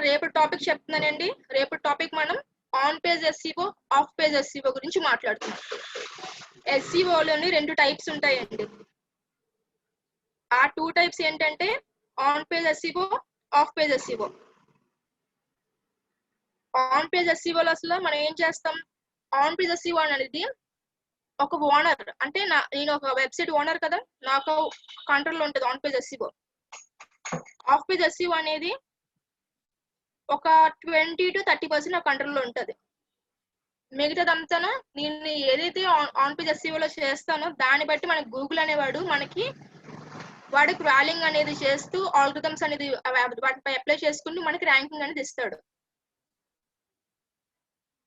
రేపు టాపిక్ చెప్తున్నానండి. రేపు టాపిక్ మనం on page SEO, of page SEO గురించి మాట్లాడుతున్నాం. SEOలోని 2 టైప్స్ ఉంటాయండి. ఆ 2 టైప్స్ ఏంటంటే on page SEO, of page SEO. On page SEO లో అసలు మనం ఏం చేస్తాం? ఆన్ పేజ్ SEO అనేది ఒక ఓనర్, అంటే నేను ఒక వెబ్సైట్ ఓనర్ కదా, నాకు కంట్రోల్లో ఉంటుంది on page SEO. Of page SEO అనేది ఒక 20 to 30% నా కంట్రోల్లో ఉంటుంది. మిగతాదంతా నేను ఏదైతే ఆన్ పేజ్ SEO లో చేస్తానో దాన్ని బట్టి మనకి గూగుల్ అనేవాడు వాడికి ర్యాలింగ్ అనేది చేస్తూ ఆల్గరిథమ్స్ అనేది వాటిపై అప్లై చేసుకుంటూ మనకి ర్యాంకింగ్ అనేది ఇస్తాడు.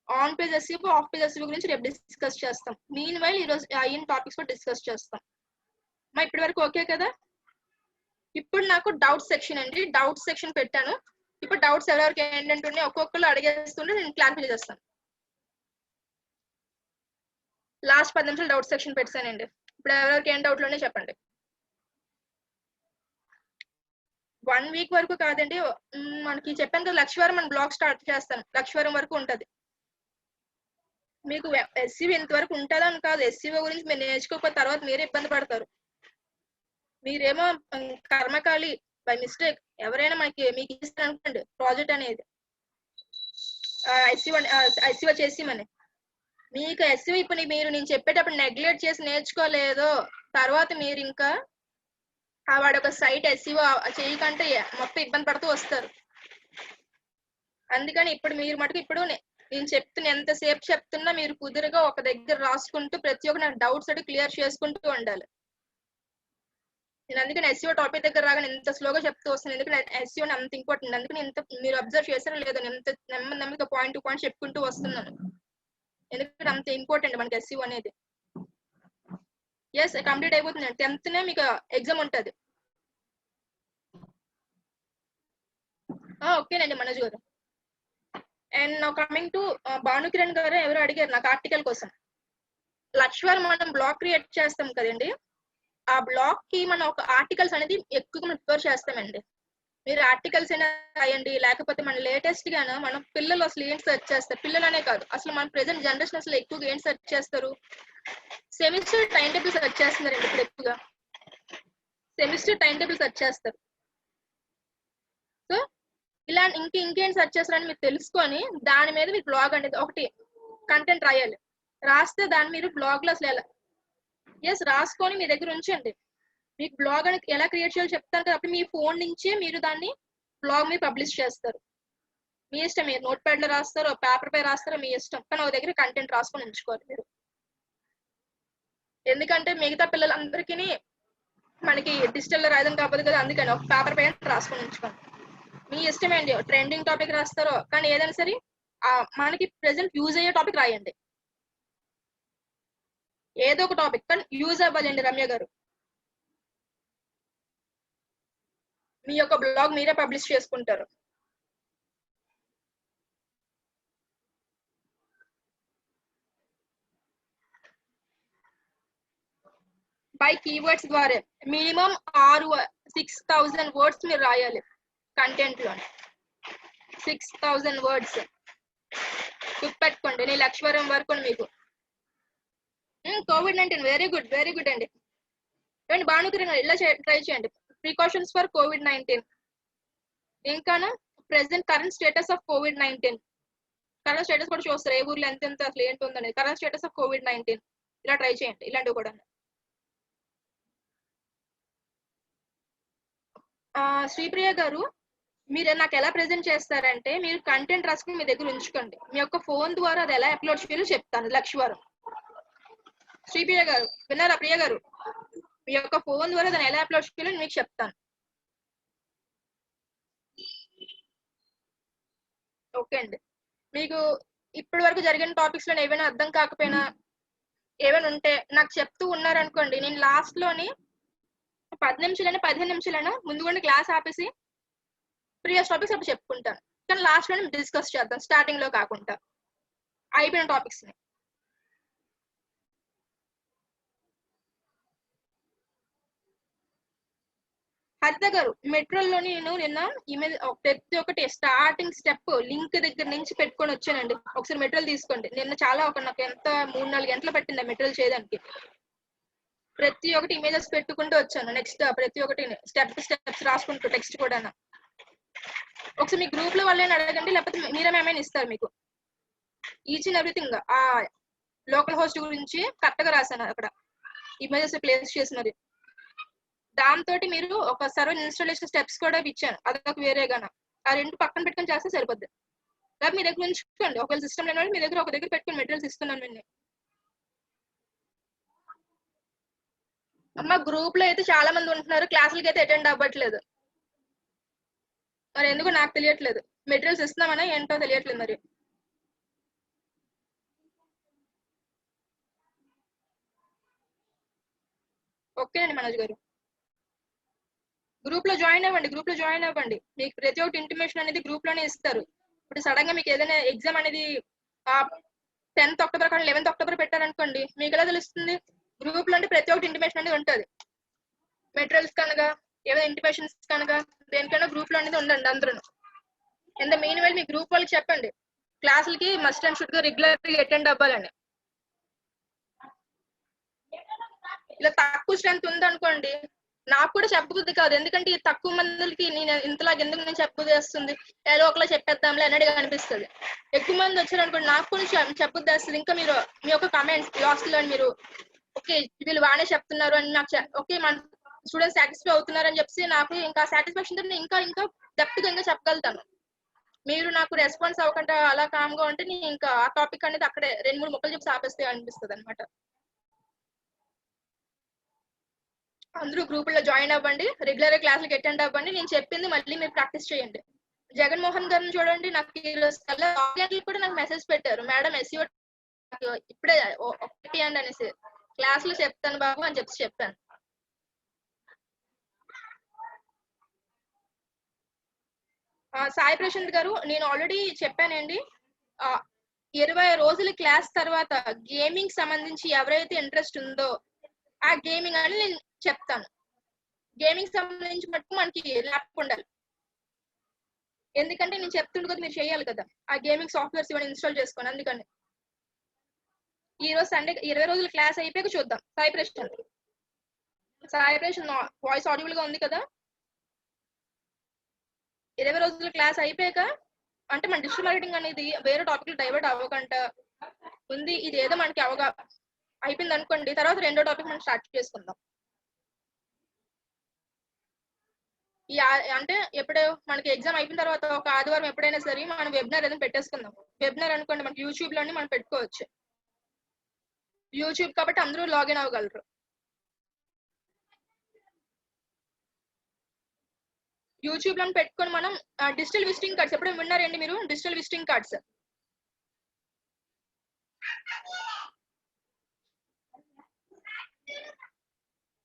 On page SEO, of page SEO గురించి రేపు డిస్కస్ చేస్తాం. మీన్ వైల్ ఈరోజు అయిన టాపిక్స్ కూడా డిస్కస్ చేస్తాం. ఇప్పటి వరకు ఓకే కదా? ఇప్పుడు నాకు డౌట్ సెక్షన్ అండి. డౌట్ సెక్షన్ పెట్టాను. ఇప్పుడు డౌట్స్ ఎవరెవరికి ఏంటంటే ఒక్కొక్కరు అడిగేస్తుంటే నేను క్లారిఫై చేస్తాను. లాస్ట్ 10 నిమిషాలు డౌట్ సెక్షన్ పెట్టానండి. ఇప్పుడు ఎవరెవరికి ఏం డౌట్లు ఉన్నాయో చెప్పండి. 1 వీక్ వరకు కాదండి, మనకి చెప్పాను కదా లక్షవారం మన బ్లాగ్ స్టార్ట్ చేస్తాను. లక్షవారం వరకు ఉంటుంది. మీకు SEO ఇంతవరకు ఉంటుందని కాదు, SEO గురించి మీరు నేర్చుకోకపోతే తర్వాత మీరే ఇబ్బంది పడతారు. మీరేమో కర్మకాలి బై మిస్టేక్ ఎవరైనా మీకు ఇస్తారు అనుకోండి ప్రాజెక్ట్ అనేది SEO చేసిమని, మీకు SEO ఇప్పుడు నేను చెప్పేటప్పుడు నెగ్లెక్ట్ చేసి నేర్చుకోలేదో తర్వాత మీరు ఇంకా వాడు ఒక సైట్ SEO చేయకంటే మొత్తం ఇబ్బంది పడుతూ వస్తారు. అందుకని ఇప్పుడు మీరు మటుకు ఇప్పుడు నేను చెప్తున్నా, ఎంతసేపు చెప్తున్నా మీరు కుదురుగా ఒక దగ్గర రాసుకుంటూ ప్రతి ఒక్క నాకు డౌట్స్ అంటే క్లియర్ చేసుకుంటూ ఉండాలి. నేను అందుకని SEO టాపిక్ దగ్గర రాగానే ఎంత స్లోగా చెప్తూ వస్తాను, ఎందుకంటే SEO అంత ఇంపార్టెంట్. అందుకని మీరు అబ్జర్వ్ చేస్తారో లేదో ఎంత నెమ్మదిగా పాయింట్ టు పాయింట్ చెప్పుకుంటూ వస్తున్నాను, ఎందుకంటే అంత ఇంపార్టెంట్ మనకి SEO అనేది. ఎస్, కంప్లీట్ అయిపోతుంది. 10th మీకు ఎగ్జామ్ ఉంటుంది. ఓకేనండి మనోజ్ గారు. And now coming to Bhanukiran గారు ఎవరు అడిగారు నాకు ఆర్టికల్ కోసం. లక్ష్వారం మనం బ్లాగ్ క్రియేట్ చేస్తాం కదండి, ఆ బ్లాగ్ కి మనం ఒక ఆర్టికల్స్ అనేది ఎక్కువగా మనం ప్రిపేర్ చేస్తామండి. మీరు ఆర్టికల్స్ అయినా రాయండి, లేకపోతే మన లేటెస్ట్ గాను మనం పిల్లలు అసలు ఏంటి సెర్చ్ చేస్తారు, పిల్లలు అనే కాదు అసలు మన ప్రెసెంట్ జనరేషన్ అసలు ఎక్కువగా ఏంటి సెర్చ్ చేస్తారు, సెమిస్టర్ టైం టేబుల్ సెర్చ్ చేస్తున్నారండి. ఇప్పుడు ఎక్కువగా సెమిస్టర్ టైం టేబుల్ సెర్చ్ చేస్తారు. సో ఇలా ఇంకేం సెర్చ్ చేస్తారని మీరు తెలుసుకొని దాని మీద మీరు బ్లాగ్ అనేది ఒకటి కంటెంట్ రాయాలి. రాస్తే దాన్ని మీరు బ్లాగ్ లో అసలు ఎలా రాసుకొని మీ దగ్గర ఉంచండి. మీకు బ్లాగ్ అని ఎలా క్రియేట్ చేయాలో చెప్తాను కదా, అప్పుడు మీ ఫోన్ నుంచే మీరు దాన్ని బ్లాగ్ మీద పబ్లిష్ చేస్తారు. మీ ఇష్టం, మీరు నోట్ ప్యాడ్ లో రాస్తారో పేపర్ పై రాస్తారో మీ ఇష్టం, కానీ ఒక దగ్గర కంటెంట్ రాసుకొని ఉంచుకోవాలి మీరు. ఎందుకంటే మిగతా పిల్లలందరికీ మనకి డిజిటల్ లో రాయడం కాకపోతే కదా, అందుకని ఒక పేపర్ పైన రాసుకొని ఉంచుకోండి. మీ ఇష్టమేంటి, ట్రెండింగ్ టాపిక్ రాస్తారో, కానీ ఏదైనా సరే మనకి ప్రెసెంట్ యూజ్ అయ్యే టాపిక్ రాయండి. ఏదో ఒక టాపిక్ కానీ యూజ్ అవ్వాలండి. రమ్య గారు, మీ యొక్క బ్లాగ్ మీరే పబ్లిష్ చేసుకుంటారు. బై కీవర్డ్స్ ద్వారా మినిమం 6,000 వర్డ్స్ మీరు రాయాలి కంటెంట్ లో. 6,000 వర్డ్స్ గుర్తుపెట్టుకోండి. నేను లక్షవారం వరకు మీకు COVID-19 వెరీ గుడ్ అండి. భానుకిరణ్ ఇలా ట్రై చేయండి. ప్రికాషన్స్ ఫర్ COVID-19, ఇంకా present current status of COVID-19, current status కూడా చూస్తారు, ఏ ఊర్లో ఎంత అసలు ఏంటి ఉందనేది. కరెంట్ స్టేటస్ ఆఫ్ COVID-19 ఇలా ట్రై చేయండి. ఇలాంటివి కూడా. శ్రీప్రియ గారు, మీరు నాకు ఎలా ప్రెజెంట్ చేస్తారంటే మీరు కంటెంట్ రాసుకుని మీ దగ్గర ఉంచుకోండి. మీ యొక్క ఫోన్ ద్వారా అది ఎలా అప్లోడ్ చేయాలో చెప్తాను లక్షవారం. శ్రీప్రియ గారు విన్నారా? ప్రియ గారు మీ యొక్క ఫోన్ ద్వారా దాన్ని ఎలా అప్లోడ్ చేయాలో మీకు చెప్తాను. ఓకే అండి. మీకు ఇప్పటి వరకు జరిగిన టాపిక్స్ లో ఏమైనా అర్థం కాకపోయినా ఏమైనా ఉంటే నాకు చెప్తూ ఉన్నారనుకోండి, నేను లాస్ట్ లోని 10 నిమిషాలైనా 15 నిమిషాలైనా ముందు కూడా క్లాస్ ఆపేసి ప్రీవియస్ టాపిక్స్ అప్పుడు చెప్పుకుంటాను. కానీ లాస్ట్ లోనే డిస్కస్ చేద్దాం, స్టార్టింగ్ లో కాకుండా అయిపోయిన టాపిక్స్ ని. హరిత గారు మెట్రోలోని నేను నిన్న ఈమెయిల్ ప్రతి ఒక్కటి స్టార్టింగ్ స్టెప్ లింక్ దగ్గర నుంచి పెట్టుకొని వచ్చానండి. ఒకసారి మెటీరియల్ తీసుకోండి. నిన్న చాలా నాకు ఎంత 3-4 గంటలు పట్టింది ఆ మెటీరియల్ చేయడానికి. ప్రతి ఒక్కటి ఇమేజెస్ పెట్టుకుంటూ వచ్చాను. నెక్స్ట్ ప్రతి ఒక్కటి స్టెప్స్ రాసుకుంటూ టెక్స్ట్ కూడా. ఒకసారి మీ గ్రూప్ లో వాళ్ళని అడగండి, లేకపోతే మీరే ఏమైనా ఇస్తారు మీకు. ఈచ్ అండ్ ఎవ్రీథింగ్ ఆ లోకల్ హోస్ట్ గురించి కరెక్ట్ గా రాశాను అక్కడ ఇమేజెస్ ప్లేస్ చేసి. మరి దాంతో మీరు ఒక సర్వర్ ఇన్స్టాలేషన్ స్టెప్స్ కూడా ఇచ్చాను, అదొక వేరేగాన. ఆ రెండు పక్కన పెట్టుకొని చేస్తే సరిపోద్ది. లేకపోతే మీ దగ్గర ఉంచుకోండి. ఒకవేళ సిస్టమ్ లేని మీ దగ్గర ఒక దగ్గర పెట్టుకుని మెటీరియల్స్ ఇస్తున్నాను నేను. అమ్మ గ్రూప్ లో అయితే చాలా మంది ఉంటున్నారు, క్లాసులకి అయితే అటెండ్ అవ్వట్లేదు. మరి ఎందుకు నాకు తెలియట్లేదు. మెటీరియల్స్ ఇస్తున్నామని ఏంటో తెలియట్లేదు మరి. ఓకే అండి మనోజ్ గారు, గ్రూప్ లో జాయిన్ అవ్వండి. గ్రూప్ లో జాయిన్ అవ్వండి. మీకు ప్రతి ఒక్కటి ఇంటిమేషన్ అనేది గ్రూప్ లోనే ఇస్తారు. ఇప్పుడు సడన్ గా మీకు ఏదైనా ఎగ్జామ్ అనేది 10th అక్టోబర్ కానీ 11th అక్టోబర్ పెట్టారనుకోండి, మీకు ఎలా తెలుస్తుంది? గ్రూప్ లో అంటే ప్రతి ఒక్కటి ఇంటిమేషన్ అనేది ఉంటుంది. మెటీరియల్స్ కనుక ఏమైనా ఇంటిమేషన్స్ కనుక దేనికైనా గ్రూప్ లో అనేది ఉండండి అందరూ. ఎంత మెయిన్ వెళ్ళి మీ గ్రూప్ వాళ్ళకి చెప్పండి క్లాసులకి మస్ట్ అండ్ షుడ్ గా రెగ్యులర్ అటెండ్ అవ్వాలని. ఇలా తక్కువ స్ట్రెంత్ ఉందనుకోండి, నాకు కూడా చెప్పబుద్ధి కాదు. ఎందుకంటే ఈ తక్కువ మందికి నేను ఇంతలాగా ఎందుకు నేను చెప్పబుద్ధి వేస్తుంది, ఏదో ఒకలా చెప్పేద్దాంలే అన్నట్టుగా అనిపిస్తుంది. ఎక్కువ మంది వచ్చారనుకోండి నాకు కూడా చెప్పబుద్ధి వేస్తుంది. ఇంకా మీరు మీ యొక్క కమెంట్స్ లాస్ట్ లో మీరు ఓకే వీళ్ళు బాగానే చెప్తున్నారు అని నాకు ఓకే మన స్టూడెంట్స్ సాటిస్ఫై అవుతున్నారు అని చెప్పి నాకు ఇంకా సాటిస్ఫాక్షన్ ఇంకా ఇంకా డెప్త్ గా ఇంకా చెప్పగలుగుతాను. మీరు నాకు రెస్పాన్స్ అవ్వకుండా అలా కామ్గా ఉంటే నేను ఇంకా ఆ టాపిక్ అనేది అక్కడే 2-3 ముక్కలు చెప్పి ఆపేస్తే అనిపిస్తుంది అనమాట. అందరూ గ్రూపుల్లో జాయిన్ అవ్వండి, రెగ్యులర్ క్లాసులకు అటెండ్ అవ్వండి. నేను చెప్పింది మళ్ళీ మీరు ప్రాక్టీస్ చేయండి. జగన్మోహన్ గారిని చూడండి, నాకు గంటలు కూడా నాకు మెసేజ్ పెట్టారు, మేడం ఎస్సీఓ ఇప్పుడే ఒకటి అండి అనేసి. క్లాస్ లో చెప్తాను బాబు అని చెప్పాను. సాయి ప్రశాంత్ గారు నేను ఆల్రెడీ చెప్పానండి, 20 రోజుల క్లాస్ తర్వాత గేమింగ్ సంబంధించి ఎవరైతే ఇంట్రెస్ట్ ఉందో ఆ గేమింగ్ అని నేను చెప్తాను. గేమింగ్ సంబంధించి మటుకు మనకి ల్యాప్టాప్ ఉండాలి. ఎందుకంటే నేను చెప్తుండే కదా మీరు చేయాలి కదా, ఆ గేమింగ్ సాఫ్ట్వేర్స్ ఇవన్నీ ఇన్స్టాల్ చేసుకోండి. అందుకని ఈ రోజు సండే 20 రోజుల క్లాస్ అయిపోయాక చూద్దాం. సాయి ప్రశాంత్ వాయిస్ ఆడిబుల్ గా ఉంది కదా? 20 రోజుల క్లాస్ అయిపోయాక అంటే మన డిజిటల్ మార్కెటింగ్ అనేది వేరే టాపిక్ డైవర్ట్ అవ్వకుండా ఉంది. ఇది ఏదో మనకి అయిపోయింది అనుకోండి, తర్వాత రెండో టాపిక్ మనం స్టార్ట్ చేసుకుందాం. అంటే ఎప్పుడు మనకి ఎగ్జామ్ అయిపోయిన తర్వాత ఒక ఆదివారం ఎప్పుడైనా సరే మనం వెబినార్ ఏదైనా పెట్టేసుకుందాం. వెబినార్ అనుకోండి మనకి యూట్యూబ్ లోని మనం పెట్టుకోవచ్చు. యూట్యూబ్ కాబట్టి అందరూ లాగిన్ అవ్వగలరు. యూట్యూబ్ లో పెట్టుకొని మనం డిజిటల్ విజిటింగ్ కార్డ్స్ ఎప్పుడైనా విన్నారండి మీరు? డిజిటల్ విజిటింగ్ కార్డ్స్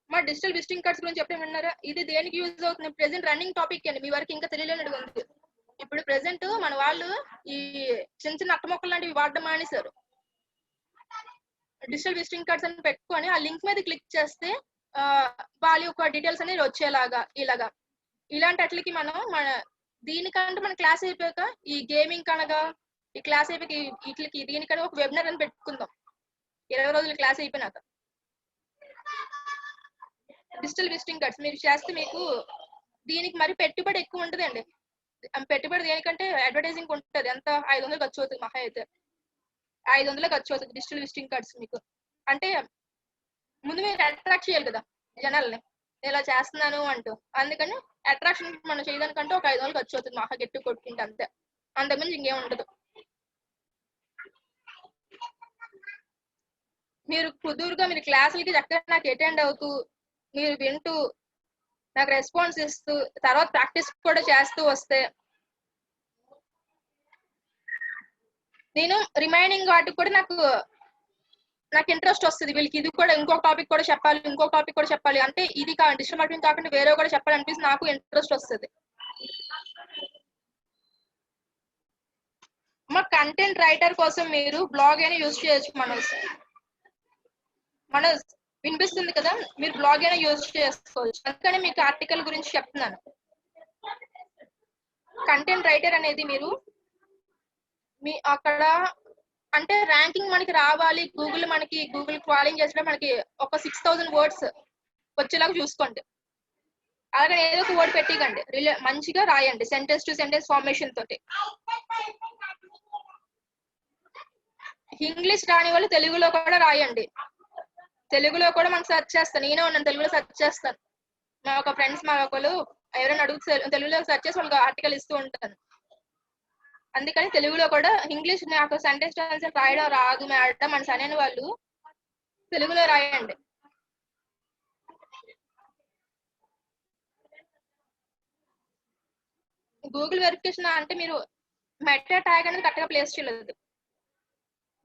మా డిజిటల్ విజిటింగ్ కార్డ్స్ గురించి ఎప్పుడైనా విన్నారా? ఇది దేనికి యూజ్ అవుతుంది? ప్రెసెంట్ రన్నింగ్ టాపిక్ అండి, మీ వరకు ఇంకా తెలియలేనట్టుగా ఉంది. ఇప్పుడు ప్రెసెంట్ మన వాళ్ళు ఈ చిన్న చిన్న అట్టమొక్కలు లాంటివి వాడడం మానేశారు. డిజిటల్ విజిటింగ్ కార్డ్స్ అని పెట్టుకొని ఆ లింక్ మీద క్లిక్ చేస్తే వాళ్ళ యొక్క డీటెయిల్స్ అనేది వచ్చేలాగా ఇలాంటి అట్లకి మనం దీనికంటే మన క్లాస్ అయిపోయాక ఈ గేమింగ్ కనగా ఈ క్లాస్ అయిపోయి వీటికి దీనికన్నా ఒక వెబినార్ అని పెట్టుకుందాం 20 రోజుల క్లాస్ అయిపోయినాక. డిజిటల్ విజిటింగ్ కార్డ్స్ మీరు చేస్తే మీకు దీనికి మరి పెట్టుబడి ఎక్కువ ఉంటుందండి. పెట్టుబడి దేనికంటే అడ్వర్టైజింగ్ ఉంటుంది. ఎంత 500 ఖర్చు అవుతుంది, మహా అయితే 500 ఖర్చు అవుతుంది డిజిటల్ విజిటింగ్ కార్డ్స్ మీకు. అంటే ముందు మీరు అట్రాక్ట్ చేయాలి కదా జనాల్ని. ఇలా చేస్తున్నాను అంటూ. అందుకని అట్రాక్షన్ మనం చేయడానికంటే ఒక 500 ఖర్చు అవుతుంది మహా గట్టి కొట్టుకుంటే అంతే. అంతకుమించి ఇంకేం ఉండదు. మీరు కుదురుగా మీరు క్లాసులకి చక్కగా నాకు అటెండ్ అవుతూ మీరు వింటూ నాకు రెస్పాన్స్ ఇస్తూ తర్వాత ప్రాక్టీస్ కూడా చేస్తూ వస్తే నేను రిమైనింగ్ వాటికి కూడా నాకు ఇంట్రెస్ట్ వస్తుంది. వీళ్ళకి ఇది కూడా ఇంకొక టాపిక్ కూడా చెప్పాలి అంటే ఇది డిజిటల్ మార్కెటింగ్ కాకుండా వేరే కూడా చెప్పాలనిపిస్తుంది. నాకు ఇంట్రెస్ట్ వస్తుంది. మా కంటెంట్ రైటర్ కోసం మీరు బ్లాగ్ అయినా యూజ్ చేయొచ్చు. మనోజ్ వినిపిస్తుంది కదా, మీరు బ్లాగ్ అయినా యూజ్ చేసుకోవచ్చు. అందుకని మీకు ఆర్టికల్ గురించి చెప్తున్నాను. కంటెంట్ రైటర్ అనేది మీరు మీ అక్కడ అంటే ర్యాంకింగ్ మనకి రావాలి, గూగుల్ క్రాలింగ్ చేసినా మనకి ఒక 6000 వర్డ్స్ వచ్చేలాగా చూసుకోండి. అలాగే ఏదో ఒక వర్డ్ పెట్టికండి, మంచిగా రాయండి సెంటెన్స్ టు సెంటెన్స్ ఫార్మేషన్ తోటి. ఇంగ్లీష్ రాని వాళ్ళు తెలుగులో కూడా రాయండి. తెలుగులో కూడా మనం సెర్చ్ చేస్తాను, నేనే ఉన్నాను తెలుగులో సెర్చ్ చేస్తాను. మా ఒక ఫ్రెండ్స్ మా ఒకళ్ళు ఎవరైనా అడుగుతూ తెలుగులో సెర్చ్ చేసి వాళ్ళకి ఆర్టికల్ ఇస్తూ ఉంటాను. అందుకని తెలుగులో కూడా ఇంగ్లీష్ నాకు సెంటెన్స్ రాయడం రాదు మేడం అని అనేని వాళ్ళు తెలుగులో రాయండి. గూగుల్ వెరిఫికేషన్ అంటే మీరు మెటా ట్యాగ్ అనేది కరెక్ట్గా ప్లేస్ చేయలేదు.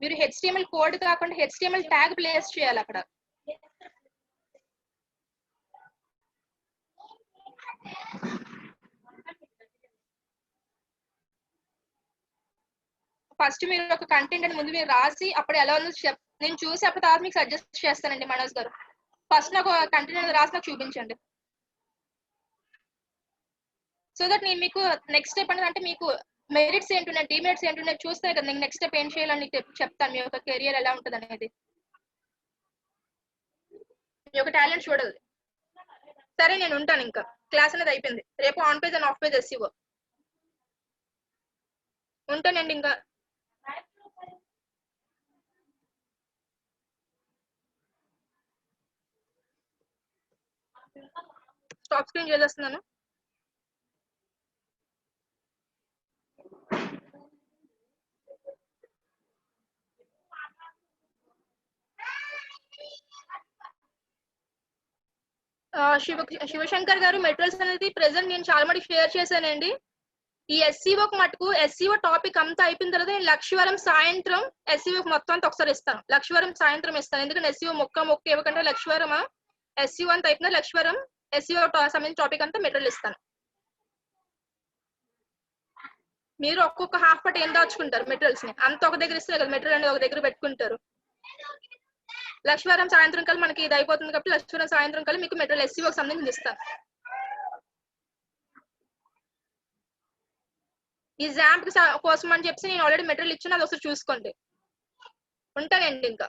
మీరు HTML కోడ్ కాకుండా HTML ట్యాగ్ ప్లేస్ చేయాలి అక్కడ. ఫస్ట్ మీరు ఒక కంటెంట్ అని ముందు మీరు రాసి అప్పుడు ఎలా ఉందో నేను చూసి అప్పుడు తర్వాత మీకు సజెస్ట్ చేస్తానండి మనోజ్ గారు. ఫస్ట్ నాకు కంటెంట్ అనేది రాసి నాకు చూపించండి. సో దట్ నేను మీకు నెక్స్ట్ స్టెప్ అంటే మీకు మెరిట్స్ ఏంటున్నాయి, డిమెరిట్స్ ఏంటున్నాయి చూస్తే కదా నేను నెక్స్ట్ స్టెప్ ఏం చేయాలని చెప్తాను. మీ యొక్క కెరియర్ ఎలా ఉంటుంది అనేది, మీ యొక్క టాలెంట్ చూడాలి. సరే నేను ఉంటాను, ఇంకా క్లాస్ అనేది అయిపోయింది. రేపు on page and of page SEO ఉంటానండి. ఇంకా స్టాప్ స్క్రీన్ చేసేస్తున్నాను. శివశంకర్ గారు మెటీరియల్స్ అనేది ప్రెసెంట్ నేను చాలా మటుకు షేర్ చేశానండి. ఈ SEO మటుకు SEO టాపిక్ అంతా అయిపోయిన తర్వాత నేను లక్ష్యవరం సాయంత్రం SEO మొత్తం అంతా ఒకసారి ఇస్తాను. లక్ష్యవరం సాయంత్రం ఇస్తాను, ఎందుకంటే SEO మొక్క ఇవ్వకుండా లక్ష్యవరం SEO అంతా అయిపోయిన లక్ష్యవరం SEO సంబంధించిన టాపిక్ అంతా మెటీరియల్ ఇస్తాను. మీరు ఒక్కొక్క హాఫ్ పట్ ఏం దాచుకుంటారు మెటీరియల్స్ ని అంత ఒక దగ్గర ఇస్తారు కదా, మెటీరియల్ అనేది ఒక దగ్గర పెట్టుకుంటారు. లక్ష్మీవారం సాయంత్రం కల్లా మనకి ఇది అయిపోతుంది కాబట్టి లక్ష్మీవారం సాయంత్రం కల్లా మీకు మెటీరియల్ SEOకి సంబంధించి ఇస్తాను. ఈ జాంప్ కోసం అని చెప్పి నేను ఆల్రెడీ మెటీరియల్ ఇచ్చాను, అది ఒకసారి చూసుకోండి. ఉంటానండి ఇంకా.